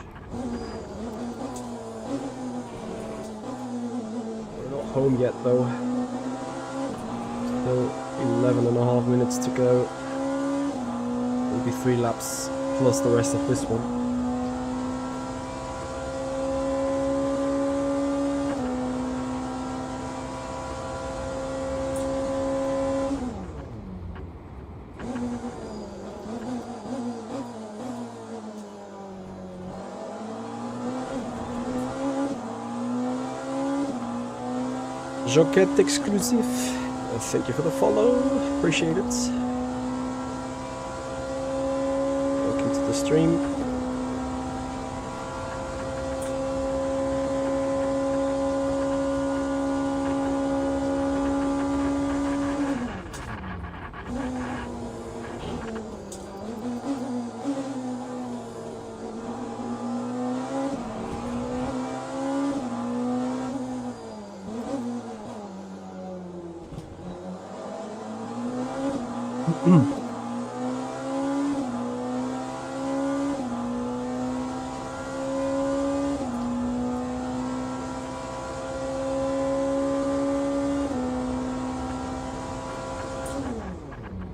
Speaker 1: We're not home yet though, still 11.5 minutes to go, will be 3 laps plus the rest of this one. Joquette exclusive, thank you for the follow, appreciate it. Welcome to the stream.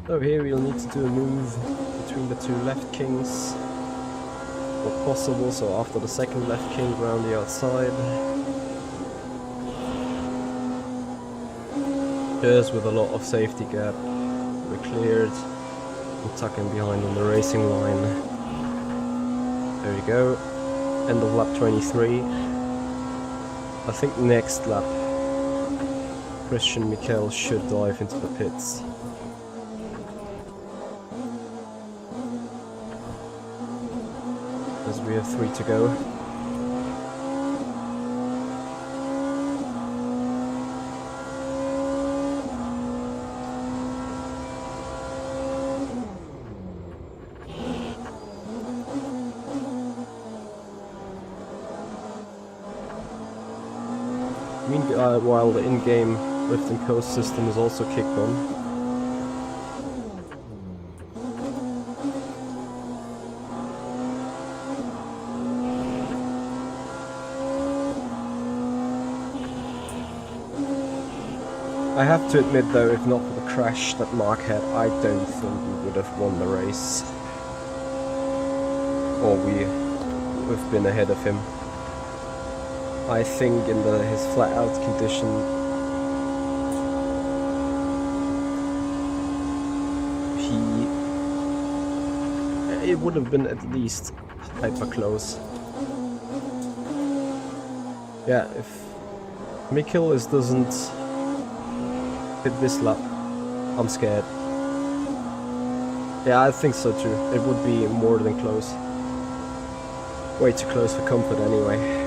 Speaker 1: So here we'll need to do a move between the 2 left kings, if possible, so after the second left king around the outside. Just with a lot of safety gap, we're cleared, I'm tucking behind on the racing line. There you go, end of lap 23. I think next lap Christian Mikel should dive into the pits. As we have 3 to go. Meanwhile, the in-game lift and coast system is also kicked on. I have to admit though, if not for the crash that Mark had, I don't think we would have won the race. Or we would have been ahead of him. I think in his flat out condition, it would have been at least hyper close. Yeah, if Mikel doesn't hit this lap, I'm scared. Yeah, I think so too. It would be more than close. Way too close for comfort anyway.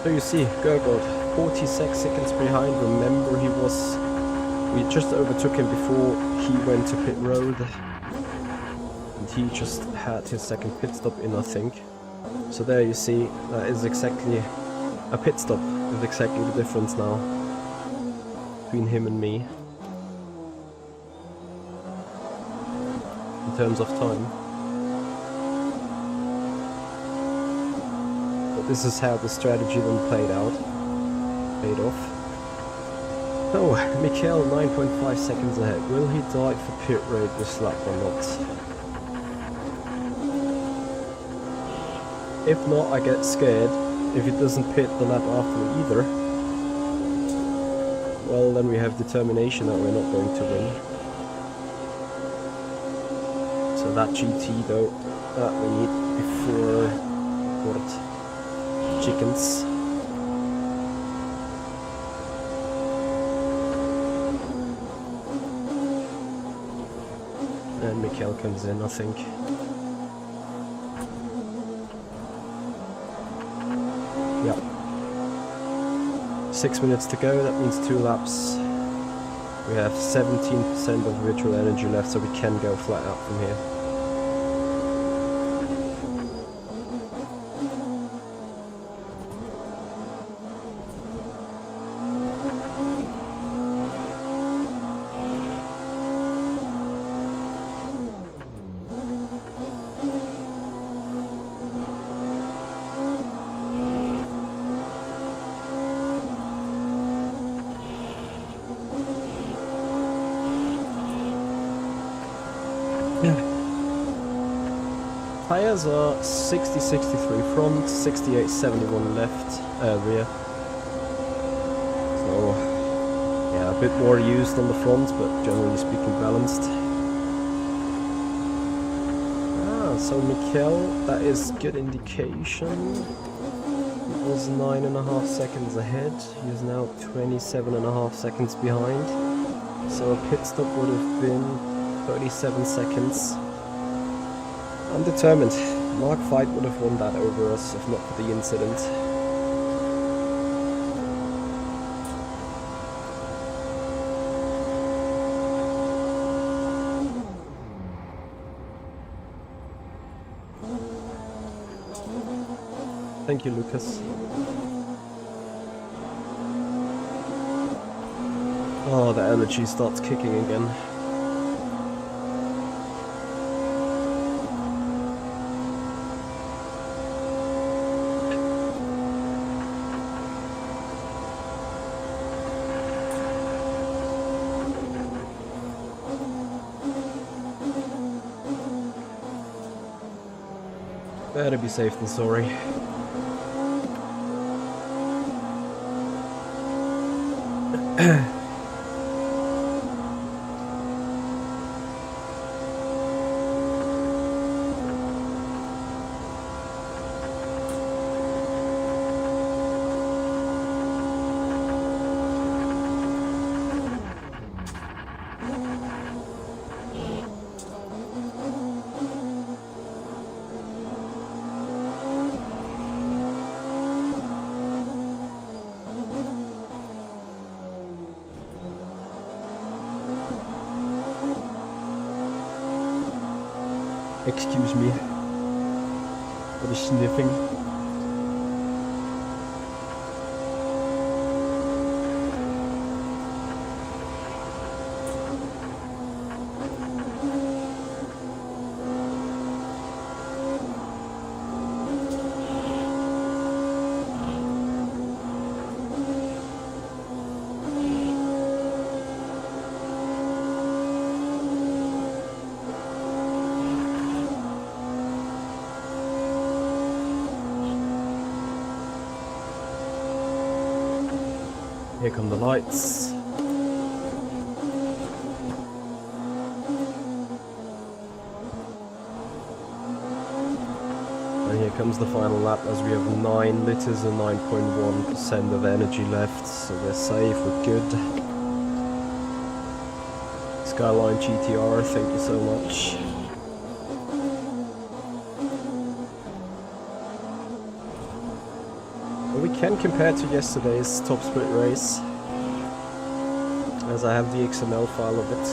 Speaker 1: So you see, Gergold, 46 seconds behind. Remember, we just overtook him before he went to pit road. And he just had his second pit stop in, I think. So there you see, that is exactly a pit stop, is exactly the difference now between him and me in terms of time. But this is how the strategy then paid off. Oh, Mikhail 9.5 seconds ahead. Will he die for pit road this lap or not? If not, I get scared. If he doesn't pit the lap after either, well, then we have determination that we're not going to win. So that GT though, that we need before what? Chickens. And Mikhail comes in, I think. Yeah. 6 minutes to go, that means 2 laps. We have 17% of virtual energy left, so we can go flat out from here. Tires are 60-63 front, 68-71 left, rear. So, yeah, a bit more used on the front, but generally speaking balanced. So Mikhail, that is good indication. He was 9.5 seconds ahead. He is now 27.5 seconds behind. So a pit stop would have been 37 seconds. I'm determined. Mark Fight would have won that over us if not for the incident. Thank you, Lucas. Oh, the energy starts kicking again. Better be safe than sorry. Excuse me for the sniffing. Here come the lights. And here comes the final lap as we have 9 liters and 9.1% of energy left. So we're safe, we're good. Skyline GTR, thank you so much. We can compare to yesterday's top split race, as I have the XML file of it,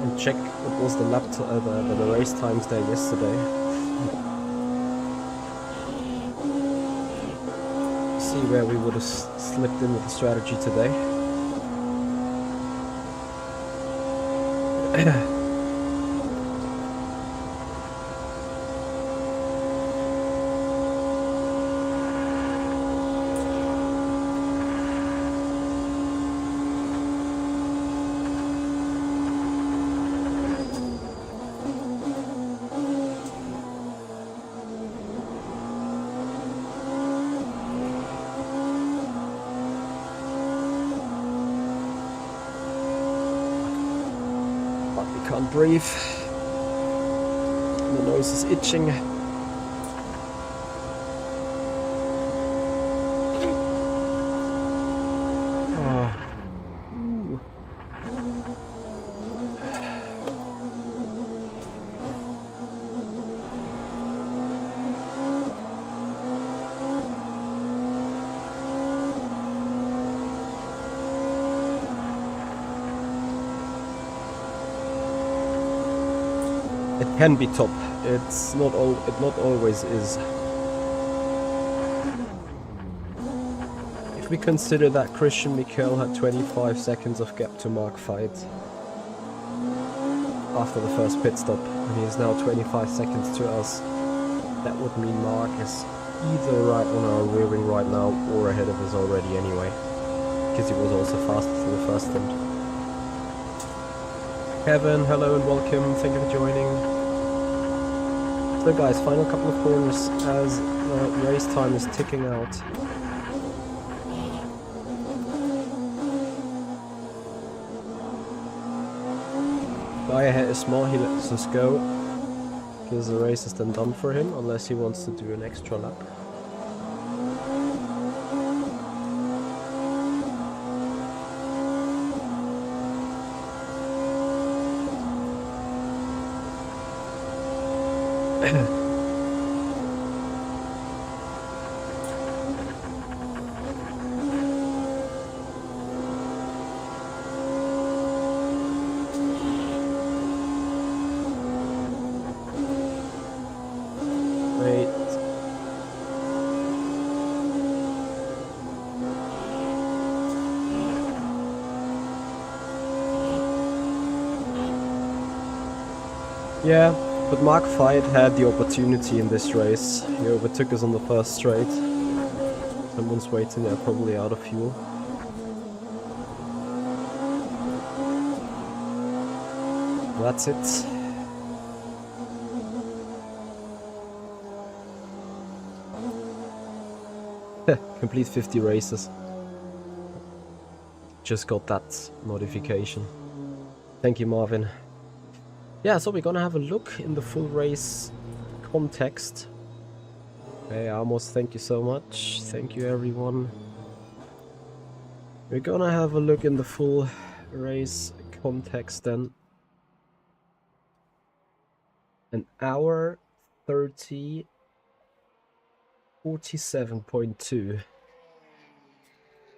Speaker 1: and check what was the the race times there yesterday. See where we would have slipped in with the strategy today. Can't breathe. The nose is itching. Oh. It can be top. It's not all. It not always is. If we consider that Christian Mikel had 25 seconds of gap to Mark Veit after the first pit stop, and he is now 25 seconds to us, that would mean Mark is either right on our rear wing right now or ahead of us already anyway, because he was also fastest in the first stint. Kevin, hello and welcome, thank you for joining. So guys, final couple of corners as race time is ticking out. Guy ahead is small, he lets us go, because the race is then done for him, unless he wants to do an extra lap. Yeah, but Mark Veit had the opportunity in this race. He overtook us on the first straight. Someone's waiting there, probably out of fuel. That's it. Complete 50 races. Just got that notification. Thank you, Marvin. Yeah, so we're gonna have a look in the full race context. Hey Amos, thank you so much. Thank you everyone. We're gonna have a look in the full race context then. An hour 30 47.2.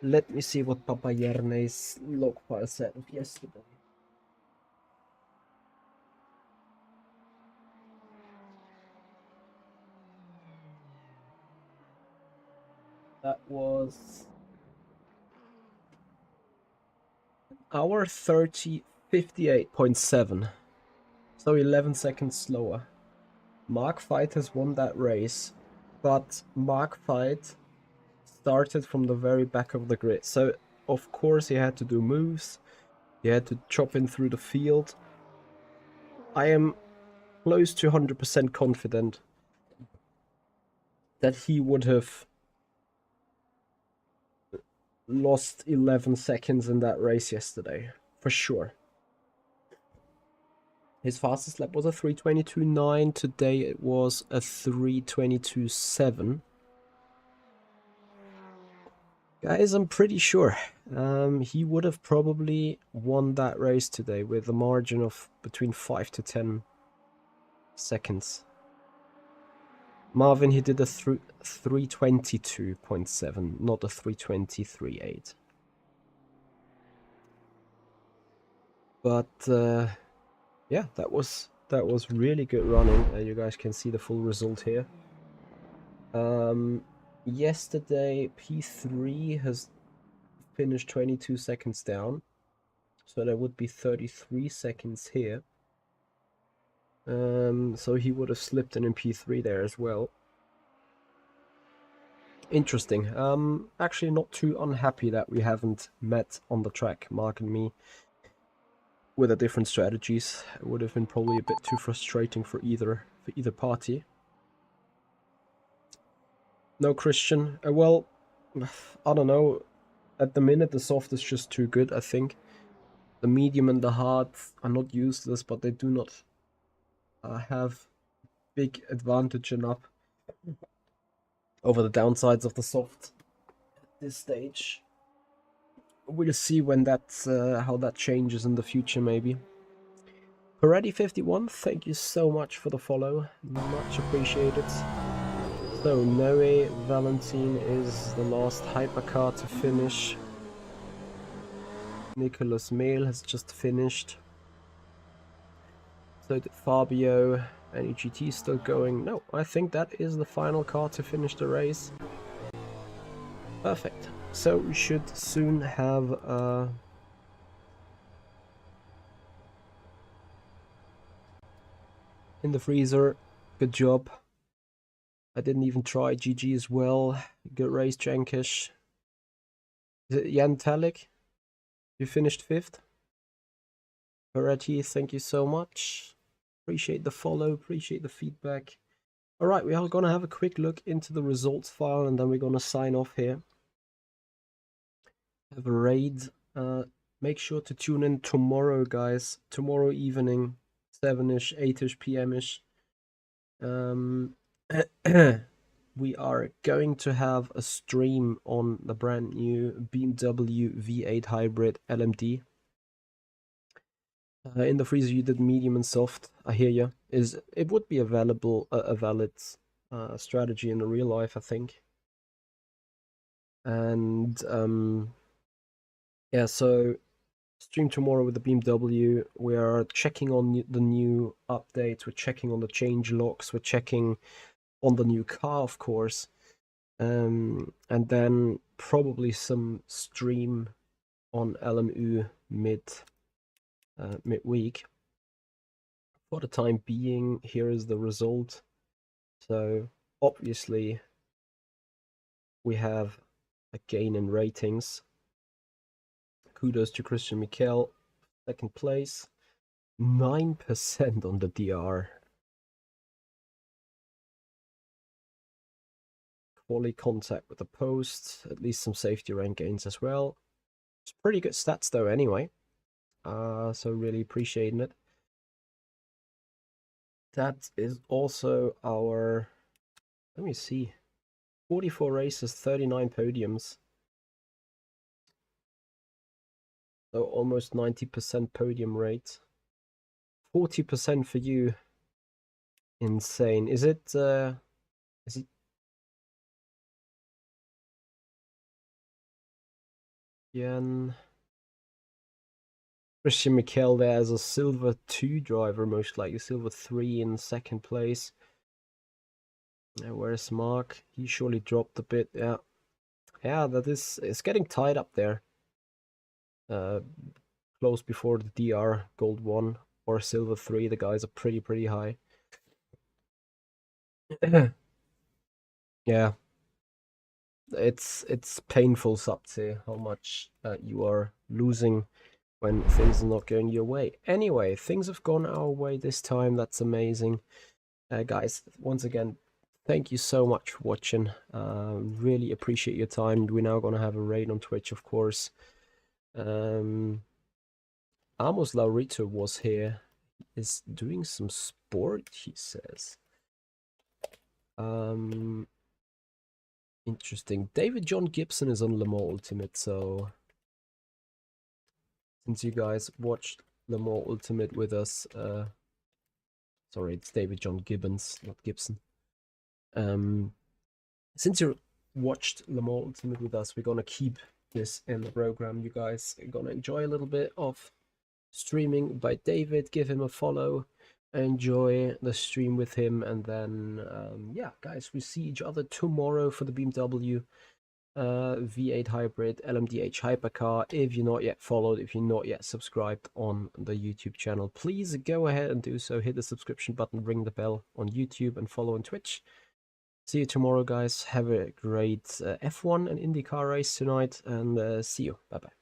Speaker 1: Let me see what Papa Jerne's log file said of yesterday. That was hour 30 58.7. So 11 seconds slower. Mark Veit has won that race, but Mark Veit started from the very back of the grid. So of course he had to do moves. He had to chop in through the field. I am close to 100% confident that he would have lost 11 seconds in that race yesterday, for sure. His fastest lap was a 3:22.9. Today it was a 3:22.7. Guys, I'm pretty sure he would have probably won that race today with a margin of between 5 to 10 seconds. Marvin, he did a 3:22.7, not a 3:23.8. But yeah, that was really good running. You guys can see the full result here. Yesterday P3 has finished 22 seconds down, so there would be 33 seconds here. So he would have slipped in P3 there as well. Interesting. Actually not too unhappy that we haven't met on the track, Mark and me, with the different strategies. It would have been probably a bit too frustrating for either party. No Christian. Well, I don't know. At the minute, the soft is just too good, I think. The medium and the hard are not useless, but they do not have big advantage enough over the downsides of the soft at this stage. We'll see when that's how that changes in the future, maybe. Peretti51, thank you so much for the follow. Much appreciated. So, Noe Valentine is the last hypercar to finish. Nicholas Mail has just finished. So did Fabio. And EGT still going. No, I think that is the final car to finish the race. Perfect. So we should soon have in the freezer. Good job. I didn't even try. GG as well. Good race, Jankish. Is it Jan Talik? You finished 5th. Peretti, thank you so much. Appreciate the follow, appreciate the feedback. Alright, we are going to have a quick look into the results file and then we're going to sign off here. Have a raid. Make sure to tune in tomorrow, guys. Tomorrow evening, 7ish, 8ish p.m.ish. We are going to have a stream on the brand new BMW V8 Hybrid LMD. In the freezer you did medium and soft. I hear you. It would be a valid strategy in the real life, I think. And yeah, so stream tomorrow with the BMW. We are checking on the new updates. We're checking on the change locks. We're checking on the new car, of course. And then probably some stream on LMU midweek. For the time being, here is the result. So obviously we have a gain in ratings. Kudos to Christian Mikel, 2nd place. 9% on the DR. Quality contact with the post, at least some safety rank gains as well. It's pretty good stats though anyway. So really appreciating it. That is also our, let me see, 44 races, 39 podiums. So almost 90% podium rate. 40% for you. Insane. Is it Jan Christian Mikel there as a silver 2 driver, most likely silver 3 in 2nd place. Where's Mark? He surely dropped a bit. Yeah, it's getting tight up there. Close before the DR gold 1 or silver 3. The guys are pretty high. Yeah, it's painful, Sapse, how much you are losing when things are not going your way. Anyway, things have gone our way this time. That's amazing. Guys, once again, thank you so much for watching. Really appreciate your time. We're now going to have a raid on Twitch, of course. Amos Laurito was here. Is doing some sport, he says. Interesting. David John Gibson is on Le Mans Ultimate, so since you guys watched Le Mans Ultimate with us, sorry, it's David John Gibbons, not Gibson. Since you watched Le Mans Ultimate with us, we're gonna keep this in the program. You guys are gonna enjoy a little bit of streaming by David. Give him a follow. Enjoy the stream with him, and then yeah, guys, we see each other tomorrow for the BMW V8 Hybrid LMDH Hypercar. If you're not yet followed, if you're not yet subscribed on the YouTube channel, please go ahead and do so. Hit the subscription button, ring the bell on YouTube, and follow on Twitch. See you tomorrow, guys. Have a great F1 and IndyCar race tonight, and see you. Bye bye.